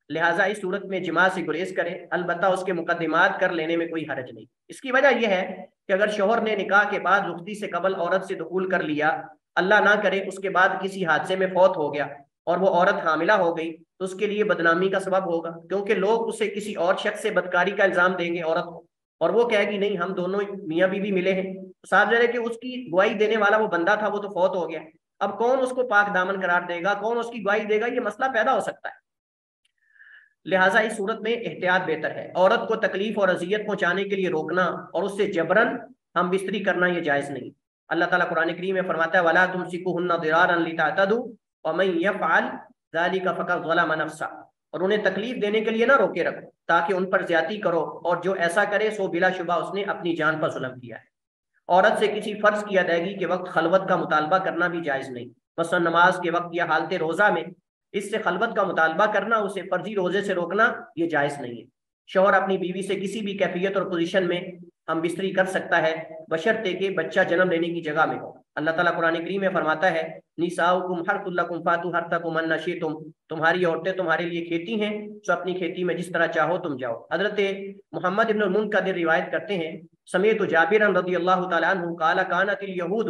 لہٰذا اس صورت میں جماع سے گریز کریں، البتہ اس کے مقدمات کر لینے میں کوئی حرج نہیں۔ اس کی وجہ یہ ہے کہ اگر شوہر نے نکاح کے بعد رخصتی سے قبل عورت سے دخول کر لیا، اللہ نہ کرے اس کے بعد کسی حادثے میں فوت ہو گیا اور وہ عورت حاملہ ہو گئی، تو اس کے لیے بدنامی کا سبب ہوگا، کیونکہ لوگ اسے کسی اور شخص سے بدکاری کا الزام دیں گے عورت کو، اور وہ کہے گی نہیں ہم دونوں میاں بیوی ملے ہیں، صاحب ظاہر ہے کہ اس کی گواہی دینے والا وہ بندہ تھا، وہ تو فوت ہو گیا، اب کون اس کو پاک دامن قرار دے گا، کون اس کی گواہی دے گا، یہ مسئلہ پیدا ہو سکتا ہے۔ لہٰذا اس صورت میں احتیاط بہتر ہے، عورت کو تکلیف اور اذیت پہنچانے کے لیے روکنا اور اس سے جبرن ہم بستری کرنا یہ جائز نہیں۔ اللہ تعالیٰ قرآن کریم میں فرماتا ہے وَلَا تُمْسِكُوهُنَّ ضِرَارًا لِتَعْتَدُوا وَمَن يَفْعَلْ ذَلِكَ فَقَدْ ظَلَمَ نَفْسَهُ، اور انہیں تکلیف دینے کے لیے نہ روکے رکھو تاکہ ان پر زیادتی کرو، اور جو ایسا کرے سو بلا شبہ اس نے اپنی جان پر ظلم کیا ہے۔ عورت سے کسی فرض کی ادائیگی کے وقت خلوت کا مطالبہ کرنا بھی جائز نہیں، مثلا نماز کے وقت یا حالت روزہ میں اس سے خلوت کا مطالبہ کرنا، اسے فرضی روزے سے روکنا، یہ جائز نہیں ہے۔ شوہر اپنی بیوی سے کسی بھی کیفیت اور پوزیشن میں ہم بستری کر سکتا ہے بشرطے کہ بچہ جنم لینے کی جگہ میں ہو۔ اللہ تعالیٰ قرآن کریم میں فرماتا ہے نساؤکم حرث لکم فاتوا حرثکم ان شئتم، تمہاری عورتیں تمہارے لیے کھیتی ہیں، سو اپنی کھیتی میں جس طرح چاہو تم جاؤ۔ حضرت محمد ابن المنکدر روایت کرتے ہیں سمیعت جابر رضی اللہ تعالیٰ عنہ قال کانت الیہود،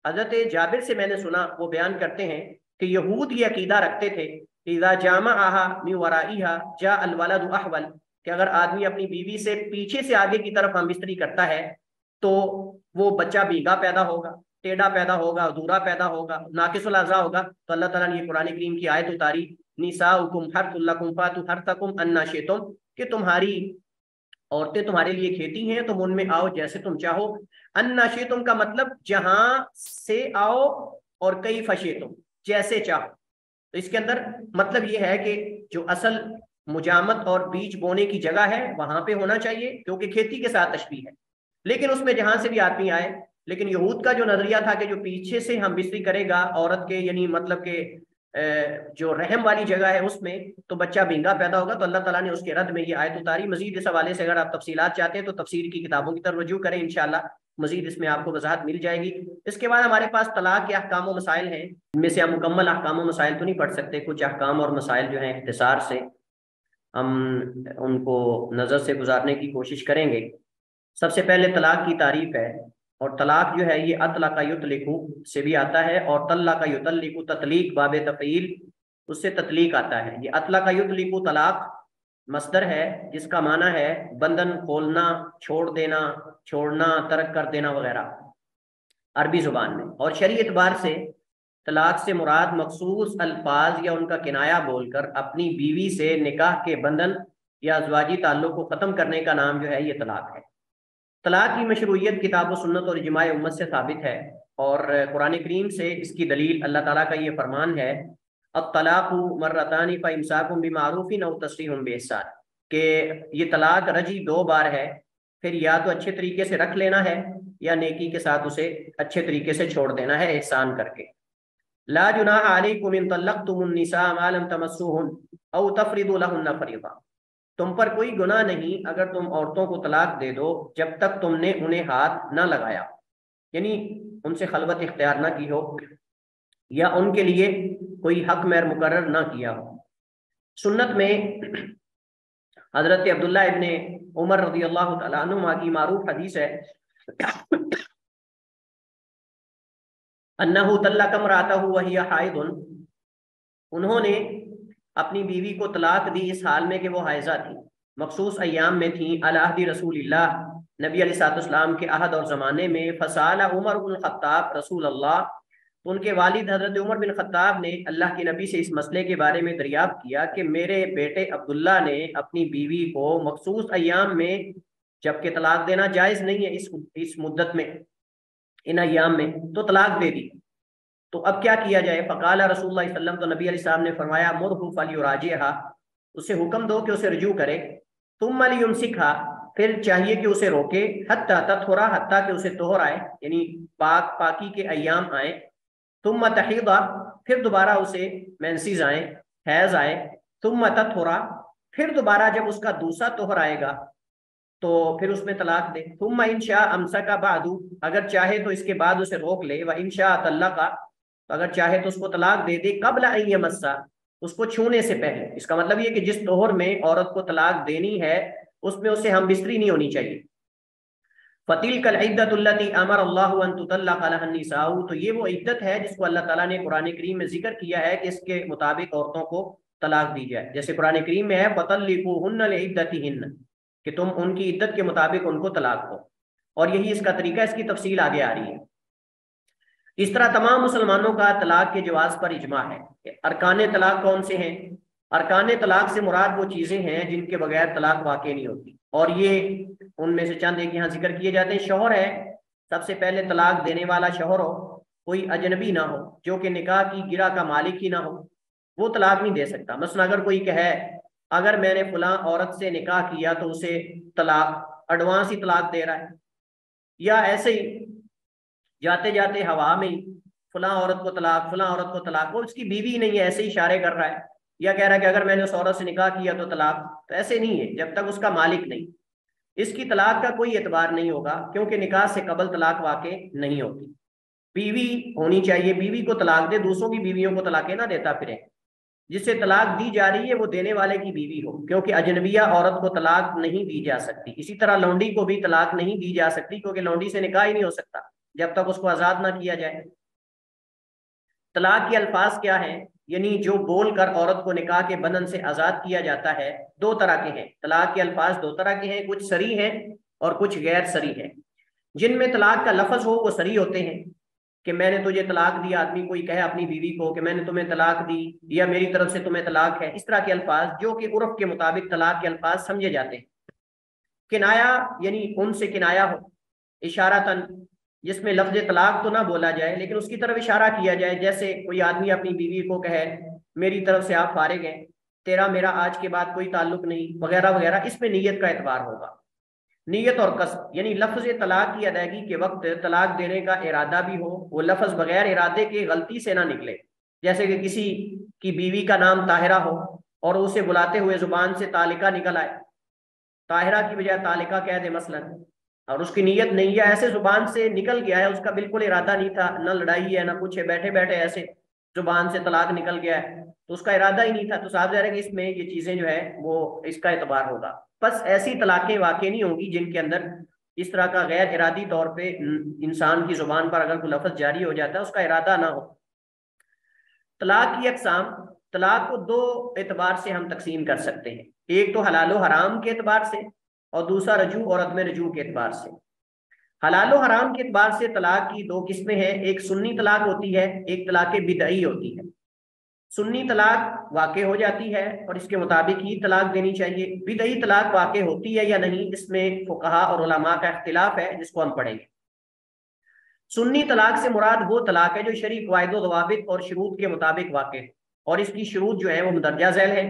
حضرت جابر سے میں نے سنا وہ بیان کرتے ہیں کہ یہود یہ عقیدہ رکھتے تھے اذا جامعها من ورائها جاء الولد احول، کہ اگر آدمی اپنی بیوی سے پیچھے سے آگے کی طرف ہم بستری کرتا ہے تو وہ بچہ بھیگا پیدا ہوگا، ٹیڑھا پیدا ہوگا، ادھورا پیدا ہوگا، ناقص الاعضاء ہوگا۔ تو اللہ تعالیٰ نے یہ قرآن کریم کی آیت اتاری نساؤکم حرث لکم فاتوا حرثکم ان شئتم، کہ تمہاری عورتیں تمہارے لیے کھیتی ہیں، تم ان میں آؤ جیسے تم چاہو۔ ان شئتم کا مطلب جہاں سے آؤ، اور کیف شئتم جیسے چاہو۔ تو اس کے اندر مطلب یہ ہے کہ جو اصل مجامت اور بیج بونے کی جگہ ہے وہاں پہ ہونا چاہیے، کیونکہ کھیتی کے ساتھ تشبیہ ہے، لیکن اس میں جہاں سے بھی آدمی آئے۔ لیکن یہود کا جو نظریہ تھا کہ جو پیچھے سے ہم بستری کرے گا عورت کے، یعنی مطلب کہ جو رحم والی جگہ ہے اس میں، تو بچہ بھینگا پیدا ہوگا۔ تو اللہ تعالیٰ نے اس کے رد میں یہ آیت اتاری۔ مزید اس حوالے سے اگر آپ تفصیلات چاہتے ہیں تو تفسیر کی کتابوں کی طرف رجوع کریں، انشاءاللہ مزید اس میں آپ کو وضاحت مل جائے گی۔ اس کے بعد ہمارے پاس طلاق کے احکام و مسائل ہیں، ان میں سے ہم مکمل احکام و مسائل تو نہیں پڑھ سکتے، کچھ احکام اور مسائل جو ہیں اختصار سے ہم ان کو نظر سے گزارنے کی کوشش کریں گے۔ سب سے پہلے طلاق کی تعریف ہے، اور طلاق جو ہے یہ اطلق یطلق سے بھی آتا ہے، اور طلق یطلق تطلیق باب تفعیل اس سے تطلیق آتا ہے۔ یہ اطلق یطلق طلاق مصدر ہے جس کا معنی ہے بندھن کھولنا، چھوڑ دینا، چھوڑنا، ترک کر دینا وغیرہ عربی زبان میں۔ اور شرعی اعتبار سے طلاق سے مراد مخصوص الفاظ یا ان کا کنایہ بول کر اپنی بیوی سے نکاح کے بندھن یا ازواجی تعلق کو ختم کرنے کا نام جو ہے یہ طلاق ہے۔ طلاق کی مشروعیت کتاب و سنت اور اجماع امت سے ثابت ہے، اور قرآن کریم سے اس کی دلیل اللہ تعالیٰ کا یہ فرمان ہے الطلاق مرتان فامساک بمعروف او تسریح باحسان، کہ یہ طلاق رجی 2 بار ہے، پھر یا تو اچھے طریقے سے رکھ لینا ہے یا نیکی کے ساتھ اسے اچھے طریقے سے چھوڑ دینا ہے احسان کر کے۔ لا جناح علیکم ان طلقتم النساء ما لم تمسوهن او تفرضوا لهن فریضہ، تم پر کوئی گناہ نہیں اگر تم عورتوں کو طلاق دے دو جب تک تم نے انہیں ہاتھ نہ لگایا، یعنی ان سے خلوت اختیار نہ کی ہو یا ان کے لیے کوئی حق مہر مقرر نہ کیا ہو۔ سنت میں حضرت عبداللہ ابن عمر رضی اللہ تعالیٰ عنہما کی معروف حدیث ہے انہ طلق امرأتہ وہی حائض، انہوں نے اپنی بیوی کو طلاق دی اس حال میں کہ وہ حائضہ تھی، مخصوص ایام میں تھیں، علی عہد رسول اللہ، نبی علیہ السلام کے عہد اور زمانے میں۔ فسأل عمر بن الخطاب رسول اللہ، ان کے والد حضرت عمر بن خطاب نے اللہ کے نبی سے اس مسئلے کے بارے میں دریافت کیا کہ میرے بیٹے عبداللہ نے اپنی بیوی کو مخصوص ایام میں، جبکہ طلاق دینا جائز نہیں ہے اس مدت میں، ان ایام میں، تو طلاق دے دی، تو اب کیا کیا جائے؟ فقال رسول اللہ صلی اللہ علیہ وسلم، تو نبی علیہ السلام نے فرمایا مرہ فلیراجعھا، اسے حکم دو کہ اسے رجوع کرے، ثم لیمسکھا، پھر چاہیے کہ اسے روکے، حتی تطہرا، حتیٰ کہ اسے طہر آئے، یعنی پاکی کے ایام آئیں، ثم تحیضا، پھر دوبارہ اسے مینسز آئیں، حیض آئے، ثم تطہرا، پھر دوبارہ جب اس کا دوسرا طہر آئے گا تو پھر اس میں طلاق دے، ثم ان شاء امسک بعد، اگر چاہے تو اس کے بعد اسے روک لے، وان شاء طلق، اگر چاہے تو اس کو طلاق دے دے، قبل ان یمسا، اس کو چھونے سے پہلے۔ اس کا مطلب یہ کہ جس طہر میں عورت کو طلاق دینی ہے اس میں اسے ہم بستری نہیں ہونی چاہیے۔ فَتِلْكَ الْعِدَّةُ الَّتِي أَمَرَ اللَّهُ أَن تُطَلَّقَ لَهَا النِّسَاءُ، تو یہ وہ عدت ہے جس کو اللہ تعالیٰ نے قرآن کریم میں ذکر کیا ہے کہ اس کے مطابق عورتوں کو طلاق دی جائے، جیسے قرآن کریم میں ہے فَطَلِّقُوهُنَّ لِعِدَّتِهِنَّ، کہ تم ان کی عدت کے مطابق ان کو طلاق دو، اور یہی اس کا طریقہ، اس کی تفصیل آگے آ رہی ہے۔ اس طرح تمام مسلمانوں کا طلاق کے جواز پر اجماع ہے۔ ارکان طلاق کون سے ہیں؟ ارکان طلاق سے مراد وہ چیزیں ہیں جن کے بغیر طلاق واقع نہیں ہوتی، اور یہ ان میں سے چند ایک یہاں ذکر کیے جاتے ہیں۔ شوہر ہے سب سے پہلے طلاق دینے والا شوہر ہو، کوئی اجنبی نہ ہو جو کہ نکاح کی گرہ کا مالک ہی نہ ہو، وہ طلاق نہیں دے سکتا۔ مثلا اگر کوئی کہے اگر میں نے فلاں عورت سے نکاح کیا تو اسے طلاق ایڈوانس ہی طلاق دے رہا ہے، یا ایسے ہی جاتے جاتے ہوا میں فلاں عورت کو طلاق، فلاں عورت کو طلاق، وہ اس کی بیوی نہیں ہے، ایسے ہی اشارے کر رہا ہے، یا کہہ رہا ہے کہ اگر میں نے اس عورت سے نکاح کیا تو طلاق، تو ایسے نہیں ہے جب تک اس کا مالک نہیں، اس کی طلاق کا کوئی اعتبار نہیں ہوگا، کیونکہ نکاح سے قبل طلاق واقع نہیں ہوتی۔ بیوی ہونی چاہیے، بیوی کو طلاق دے، دوسروں کی بیویوں کو طلاقیں نہ دیتا پھرے۔ جس سے طلاق دی جا رہی ہے وہ دینے والے کی بیوی ہو، کیونکہ اجنبیہ عورت کو طلاق نہیں دی جا سکتی۔ اسی طرح لونڈی کو بھی طلاق نہیں دی جا سکتی، کیونکہ لونڈی سے نکاح ہی نہیں ہو سکتا جب تک اس کو آزاد نہ کیا جائے۔ طلاق کے الفاظ کیا ہیں؟ یعنی جو بول کر عورت کو نکاح کے بندھن سے آزاد کیا جاتا ہے، دو طرح کے ہیں۔ طلاق کے الفاظ دو طرح کے ہیں، کچھ صریح ہیں اور کچھ غیر صریح ہیں۔ جن میں طلاق کا لفظ ہو وہ صریح ہوتے ہیں، کہ میں نے تجھے طلاق دی، آدمی کوئی کہے اپنی بیوی کو کہ میں نے تمہیں طلاق دی یا میری طرف سے تمہیں طلاق ہے، اس طرح کے الفاظ جو کہ عرف کے مطابق طلاق کے الفاظ سمجھے جاتے ہیں۔ کنایا یعنی ان سے کنایا ہو، اشارتاً، جس میں لفظ طلاق تو نہ بولا جائے لیکن اس کی طرف اشارہ کیا جائے، جیسے کوئی آدمی اپنی بیوی کو کہے میری طرف سے آپ فارغ ہیں، تیرا میرا آج کے بعد کوئی تعلق نہیں، وغیرہ وغیرہ، اس میں نیت کا اعتبار ہوگا۔ نیت اور قصد یعنی لفظ طلاق کی ادائیگی کے وقت طلاق دینے کا ارادہ بھی ہو، وہ لفظ بغیر ارادے کے غلطی سے نہ نکلے، جیسے کہ کسی کی بیوی کا نام طاہرہ ہو اور اسے بلاتے ہوئے زبان سے طالقہ نکل آئے، طاہرہ کی بجائے طالقہ کہہ دے مثلا، اور اس کی نیت نہیں ہے، ایسے زبان سے نکل گیا ہے، اس کا بالکل ارادہ نہیں تھا، نہ لڑائی ہے نہ کچھ ہے، بیٹھے بیٹھے ایسے زبان سے طلاق نکل گیا ہے، تو اس کا ارادہ ہی نہیں تھا، تو صاف ظاہر ہے کہ اس میں یہ چیزیں جو ہے وہ اس کا اعتبار ہوگا۔ بس ایسی طلاقیں واقع نہیں ہوں گی جن کے اندر اس طرح کا غیر ارادی طور پہ انسان کی زبان پر اگر کوئی لفظ جاری ہو جاتا ہے اس کا ارادہ نہ ہو۔ طلاق کی اقسام، طلاق کو دو اعتبار سے ہم تقسیم کر سکتے ہیں، ایک تو حلال و حرام کے اعتبار سے اور دوسرا رجوع اور عدم رجوع کے اعتبار سے۔ حلال و حرام کے اعتبار سے طلاق کی دو قسمیں ہیں، ایک سنی طلاق ہوتی ہے، ایک طلاق بدعی ہوتی ہے۔ سنی طلاق واقع ہو جاتی ہے اور اس کے مطابق ہی طلاق دینی چاہیے، بدعی طلاق واقع ہوتی ہے یا نہیں، اس میں فقہا اور علماء کا اختلاف ہے جس کو ہم پڑھیں گے۔ سنی طلاق سے مراد وہ طلاق ہے جو شرعی قواعد و ضوابط اور شروط کے مطابق واقع ہے، اور اس کی شروط جو ہے وہ مندرجہ ذیل ہے۔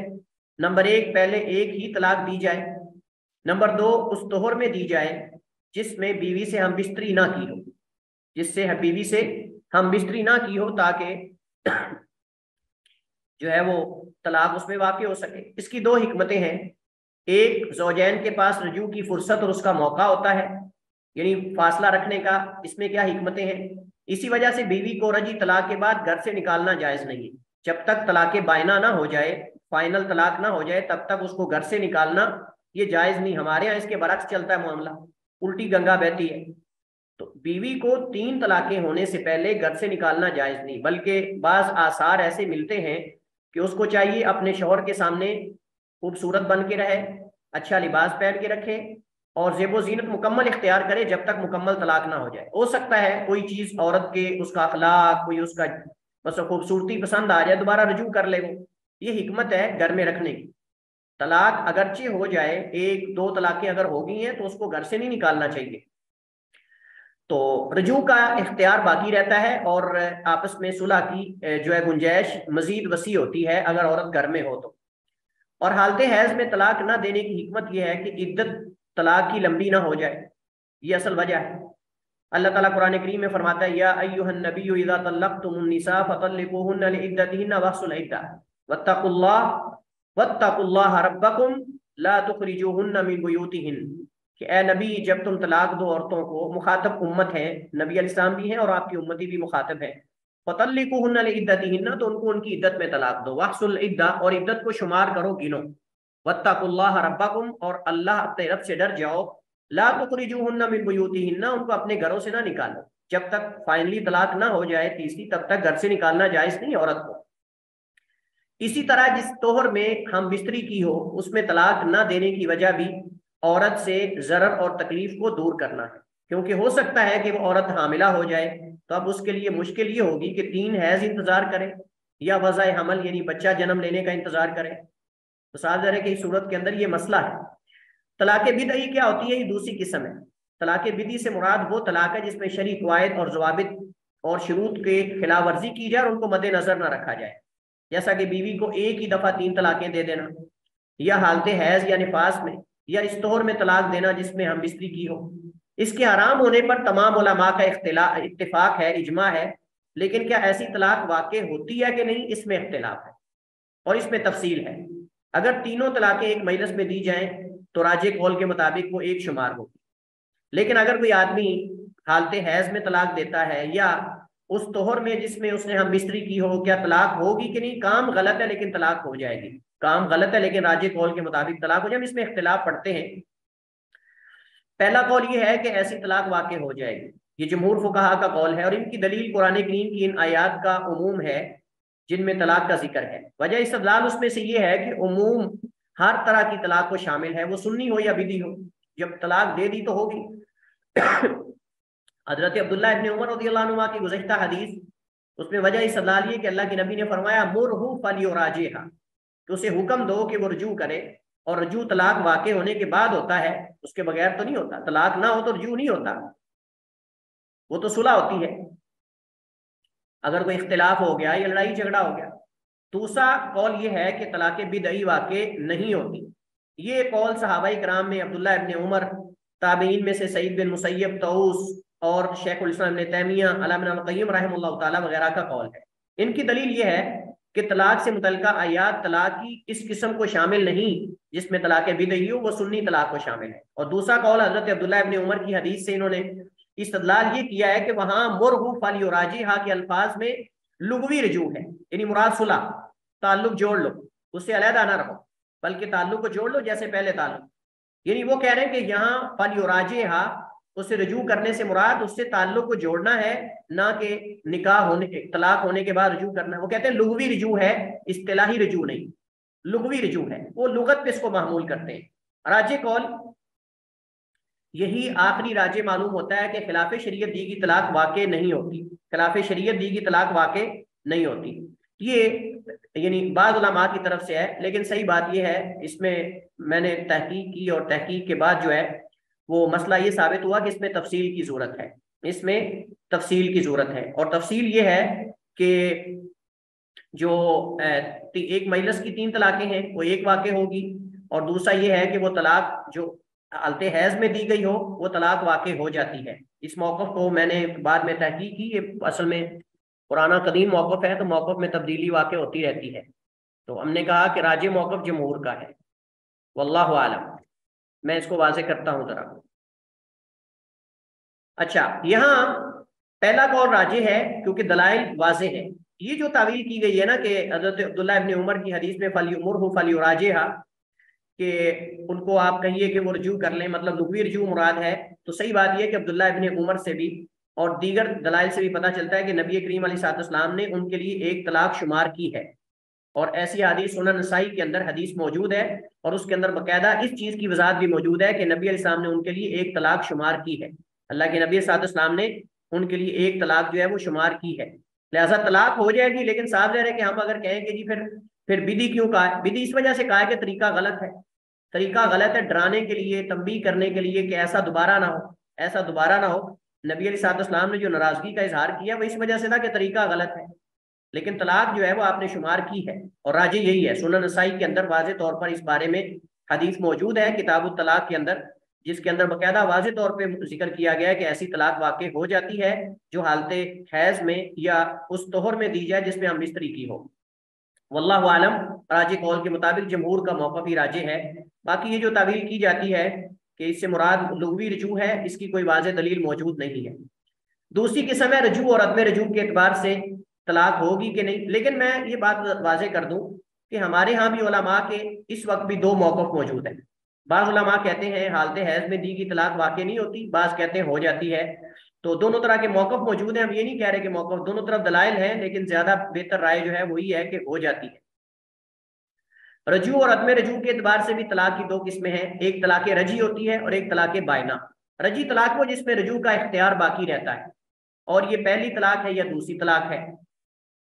نمبر ایک، پہلے ایک ہی طلاق دی جائے۔ نمبر دو، اس طہر میں دی جائے جس میں بیوی سے ہم بستری نہ کی ہو، جس سے بیوی سے ہم بستری نہ کی ہو، تاکہ جو ہے وہ طلاق اس میں واقع ہو سکے۔ اس کی دو حکمتیں ہیں، ایک زوجین کے پاس رجوع کی فرصت اور اس کا موقع ہوتا ہے، یعنی فاصلہ رکھنے کا، اس میں کیا حکمتیں ہیں؟ اسی وجہ سے بیوی کو رجعی طلاق کے بعد گھر سے نکالنا جائز نہیں ہے، جب تک طلاق بائنہ نہ ہو جائے، فائنل طلاق نہ ہو جائے، تب تک اس کو گھر سے نکالنا یہ جائز نہیں۔ ہمارے ہاں اس کے برعکس چلتا ہے معاملہ، الٹی گنگا بہتی ہے۔ تو بیوی کو 3 طلاقیں ہونے سے پہلے گھر سے نکالنا جائز نہیں، بلکہ بعض آثار ایسے ملتے ہیں کہ اس کو چاہیے اپنے شوہر کے سامنے خوبصورت بن کے رہے، اچھا لباس پہن کے رکھے اور زیب و زینت مکمل اختیار کرے جب تک مکمل طلاق نہ ہو جائے۔ ہو سکتا ہے کوئی چیز عورت کے، اس کا اخلاق، کوئی اس کا بس خوبصورتی پسند آ جائے، دوبارہ رجوع کر لے، وہ یہ حکمت ہے گھر میں رکھنے کی۔ طلاق اگرچہ ہو جائے، 1-2 طلاقیں اگر ہو گئی ہیں تو اس کو گھر سے نہیں نکالنا چاہیے، تو رجوع کا اختیار باقی رہتا ہے اور آپس میں صلح کی جو ہے گنجائش مزید وسیع ہوتی ہے اگر عورت گھر میں ہو تو۔ اور حالت حیض میں طلاق نہ دینے کی حکمت یہ ہے کہ عدت طلاق کی لمبی نہ ہو جائے، یہ اصل وجہ ہے۔ اللہ تعالیٰ قرآن کریم میں فرماتا ہے یا ایھا النبی اذا طلقتم النساء فطلقوهن لعدتهن واحصوا العدة واتقوا الله ربكم لا تخرجوهن من بيوتهن، کہ اے نبی جب تم طلاق دو عورتوں کو، مخاطب امت ہیں، نبی علیہ السلام بھی ہیں اور آپ کی امتی بھی مخاطب ہیں، فطلقوهن لعدتهن، تو ان کو ان کی عدت میں طلاق دو، واحصوا العدة، اور عدت کو شمار کرو، گنو، واتقوا الله ربكم، اور اللہ اپنے رب سے ڈر جاؤ، لا تخرجوهن من بيوتهن، ان کو اپنے گھروں سے نہ نکالو، جب تک فائنلی طلاق نہ ہو جائے تیسری، تب تک گھر سے نکالنا جائز نہیں عورت کو۔ اسی طرح جس طہر میں ہم بستری کی ہو، اس میں طلاق نہ دینے کی وجہ بھی عورت سے ضرر اور تکلیف کو دور کرنا ہے، کیونکہ ہو سکتا ہے کہ وہ عورت حاملہ ہو جائے تو اب اس کے لیے مشکل یہ ہوگی کہ 3 حیض انتظار کرے یا وضع حمل یعنی بچہ جنم لینے کا انتظار کرے، تو صاف ظاہر ہے کہ اس صورت کے اندر یہ مسئلہ ہے۔ طلاق بدعی کیا ہوتی ہے؟ یہ دوسری قسم ہے، طلاق بدی سے مراد وہ طلاق ہے جس میں شرعی قواعد اور ضوابط اور شروط کے خلاف ورزی کی جائے اور ان کو مد نظر نہ رکھا جائے، جیسا کہ بیوی کو ایک ہی دفعہ 3 طلاقیں دے دینا، یا حالت حیض یا نفاس میں، یا اس طور میں طلاق دینا جس میں ہم بستری کی ہو۔ اس کے حرام ہونے پر تمام علماء کا اتفاق ہے، اجماع ہے، لیکن کیا ایسی طلاق واقع ہوتی ہے کہ نہیں، اس میں اختلاف ہے اور اس میں تفصیل ہے۔ اگر تینوں طلاقیں ایک مجلس میں دی جائیں تو راجح قول کے مطابق وہ ایک شمار ہوگی، لیکن اگر کوئی آدمی حالت حیض میں طلاق دیتا ہے یا اس طہر میں جس میں اس نے ہم بستری کی ہو، کیا طلاق ہوگی کہ نہیں؟ کام غلط ہے لیکن طلاق ہو جائے گی، کام غلط ہے لیکن راجح قول کے مطابق طلاق ہو جائے۔ ہم اس میں اختلاف پڑھتے ہیں۔ پہلا قول یہ ہے کہ ایسی طلاق واقع ہو جائے گی، یہ جمہور فقہا کا قول ہے، اور ان کی دلیل قرآن کریم کی ان آیات کا عموم ہے جن میں طلاق کا ذکر ہے۔ وجہ استدلال اس میں سے یہ ہے کہ عموم ہر طرح کی طلاق کو شامل ہے، وہ سنی ہو یا بدی ہو، جب طلاق دے دی تو ہوگی۔ حضرت عبداللہ ابن عمر رضی اللہ عنہ کی گزشتہ حدیث، اس میں وجہ استدلال یہ کہ اللہ کے نبی نے فرمایا مرہو فلیراجعھا، کہ اسے حکم دو کہ وہ رجوع کرے، اور رجوع طلاق واقع ہونے کے بعد ہوتا ہے، اس کے بغیر تو نہیں ہوتا۔ طلاق نہ ہو تو رجوع نہیں ہوتا، وہ تو صلح ہوتی ہے اگر کوئی اختلاف ہو گیا یا لڑائی جھگڑا ہو گیا۔ دوسرا قول یہ ہے کہ طلاق بدعی واقع نہیں ہوتی۔ یہ قول صحابہ کرام میں عبداللہ ابن عمر، تابعین میں سے سعید بن مسیب، طاؤس اور شیخ الاسلام ابن تیمیہ، علامہ ابن القیم رحمہ اللہ تعالی وغیرہ کا قول ہے۔ ان کی دلیل یہ ہے کہ طلاق سے متعلقہ آیات طلاق کی اس قسم کو شامل نہیں جس میں طلاق بدعی ہو، وہ سنی طلاق کو شامل ہے۔ اور دوسرا قول حضرت عبداللہ ابن عمر کی حدیث سے انہوں نے استدلال یہ کیا ہے کہ وہاں مرہو فلیراجعھا کے الفاظ میں لغوی رجوع ہے، یعنی مراد صلح، تعلق جوڑ لو، اس سے علیحدہ نہ رہو بلکہ تعلق کو جوڑ لو جیسے پہلے تعلق۔ یعنی وہ کہہ رہے ہیں کہ یہاں فلیراجعھا، اس سے رجوع کرنے سے مراد اس سے تعلق کو جوڑنا ہے، نہ کہ نکاح ہونے کے طلاق ہونے کے بعد رجوع کرنا ہے۔ وہ کہتے ہیں لغوی رجوع ہے، اصطلاحی رجوع نہیں، لغوی رجوع ہے، وہ لغت پہ اس کو محمول کرتے ہیں۔ راجح قول یہی آخری راجح معلوم ہوتا ہے کہ خلاف شریعت دی گئی طلاق واقع نہیں ہوتی، خلاف شریعت دی گئی طلاق واقع نہیں ہوتی۔ یہ یعنی بعض علماء کی طرف سے ہے، لیکن صحیح بات یہ ہے، اس میں نے تحقیق کی اور تحقیق کے بعد جو ہے وہ مسئلہ یہ ثابت ہوا کہ اس میں تفصیل کی ضرورت ہے، اس میں تفصیل کی ضرورت ہے۔ اور تفصیل یہ ہے کہ جو ایک مجلس کی 3 طلاقیں ہیں وہ ایک واقع ہوگی، اور دوسرا یہ ہے کہ وہ طلاق جو حالت حیض میں دی گئی ہو وہ طلاق واقع ہو جاتی ہے۔ اس موقف کو میں نے بعد میں تحقیق کی، یہ اصل میں پرانا قدیم موقف ہے، تو موقف میں تبدیلی واقع ہوتی رہتی ہے، تو ہم نے کہا کہ راجح موقف جمہور کا ہے، واللہ اعلم۔ میں اس کو واضح کرتا ہوں ذرا۔ اچھا، یہاں پہلا قول راجح ہے کیونکہ دلائل واضح ہے۔ یہ جو تعویل کی گئی ہے نا کہ حضرت عبداللہ ابن عمر کی حدیث میں فلیمرہ فلیراجعھا، کہ ان کو آپ کہیے کہ وہ رجوع کر لیں، مطلب لغوی رجوع مراد ہے، تو صحیح بات یہ ہے کہ عبداللہ ابن عمر سے بھی اور دیگر دلائل سے بھی پتہ چلتا ہے کہ نبی کریم علیہ السلام نے ان کے لیے ایک طلاق شمار کی ہے، اور ایسی حدیث سنن نسائی کے اندر حدیث موجود ہے، اور اس کے اندر باقاعدہ اس چیز کی وضاحت بھی موجود ہے کہ نبی علیہ السلام نے ان کے لیے ایک طلاق شمار کی ہے، اللہ کے نبی صلی اللہ علیہ وسلم نے ان کے لیے ایک طلاق جو ہے وہ شمار کی ہے۔ لہٰذا طلاق ہو جائے گی، لیکن صاف ظاہر ہے کہ ہم اگر کہیں کہ جی پھر بدی کیوں کہا ہے؟ بدی اس وجہ سے کہا ہے کہ طریقہ غلط ہے، طریقہ غلط ہے، ڈرانے کے لیے، تنبیہ کرنے کے لیے کہ ایسا دوبارہ نہ ہو، ایسا دوبارہ نہ ہو۔ نبی علیہ السلام نے جو ناراضگی کا اظہار کیا وہ اس وجہ سے تھا کہ طریقہ غلط ہے، لیکن طلاق جو ہے وہ آپ نے شمار کی ہے، اور راجح یہی ہے۔ سنن نسائی کے اندر واضح طور پر اس بارے میں حدیث موجود ہے کتاب الطلاق کے اندر، جس کے اندر باقاعدہ واضح طور پہ ذکر کیا گیا ہے کہ ایسی طلاق واقع ہو جاتی ہے جو حالت حیض میں یا اس طہر میں دی جائے جس میں ہم بستری کی ہو۔ واللہ عالم، راجح قول کے مطابق جمہور کا موقف ہی راجح ہے۔ باقی یہ جو تعویل کی جاتی ہے کہ اس سے مراد لغوی رجوع ہے، اس کی کوئی واضح دلیل موجود نہیں ہے۔ دوسری قسم ہے رجوع اور عدم رجوع کے اعتبار سے طلاق ہوگی کہ نہیں، لیکن میں یہ بات واضح کر دوں کہ ہمارے ہاں بھی علماء کے اس وقت بھی 2 موقف موجود ہیں۔ بعض علماء کہتے ہیں حالت حیض میں دی گئی طلاق واقع نہیں ہوتی، بعض کہتے ہیں ہو جاتی ہے، تو دونوں طرح کے موقف موجود ہیں۔ ہم یہ نہیں کہہ رہے کہ موقف دونوں طرف دلائل ہیں، لیکن زیادہ بہتر رائے جو ہے وہی ہے کہ ہو جاتی ہے۔ رجوع اور عدم رجوع کے اعتبار سے بھی طلاق کی 2 قسمیں ہیں، ایک طلاق رجعی ہوتی ہے اور ایک طلاق بائنہ۔ رجعی طلاق وہ جس میں رجوع کا اختیار باقی رہتا ہے، اور یہ پہلی طلاق ہے یا دوسری طلاق ہے،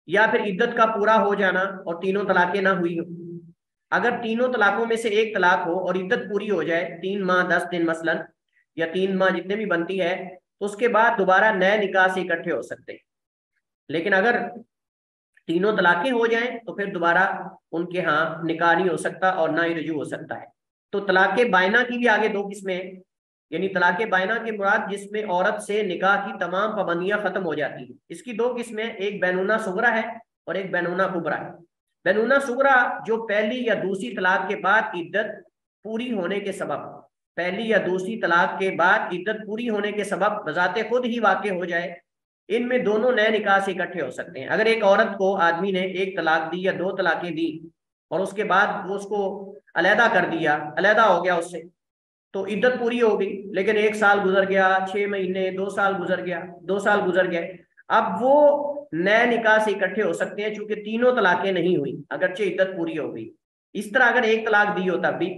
یا پھر عدت کا پورا ہو جانا اور تینوں طلاقیں نہ ہوئی ہو۔ اگر تینوں طلاقوں میں سے ایک طلاق ہو اور عدت پوری ہو جائے 3 ماہ 10 دن مثلا، یا 3 ماہ جتنے بھی بنتی ہے، تو اس کے بعد دوبارہ نئے نکاح سے اکٹھے ہو سکتے ہیں۔ لیکن اگر تینوں طلاقیں ہو جائیں تو پھر دوبارہ ان کے ہاں نکاح نہیں ہو سکتا اور نہ ہی رجوع ہو سکتا ہے۔ تو طلاق بائنہ کی بھی آگے 2 قسمیں ہیں، یعنی طلاق بائنہ کے مراد جس میں عورت سے نکاح کی تمام پابندیاں ختم ہو جاتی ہیں، اس کی 2 قسمیں، ایک بینونہ صغریٰ ہے اور ایک بینونہ کبریٰ ہے۔ بینونہ صغریٰ جو پہلی یا دوسری طلاق کے بعد عدت پوری ہونے کے سبب، پہلی یا دوسری طلاق کے بعد عدت پوری ہونے کے سبب بذات خود ہی واقع ہو جائے، ان میں دونوں نئے نکاح سے اکٹھے ہو سکتے ہیں۔ اگر ایک عورت کو آدمی نے 1 طلاق دی یا 2 طلاقیں دی اور اس کے بعد وہ اس کو علیحدہ کر دیا، علیحدہ ہو گیا اس سے، تو عدت پوری ہو گئی، لیکن 1 سال گزر گیا، 6 مہینے، 2 سال گزر گیا، 2 سال گزر گئے، اب وہ نئے نکاح سے اکٹھے ہو سکتے ہیں چونکہ تینوں طلاقیں نہیں ہوئی اگرچہ عدت پوری ہو گئی۔ اس طرح اگر 1 طلاق دی ہو تب بھی،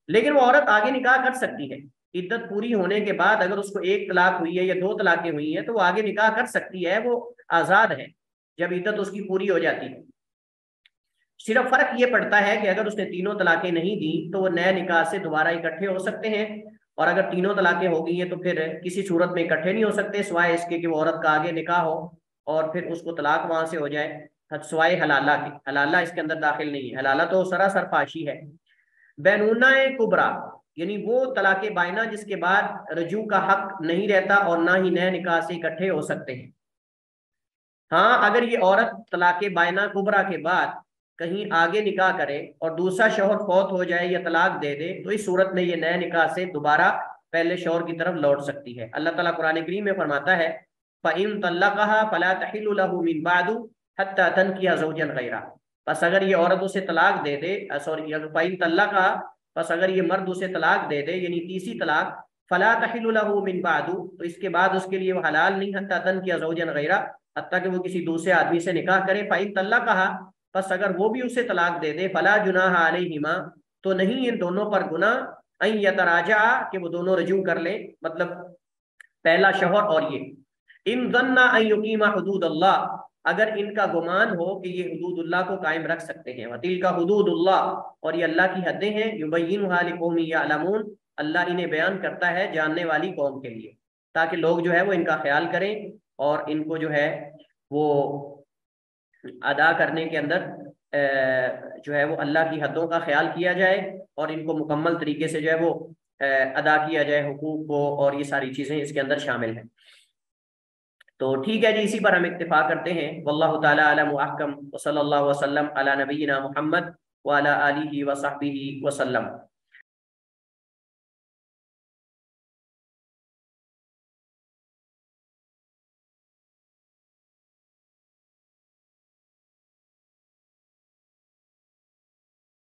لیکن وہ عورت آگے نکاح کر سکتی ہے، عدت پوری ہونے کے بعد اگر اس کو 1 طلاق ہوئی ہے یا 2 طلاقیں ہوئی ہیں تو وہ آگے نکاح کر سکتی ہے، وہ آزاد ہے جب عدت اس کی پوری ہو جاتی ہے۔ صرف فرق یہ پڑتا ہے کہ اگر اس نے تینوں طلاقیں نہیں دی تو وہ نئے نکاح سے دوبارہ اکٹھے ہو سکتے ہیں، اور اگر تینوں طلاقیں ہو گئی ہیں تو پھر کسی صورت میں اکٹھے نہیں ہو سکتے سوائے اس کے کہ وہ عورت کا آگے نکاح ہو اور پھر اس کو طلاق وہاں سے ہو جائے، سوائے حلالہ کے۔ حلالہ اس کے اندر داخل نہیں ہے، حلالہ تو سراسر فاشی ہے۔ بینونہ کبریٰ یعنی وہ طلاق بائنہ جس کے بعد رجوع کا حق نہیں رہتا اور نہ ہی نئے نکاح سے اکٹھے ہو سکتے ہیں۔ ہاں اگر یہ عورت طلاق بائنہ کبریٰ کے بعد کہیں آگے نکاح کرے اور دوسرا شوہر فوت ہو جائے یا طلاق دے دے تو اس صورت میں یہ نئے نکاح سے دوبارہ پہلے شوہر کی طرف لوٹ سکتی ہے۔ اللہ تعالیٰ قرآن کریم میں فرماتا ہے فَإِن طَلَّقَهَا فَلَا تَحِلُّ لَهُ مِن بَعْدُ حَتَّى تَنكِحَ زَوْجًا غَيْرَهُ، پس اگر یہ عورت اسے طلاق دے دے، فَإِن طَلَّقَهَا، پس اگر یہ مرد اسے طلاق دے دے یعنی تیسری طلاق، فَلَا تَحِلُّ لَهُ مِن بَعْدُ، تو اس کے بعد اس کے لیے وہ حلال نہیں، حَتَّى تَنكِحَ زَوْجًا غَيْرَهُ، حتیٰ کہ وہ کسی دوسرے آدمی سے نکاح کرے۔ فَإِن طَلَّقَهَا، پس اگر وہ بھی اسے طلاق دے دے، فلا جناح علیہما، تو نہیں ان دونوں پر گناہ، ان یتراجعا، کہ وہ دونوں رجوع کر لیں، مطلب پہلا شوہر اور یہ، ان ظنا ان یقیما حدود اللہ، اگر ان کا گمان ہو کہ یہ حدود اللہ کو قائم رکھ سکتے ہیں۔ وتلک حدود اللہ، اور یہ اللہ کی حدیں ہیں، یبینھا لقوم یعلمون، اللہ انہیں بیان کرتا ہے جاننے والی قوم کے لیے، تاکہ لوگ جو ہے وہ ان کا خیال کریں اور ان کو جو ہے وہ ادا کرنے کے اندر جو ہے وہ اللہ کی حدوں کا خیال کیا جائے اور ان کو مکمل طریقے سے جو ہے وہ ادا کیا جائے حقوق کو، اور یہ ساری چیزیں اس کے اندر شامل ہیں۔ تو ٹھیک ہے جی، اسی پر ہم اکتفا کرتے ہیں۔ واللہ تعالی اعلم واحکم، وصلی اللہ وسلم علی نبینا محمد وعلی آلہ وصحبہ وسلم۔